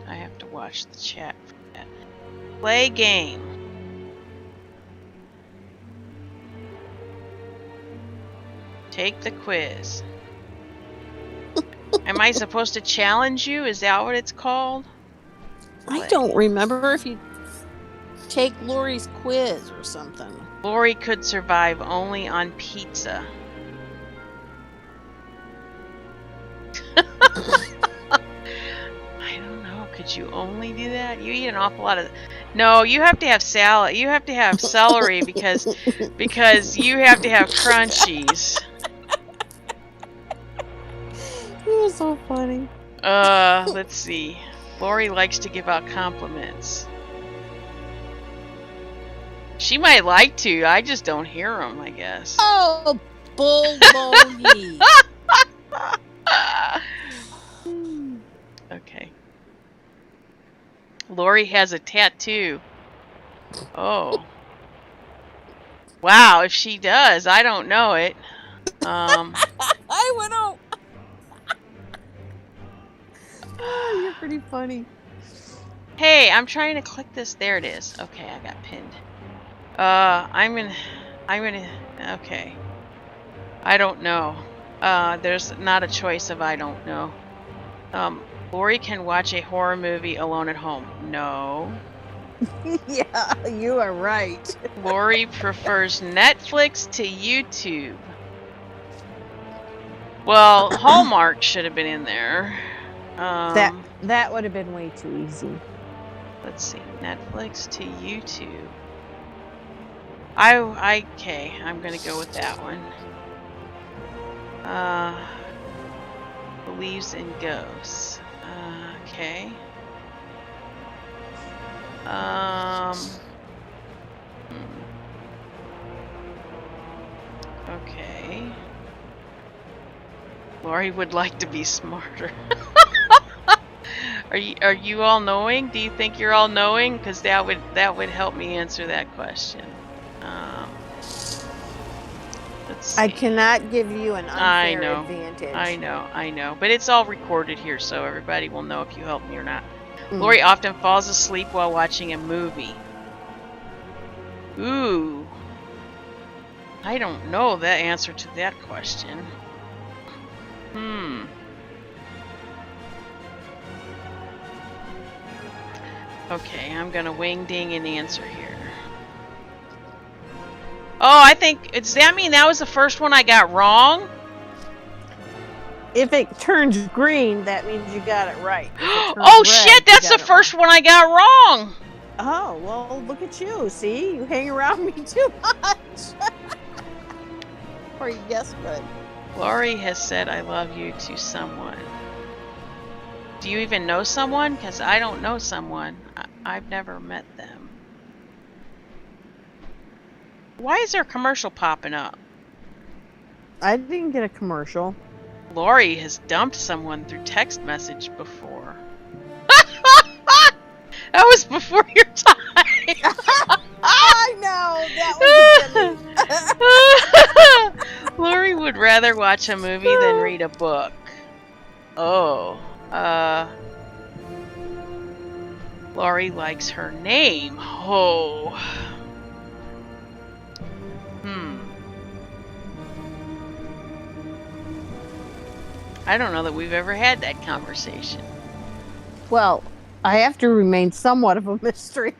I have to watch the chat for that. Play game. Take the quiz. Am I supposed to challenge you? Is that what it's called? I don't remember if you take Lori's quiz or something. Lori could survive only on pizza. I don't know. Could you only do that? You eat an awful lot of... No, you have to have salad. You have to have celery because you have to have crunchies. It was so funny. Let's see. Lori likes to give out compliments. She might like to. I just don't hear them, I guess. Oh, bull-bogey. Okay. Lori has a tattoo. Oh. Wow, if she does, I don't know it. I went out. Oh, you're pretty funny. Hey, I'm trying to click this. There it is. Okay, I got pinned. I'm gonna, okay. I don't know. There's not a choice of I don't know. Lori can watch a horror movie alone at home. No. Yeah, you are right. Lori prefers Netflix to YouTube. Well, Hallmark should have been in there. That would have been way too easy. Let's see, Netflix to YouTube. Okay, I'm gonna go with that one. Believes in ghosts. Okay. Okay. Lori would like to be smarter. Are you all knowing? Do you think you're all knowing? Because that would help me answer that question. Let's see. I cannot give you an unfair advantage. I know. But it's all recorded here, so everybody will know if you help me or not. Lori often falls asleep while watching a movie. Ooh. I don't know the answer to that question. Okay, I'm gonna wing ding an answer here. Oh, I think, does that mean that was the first one I got wrong? If it turns green, that means you got it right. Oh shit, that's the first one I got wrong! Oh, well, look at you. See? You hang around me too much. Or you guess good. Lori has said I love you to someone. Do you even know someone? Because I don't know someone. I've never met them. Why is there a commercial popping up? I didn't get a commercial. Lori has dumped someone through text message before. That was before your time. I know. That was Lori would rather watch a movie than read a book. Oh. Lori likes her name. Oh. I don't know that we've ever had that conversation. Well, I have to remain somewhat of a mystery.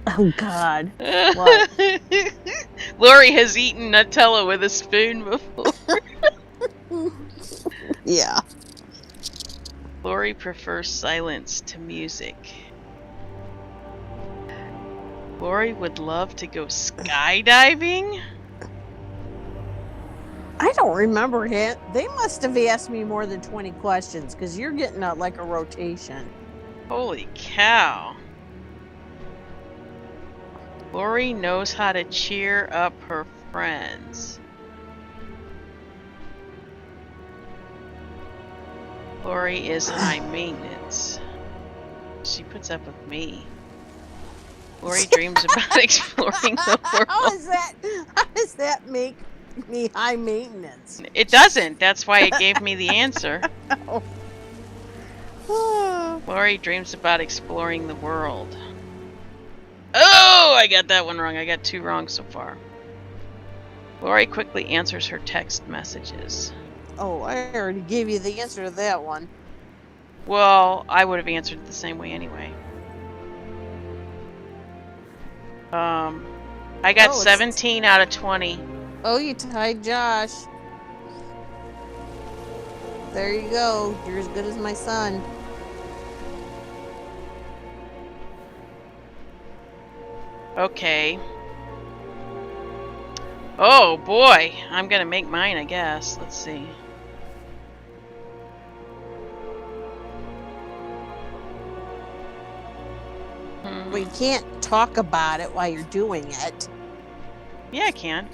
Oh, God. What? Lori has eaten Nutella with a spoon before. Yeah. Lori prefers silence to music. Lori would love to go skydiving? I don't remember it. They must have asked me more than 20 questions because you're getting like a rotation. Holy cow. Lori knows how to cheer up her friends. Lori is high maintenance. She puts up with me. Lori dreams about exploring the world. How does that make me high maintenance? It doesn't. That's why it gave me the answer. Lori dreams about exploring the world. Oh, I got that one wrong. I got 2 wrong so far. Lori quickly answers her text messages. Oh, I already gave you the answer to that one. Well, I would have answered it the same way anyway. I got 17 out of 20. Oh, you tied Josh. There you go. You're as good as my son. Okay. Oh boy, I'm gonna make mine, I guess. Let's see. Well, you can't talk about it while you're doing it. Yeah, I can.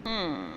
Hmm.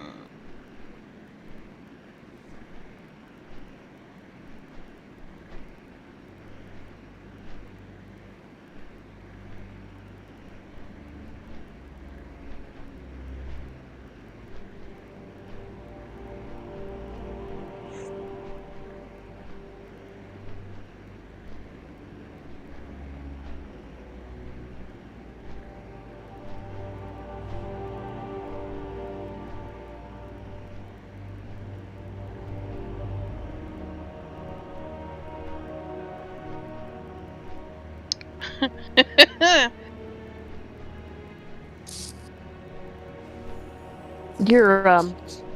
You're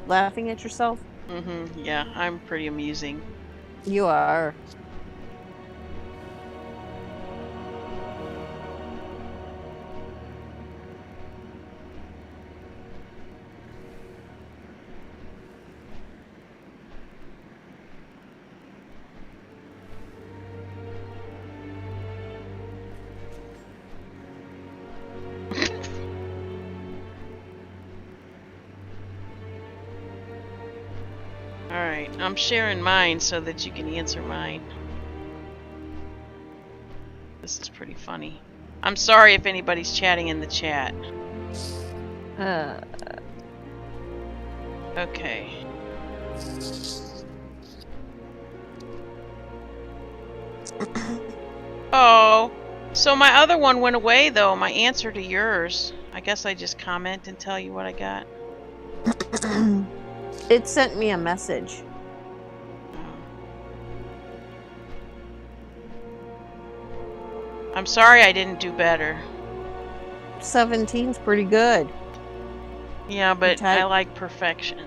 laughing at yourself? Yeah, I'm pretty amusing. You are. Alright, I'm sharing mine so that you can answer mine. This is pretty funny. I'm sorry if anybody's chatting in the chat. Okay. Oh, so my other one went away though, my answer to yours. I guess I just comment and tell you what I got. It sent me a message. I'm sorry I didn't do better. 17's pretty good. Yeah, but I like perfection.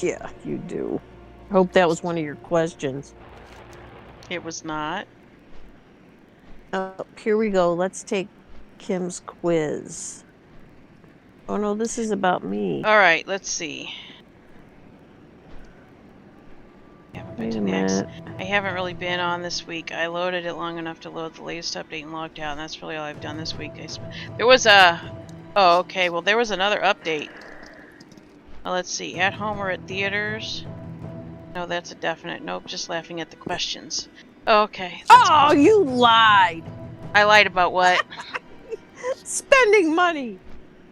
Yeah, you do. Hope that was one of your questions. It was not. Oh, here we go. Let's take Kim's quiz. Oh no, this is about me. Alright, let's see. Wait a minute. I haven't really been on this week. I loaded it long enough to load the latest update and logged out, and that's really all I've done this week. There was a... Oh, okay. Well, there was another update. Let's see. At home or at theaters? No, that's a definite. Nope, just laughing at the questions. Okay. Oh, you lied! I lied about what? Spending money!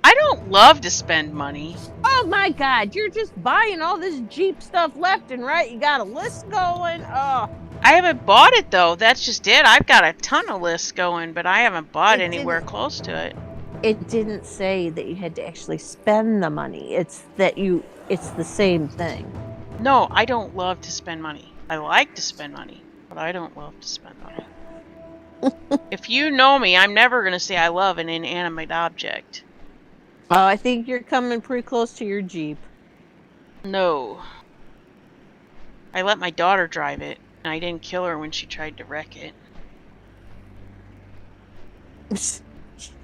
I don't love to spend money. Oh my god, you're just buying all this Jeep stuff left and right. You got a list going. Oh. I haven't bought it though. That's just it. I've got a ton of lists going, but I haven't bought anywhere close to it. It didn't say that you had to actually spend the money. It's that it's the same thing. No, I don't love to spend money. I like to spend money, but I don't love to spend money. If you know me, I'm never going to say I love an inanimate object. Oh, I think you're coming pretty close to your Jeep. No. I let my daughter drive it, and I didn't kill her when she tried to wreck it.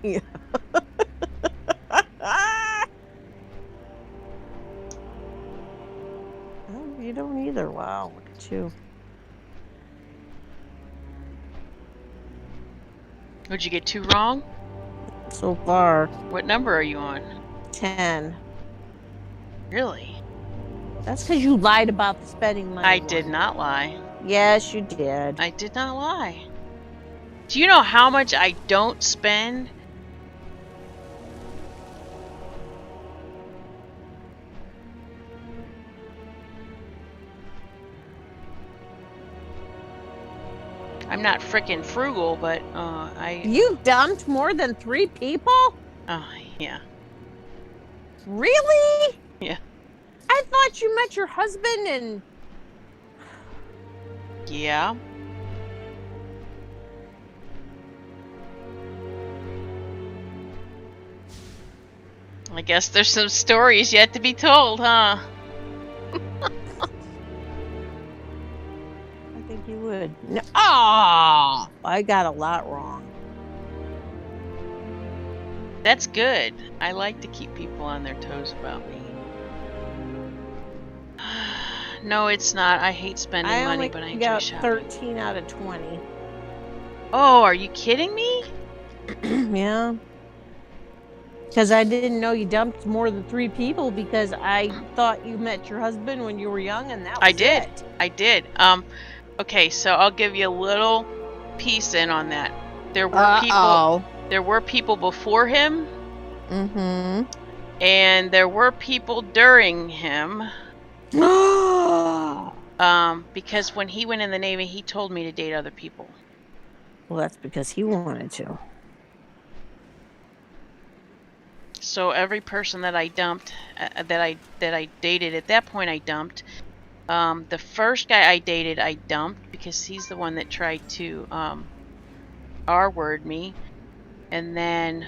Yeah. Oh, you don't either. Wow, look at you. Would you get 2 wrong? So far. What number are you on? 10. Really? That's because you lied about the spending money. I did not lie. Yes, you did. I did not lie. Do you know how much I don't spend? I'm not frickin' frugal, but You dumped more than 3 people? Oh, yeah. Really? Yeah. I thought you met your husband and... Yeah. I guess there's some stories yet to be told, huh? I think you would. No. Oh, I got a lot wrong. That's good. I like to keep people on their toes about me. no, it's not. I hate spending I money, only but I enjoy got shopping. 13 out of 20. Oh, are you kidding me? Yeah. Because I didn't know you dumped more than 3 people because I thought you met your husband when you were young and that was I did. it. I did. Okay, so I'll give you a little piece in on that. There were people. There were people before him, Mm-hmm. and there were people during him. Because when he went in the Navy, he told me to date other people. Well, that's because he wanted to. So every person that I dumped, that I dated at that point, I dumped. The first guy I dated, I dumped because he's the one that tried to R-word me, and then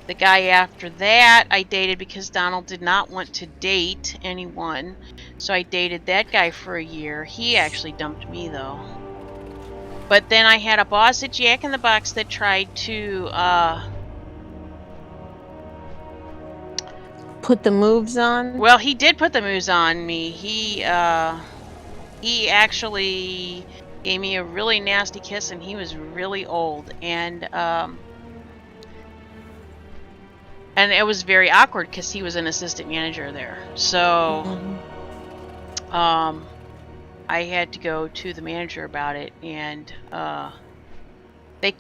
the guy after that I dated because Donald did not want to date anyone, so I dated that guy for a year. He actually dumped me though. But then I had a boss at Jack in the Box that tried to Put the moves on? well, he did put the moves on me. He actually gave me a really nasty kiss, and he was really old, and it was very awkward because he was an assistant manager there. So I had to go to the manager about it, and they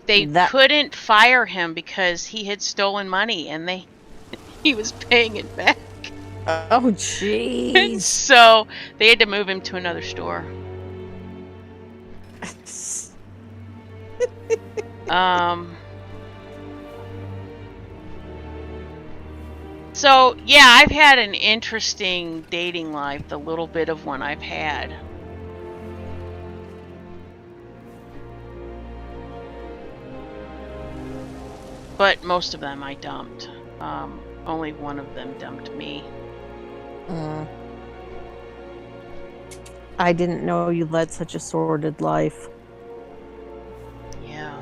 couldn't fire him because he had stolen money, and he was paying it back. Oh, jeez. So they had to move him to another store. So yeah, I've had an interesting dating life, the little bit of one I've had. But most of them I dumped. Only one of them dumped me. I didn't know you led such a sordid life. Yeah.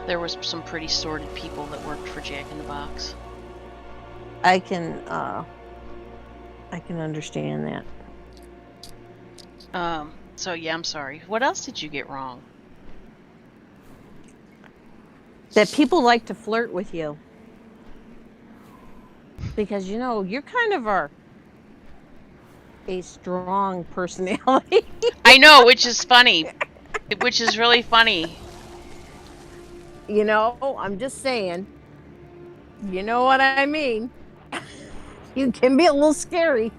There was some pretty sordid people that worked for Jack in the Box. I can understand that. So yeah, I'm sorry. What else did you get wrong? That people like to flirt with you. Because, you know, you're kind of a strong personality. I know, which is funny. Which is really funny. You know, I'm just saying. You know what I mean. You can be a little scary.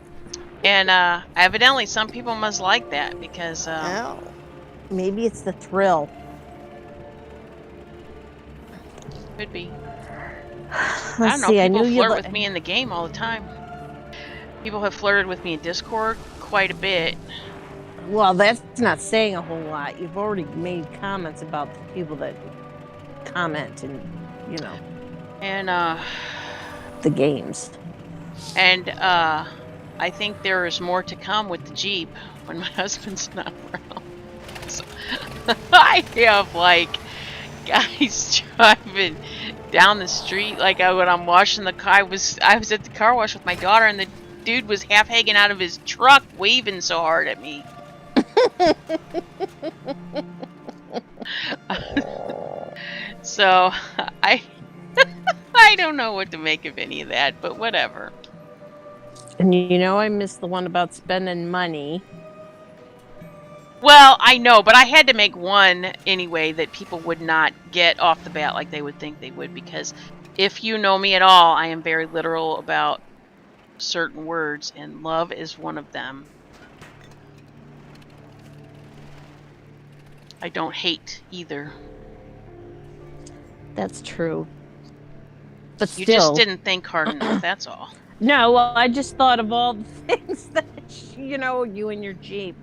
And evidently some people must like that because Well, maybe it's the thrill. could be. Let's I don't know. see, I People knew you flirt with me in the game all the time. People have flirted with me in Discord quite a bit. Well, that's not saying a whole lot. You've already made comments about the people that comment and, you know, And the games. And I think there is more to come with the Jeep when my husband's not around. So, I have like guys driving down the street like when I'm washing the car. I was at the car wash with my daughter, and the dude was half hanging out of his truck waving so hard at me. So I don't know what to make of any of that, but whatever. And you know, I missed the one about spending money. Well, I know, but I had to make one anyway that people would not get off the bat like they would think they would, because if you know me at all, I am very literal about certain words, and love is one of them. I don't hate either. That's true. But You still, just didn't think hard enough, that's all. No, well, I just thought of all the things that, you know, you and your Jeep.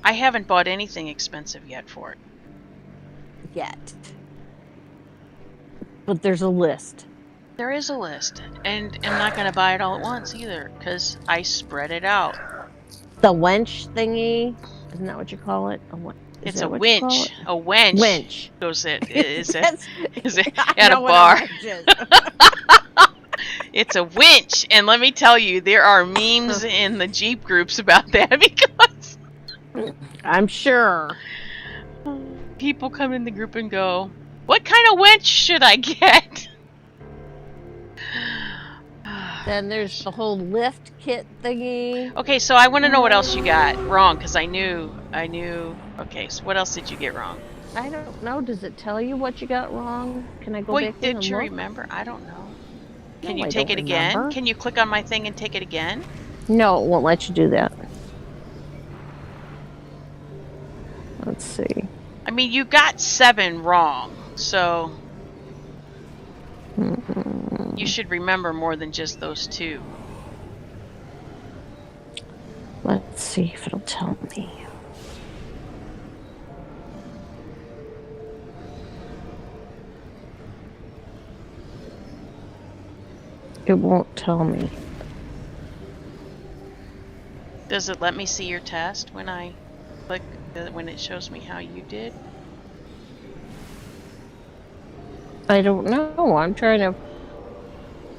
I haven't bought anything expensive yet for it. Yet. But there's a list. There is a list, and I'm not going to buy it all at once either, because I spread it out. The wench thingy. Isn't that what you call it? It's a winch. A wench. Wench. Goes it That's- is it I at know a what bar. wench is. It's a winch, and let me tell you, there are memes in the Jeep groups about that because I'm sure. people come in the group and go, "What kind of winch should I get?" Then there's the whole lift kit thingy. Okay, so I want to know what else you got wrong because I knew. Okay, so what else did you get wrong? I don't know. Does it tell you what you got wrong? Can I go Wait, back in did and you look? remember? I don't know. Can No, you I take don't it again? remember. Can you click on my thing and take it again? No, it won't let you do that. Let's see. I mean, you got 7 wrong, so you should remember more than just those 2. Let's see if it'll tell me. It won't tell me. Does it let me see your test when I click, when it shows me how you did? I don't know. I'm trying to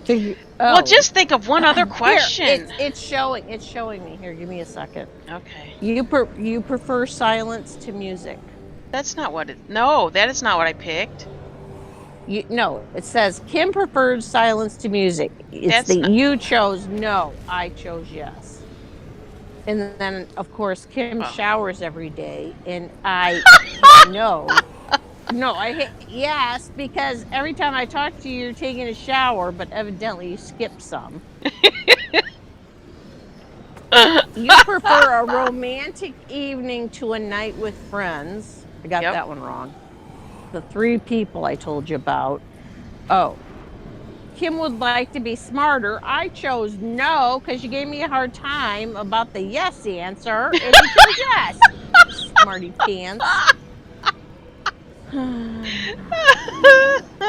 figure. Well, just think of one other Here, question. it's showing. It's showing me here. Give me a second. Okay. You prefer silence to music. That's not what it... No, that is not what I picked. No, it says Kim prefers silence to music. It's you chose no. I chose yes. And then, of course, Kim showers every day, and I no. No, I hit yes because every time I talk to you, you're taking a shower, but evidently you skipped some. You prefer a romantic evening to a night with friends. I got that one wrong. The 3 people I told you about. Oh, Kim would like to be smarter. I chose no because you gave me a hard time about the yes answer, and you chose yes. Smarty pants.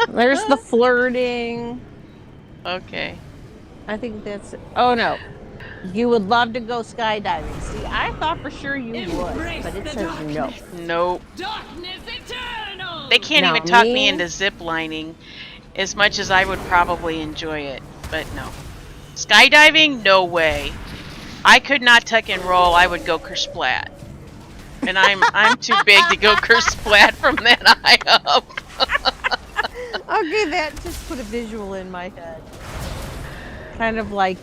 There's the flirting. Okay. I think that's it. Oh no. You would love to go skydiving. See, I thought for sure you would, but it says no. Nope. Darkness eternal. They can't Now even talk me me- into zip lining as much as I would probably enjoy it, but no. Skydiving? No way. I could not tuck and roll. I would go kersplat. And I'm too big to go kersplat from that high up. Okay, that just put a visual in my head. Kind of like,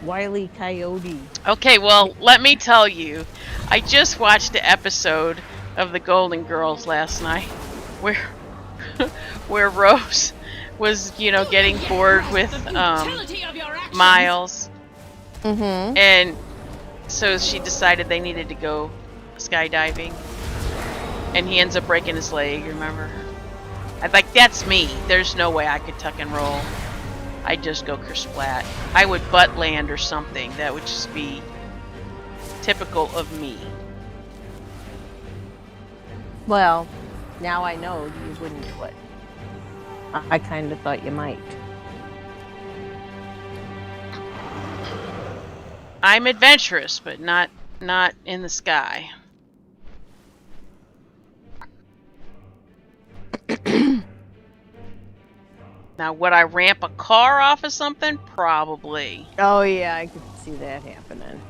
Wile E. Coyote. Okay, well, let me tell you. I just watched an episode of The Golden Girls last night where Rose was, getting bored with Miles. Mm-hmm. And so she decided they needed to go skydiving. And he ends up breaking his leg, remember? I'm like, that's me. There's no way I could tuck and roll. I'd just go kersplat. I would butt land or something. That would just be typical of me. Well, now I know you wouldn't do it. I kind of thought you might. I'm adventurous, but not in the sky. Now, would I ramp a car off of something? Probably. Oh yeah, I could see that happening.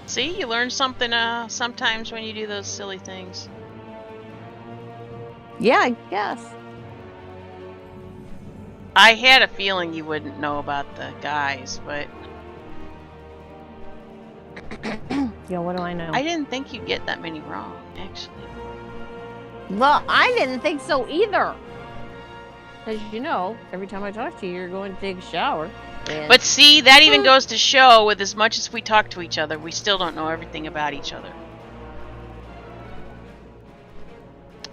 See, you learn something sometimes when you do those silly things. Yeah, I guess. I had a feeling you wouldn't know about the guys, but Yeah, what do I know? I didn't think you'd get that many wrong, actually. Well, I didn't think so either. Because every time I talk to you, you're going to take a shower. And But see, that even goes to show with as much as we talk to each other, we still don't know everything about each other.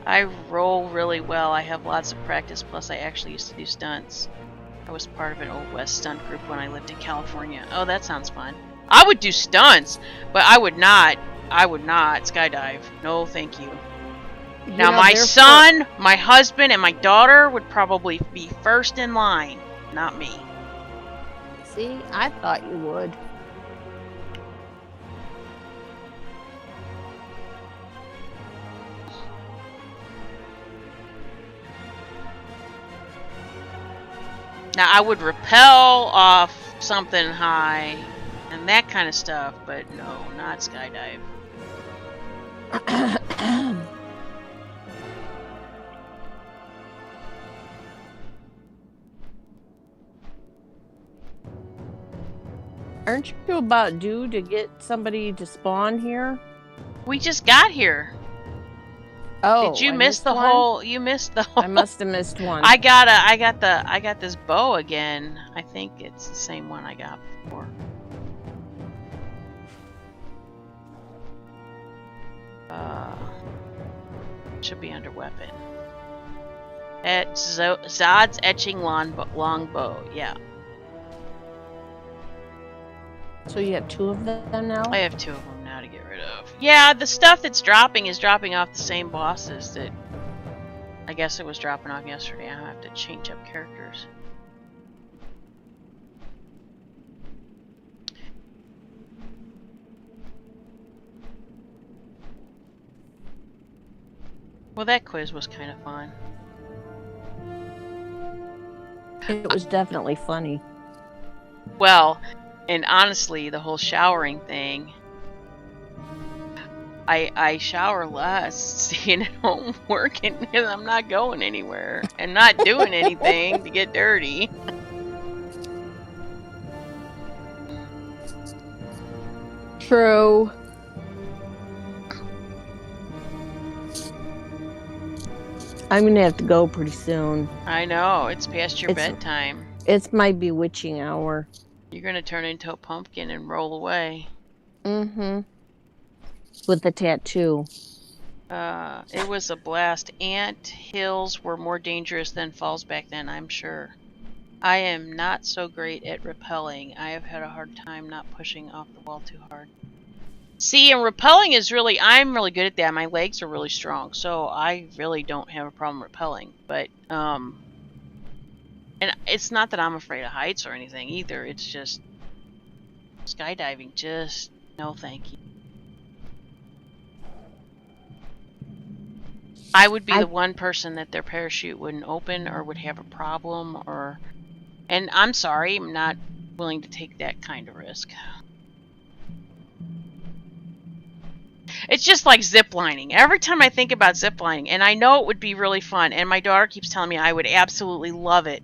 I roll really well. I have lots of practice, plus I actually used to do stunts. I was part of an Old West stunt group when I lived in California. Oh, that sounds fun. I would do stunts, but I would not skydive. No, thank you. Now, my son, my husband, and my daughter would probably be first in line, not me. See, I thought you would. Now, I would rappel off something high and that kind of stuff, but no, not skydive. Aren't you about due to get somebody to spawn here? We just got here. Oh, Did you I miss missed the one? whole? You missed the whole. I must have missed one. I got this bow again. I think it's the same one I got before. Should be under weapon. At Zod's etching longbow. Yeah. So you have 2 of them now? I have 2 of them now to get rid of. Yeah, the stuff that's dropping is dropping off the same bosses that I guess it was dropping off yesterday. I have to change up characters. Well, that quiz was kind of fun. It was definitely funny. Well, and honestly, the whole showering thing, I shower less, staying at home working because I'm not going anywhere and not doing anything to get dirty. True. I'm gonna have to go pretty soon. I know, it's past your bedtime. It's my bewitching hour. You're gonna turn into a pumpkin and roll away. Mm-hmm. With the tattoo. It was a blast. Ant hills were more dangerous than falls back then, I'm sure. I am not so great at rappelling. I have had a hard time not pushing off the wall too hard. See, and rappelling is really, I'm really good at that. My legs are really strong, so I really don't have a problem rappelling. But, and it's not that I'm afraid of heights or anything either. It's just skydiving, just no thank you. I would be the one person that their parachute wouldn't open or would have a problem or, and I'm sorry, I'm not willing to take that kind of risk. It's just like ziplining. Every time I think about ziplining, and I know it would be really fun, and my daughter keeps telling me I would absolutely love it.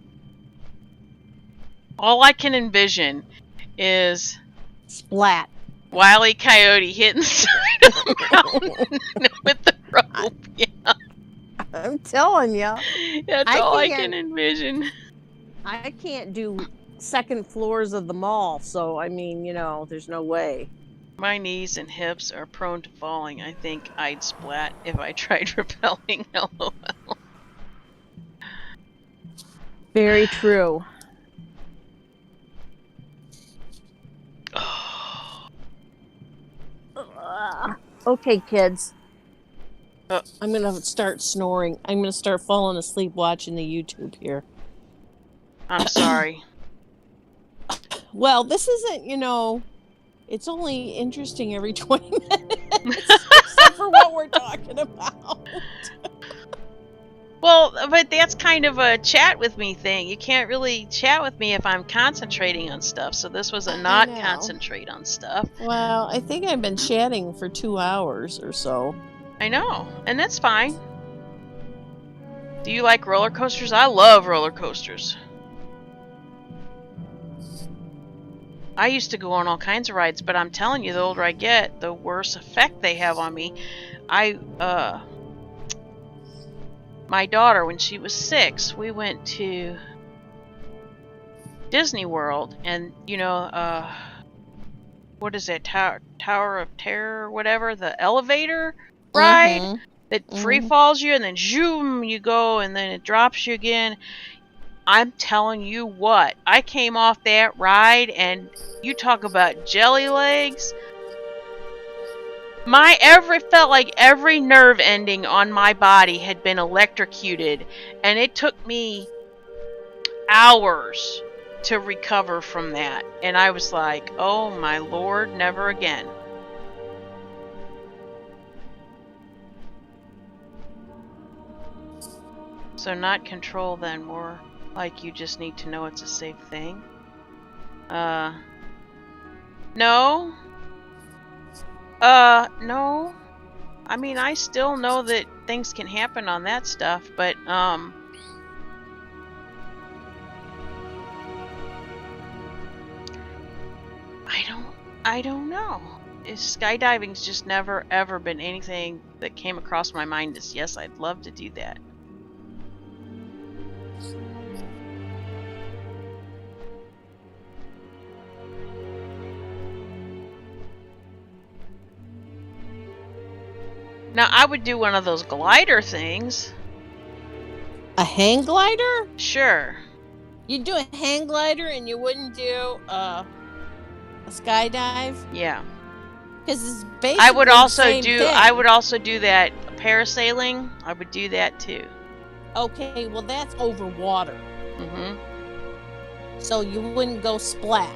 All I can envision is splat. Wile E. Coyote hitting the side of the mountain with the rope. Yeah. I'm telling you. That's all I can envision. I can't do second floors of the mall, so I mean, you know, there's no way. My knees and hips are prone to falling. I think I'd splat if I tried rappelling. LOL. Very true. Okay, kids. I'm gonna start snoring. I'm gonna start falling asleep watching the YouTube here. I'm sorry. Well, this isn't, you know, it's only interesting every 20 minutes, except for what we're talking about. Well, but that's kind of a chat with me thing. You can't really chat with me if I'm concentrating on stuff, so this was a not concentrate on stuff. Well, I think I've been chatting for 2 hours or so. I know, and that's fine. Do you like roller coasters? I love roller coasters. I used to go on all kinds of rides, but I'm telling you, the older I get, the worse effect they have on me. My daughter, when she was 6, we went to Disney World, and, you know, what is that, Tower of Terror or whatever, the elevator ride that free falls you, and then zoom, you go, and then it drops you again. I'm telling you what, I came off that ride and you talk about jelly legs. Felt like every nerve ending on my body had been electrocuted, and it took me hours to recover from that. And I was like, oh my lord, never again. So not control then, more like you just need to know it's a safe thing. No. No. I mean, I still know that things can happen on that stuff, but, I don't know. Skydiving's just never ever been anything that came across my mind as, yes, I'd love to do that. Now, I would do one of those glider things. A hang glider? Sure. You'd do a hang glider and you wouldn't do a skydive? Yeah. Because it's basically I would also the same do thing. I would also do that parasailing. I would do that too. Okay, well that's over water. Mhm. So you wouldn't go splat.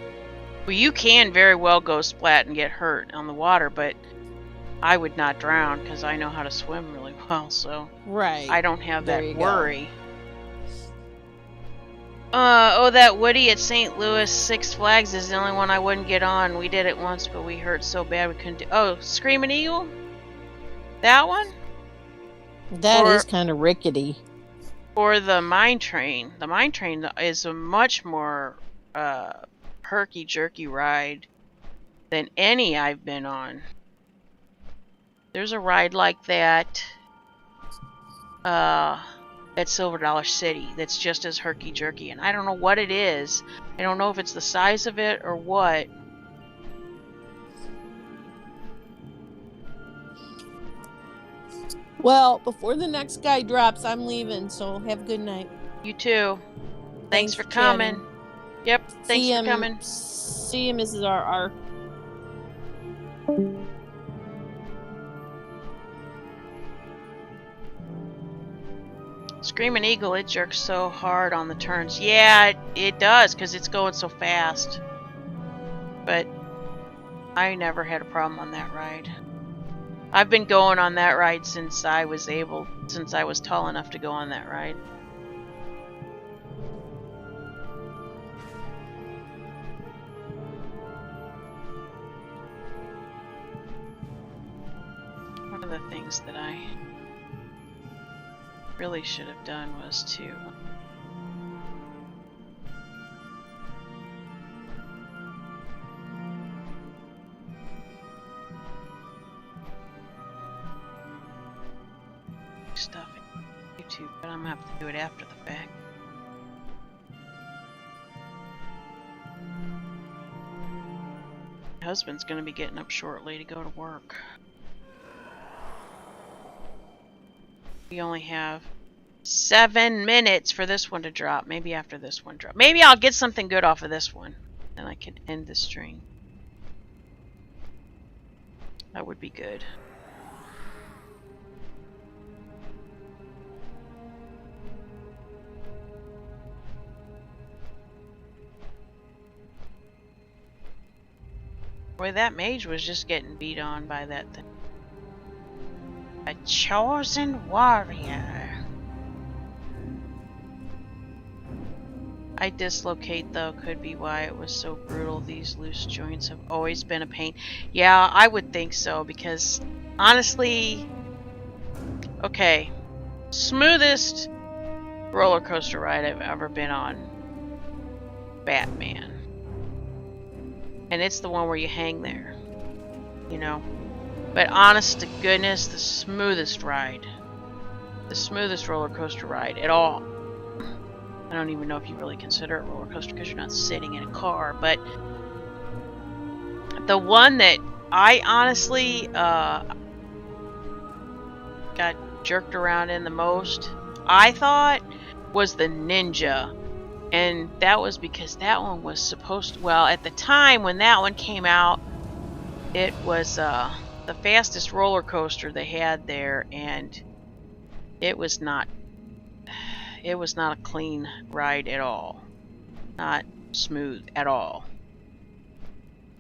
Well, you can very well go splat and get hurt on the water, but I would not drown because I know how to swim really well, so Right. I don't have There that you go. worry. Oh, that Woody at St. Louis Six Flags is the only one I wouldn't get on. We did it once, but we hurt so bad we couldn't do. Oh, Screaming Eagle? That one? That is kind of rickety. Or the Mine Train. The Mine Train is a much more herky-jerky ride than any I've been on. There's a ride like that at Silver Dollar City that's just as herky-jerky, and I don't know what it is. I don't know if it's the size of it or what. Well, before the next guy drops, I'm leaving, so have a good night. You too. Thanks for coming. chatting. Yep, thanks for coming. See you, Mrs. RR. Screaming Eagle, it jerks so hard on the turns. Yeah, it does, because it's going so fast. But I never had a problem on that ride. I've been going on that ride since I was tall enough to go on that ride. One of the things that I really should have done was to stuff in YouTube, but I'm gonna have to do it after the fact. My husband's gonna be getting up shortly to go to work. We only have 7 minutes for this one to drop. Maybe after this one drop. Maybe I'll get something good off of this one, and I can end the stream. That would be good. Boy, that mage was just getting beat on by that thing. A chosen warrior. I dislocate though, could be why it was so brutal. These loose joints have always been a pain. Yeah, I would think so, because honestly, okay, smoothest roller coaster ride I've ever been on, Batman. And it's the one where you hang there, you know. But honest to goodness, the smoothest ride. The smoothest roller coaster ride at all. I don't even know if you really consider it a roller coaster because you're not sitting in a car. But the one that I honestly got jerked around in the most, I thought, was the Ninja And that was because that one was supposed to, well, at the time when that one came out, it was the fastest roller coaster they had there, and it was not a clean ride at all. Not smooth at all.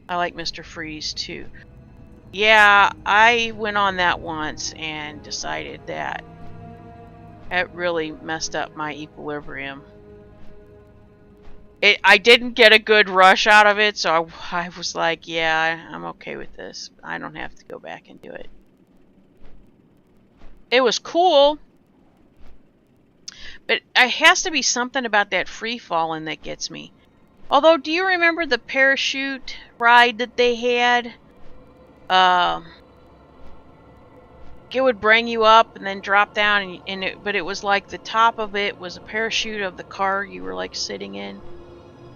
I like Mr. Freeze too. Yeah, I went on that once and decided that it really messed up my equilibrium. I didn't get a good rush out of it, so I was like, yeah, I'm okay with this. I don't have to go back and do it. It was cool, but it has to be something about that free falling that gets me. Although, do you remember the parachute ride that they had? It would bring you up and then drop down, but it was like the top of it was a parachute of the car you were like sitting in.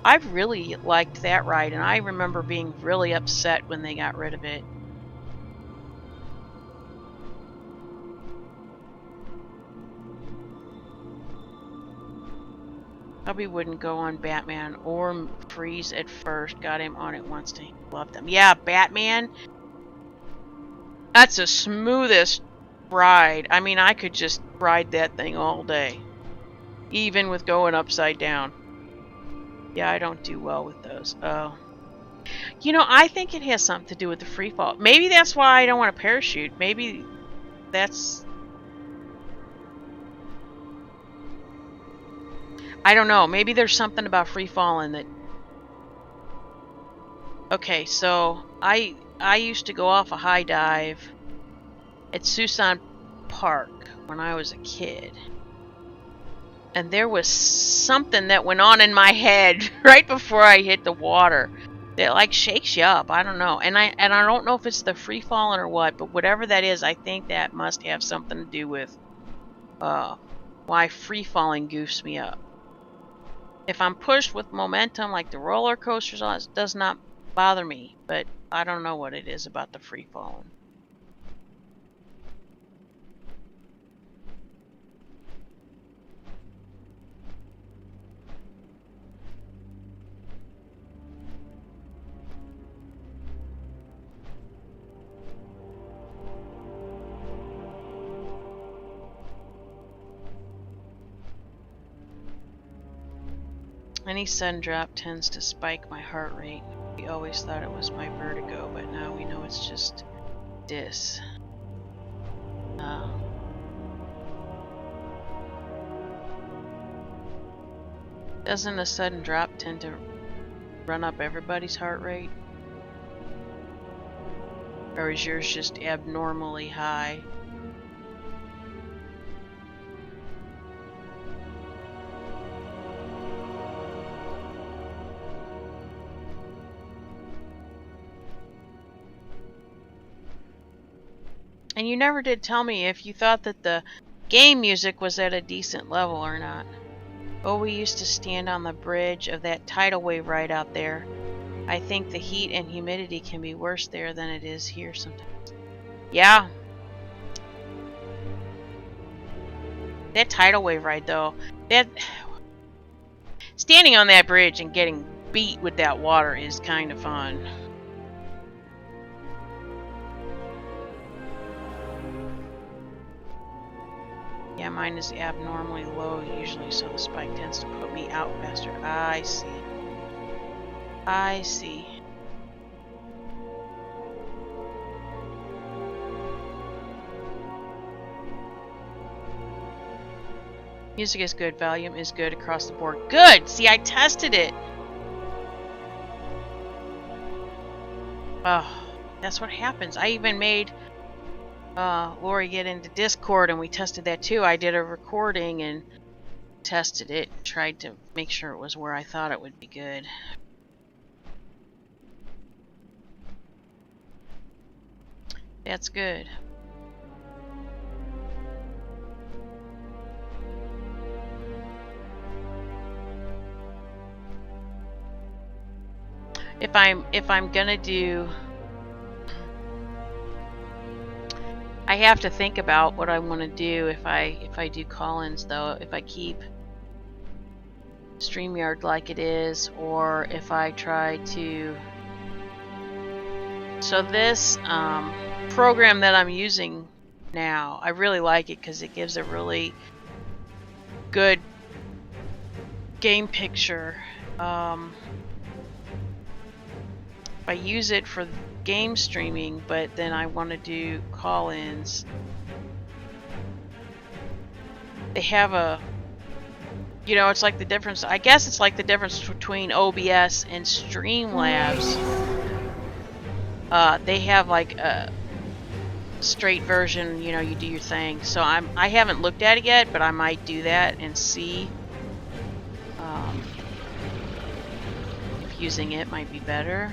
I really liked that ride, and I remember being really upset when they got rid of it. Hubby wouldn't go on Batman or Freeze at first. Got him on it once and he loved them. Yeah, Batman. That's the smoothest ride. I mean, I could just ride that thing all day. Even with going upside down. Yeah, I don't do well with those. Oh. You know, I think it has something to do with the free fall. Maybe that's why I don't want a parachute. Maybe that's... I don't know. Maybe there's something about free falling that... Okay, so I used to go off a high dive at Suisun Park when I was a kid. And there was something that went on in my head right before I hit the water that like shakes you up. I don't know. And I don't know if it's the free falling or what, but whatever that is, I think that must have something to do with why free falling goofs me up. If I'm pushed with momentum like the roller coasters, it does not bother me, but I don't know what it is about the free falling. Any sudden drop tends to spike my heart rate. We always thought it was my vertigo, but now we know it's just dis. Doesn't a sudden drop tend to run up everybody's heart rate? Or is yours just abnormally high? And you never did tell me if you thought that the game music was at a decent level or not. Oh, we used to stand on the bridge of that tidal wave right out there. I think the heat and humidity can be worse there than it is here sometimes. Yeah. That tidal wave ride though, standing on that bridge and getting beat with that water is kind of fun. Yeah, mine is abnormally low usually, so the spike tends to put me out faster. I see. I see. Music is good. Volume is good across the board. Good! See, I tested it! Oh, that's what happens. I even made... Lori get into Discord and we tested that too. I did a recording and tested it, tried to make sure it was where I thought it would be good. That's good. If I'm gonna do, I have to think about what I want to do if I do call-ins though. If I keep StreamYard like it is, or if I try to... So this program that I'm using now, I really like it because it gives a really good game picture. I use it for game streaming, but then I want to do call-ins. They have a, you know, it's like the difference, I guess it's like the difference between OBS and Streamlabs. They have like a straight version, you know, you do your thing. So I haven't looked at it yet, but I might do that and see if using it might be better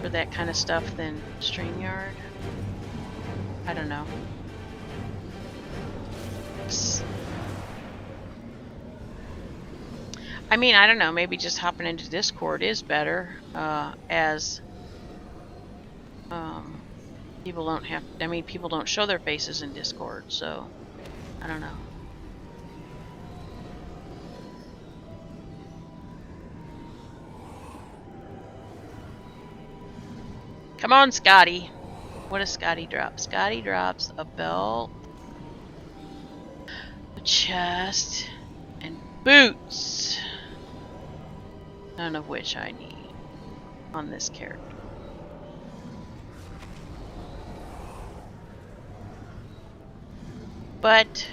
for that kind of stuff than StreamYard. I don't know. I mean, I don't know, maybe just hopping into Discord is better, as people don't have, I mean, people don't show their faces in Discord, so I don't know. Come on, Scotty. What does Scotty drop? Scotty drops a belt, a chest, and boots. None of which I need on this character. But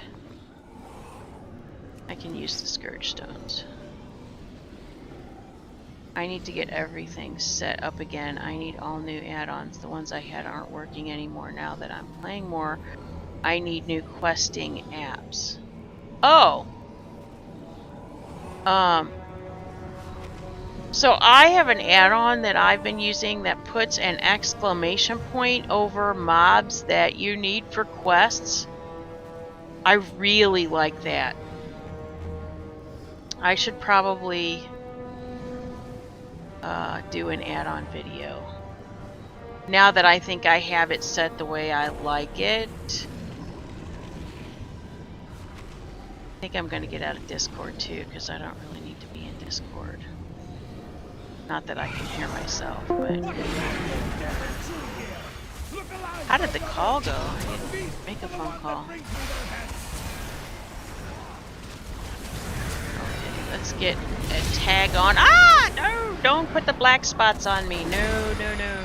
I can use the Scourge Stones. I need to get everything set up again. I need all new add-ons. The ones I had aren't working anymore now that I'm playing more. I need new questing apps. Oh! So I have an add-on that I've been using that puts an exclamation point over mobs that you need for quests. I really like that. I should probably do an add-on video. Now that I think I have it set the way I like it. I think I'm going to get out of Discord too, because I don't really need to be in Discord. Not that I can hear myself, but... How did the call go? I didn't make a phone call. Okay, let's get a tag on. Ah! No! Don't put the black spots on me. No, no, no.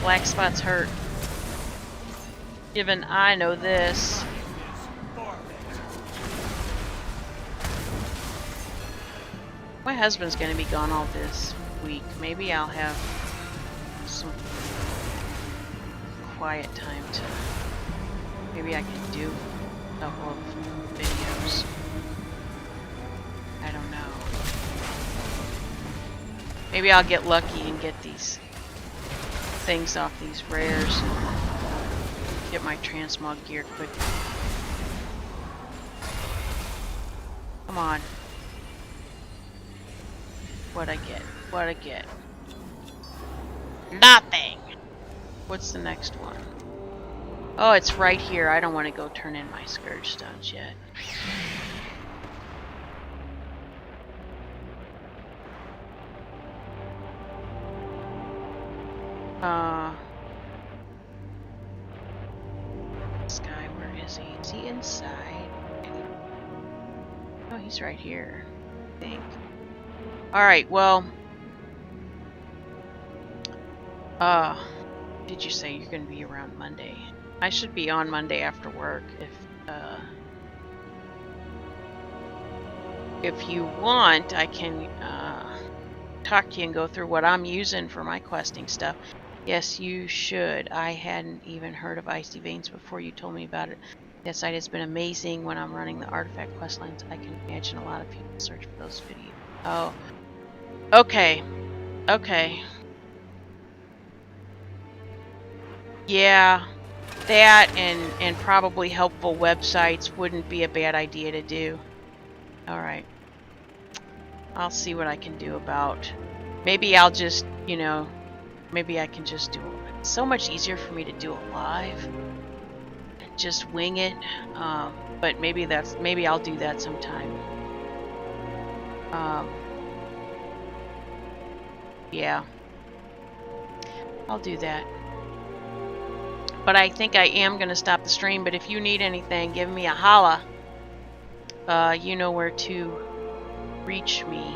Black spots hurt. Even I know this. My husband's gonna be gone all this week. Maybe I'll have some quiet time to... Maybe I can do a couple of videos. I don't know. Maybe I'll get lucky and get these things off these rares and get my transmog gear quickly. Come on. What'd I get? What'd I get? Nothing! What's the next one? Oh, it's right here. I don't want to go turn in my Scourge Stones yet. Sky, where is he? Is he inside? Oh, he's right here, I think. Alright, well... did you say you're going to be around Monday? I should be on Monday after work if you want. I can talk to you and go through what I'm using for my questing stuff. Yes, you should. I hadn't even heard of Icy Veins before you told me about it. That site has been amazing when I'm running the artifact questlines. I can imagine a lot of people search for those videos. Oh. Okay. Okay. Yeah. That and probably helpful websites wouldn't be a bad idea to do. Alright. I'll see what I can do about... Maybe I'll just, you know... Maybe I can just do it. It's so much easier for me to do it live. Just wing it. But maybe I'll do that sometime. Yeah. I'll do that. But I think I am going to stop the stream. But if you need anything, give me a holla. You know where to reach me.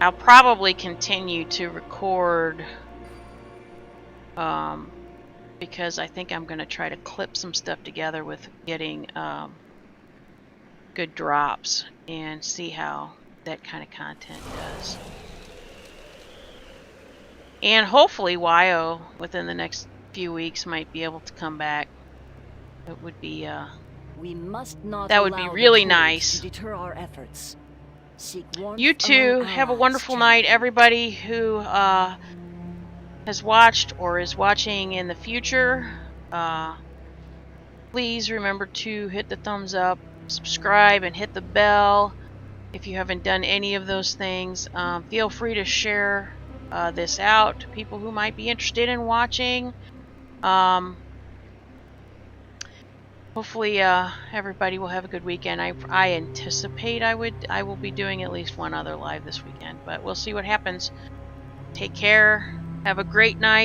I'll probably continue to record because I think I'm going to try to clip some stuff together with getting good drops and see how that kind of content does. And hopefully YO within the next few weeks might be able to come back. It would be We must not that would be allow the really cold nice. to deter our efforts. Seek warmth You too. among Have a allies, wonderful night, champion. everybody who has watched or is watching in the future. Please remember to hit the thumbs up, subscribe, and hit the bell if you haven't done any of those things. Feel free to share this out to people who might be interested in watching. Hopefully everybody will have a good weekend. I anticipate I will be doing at least one other live this weekend, but we'll see what happens. Take care. Have a great night.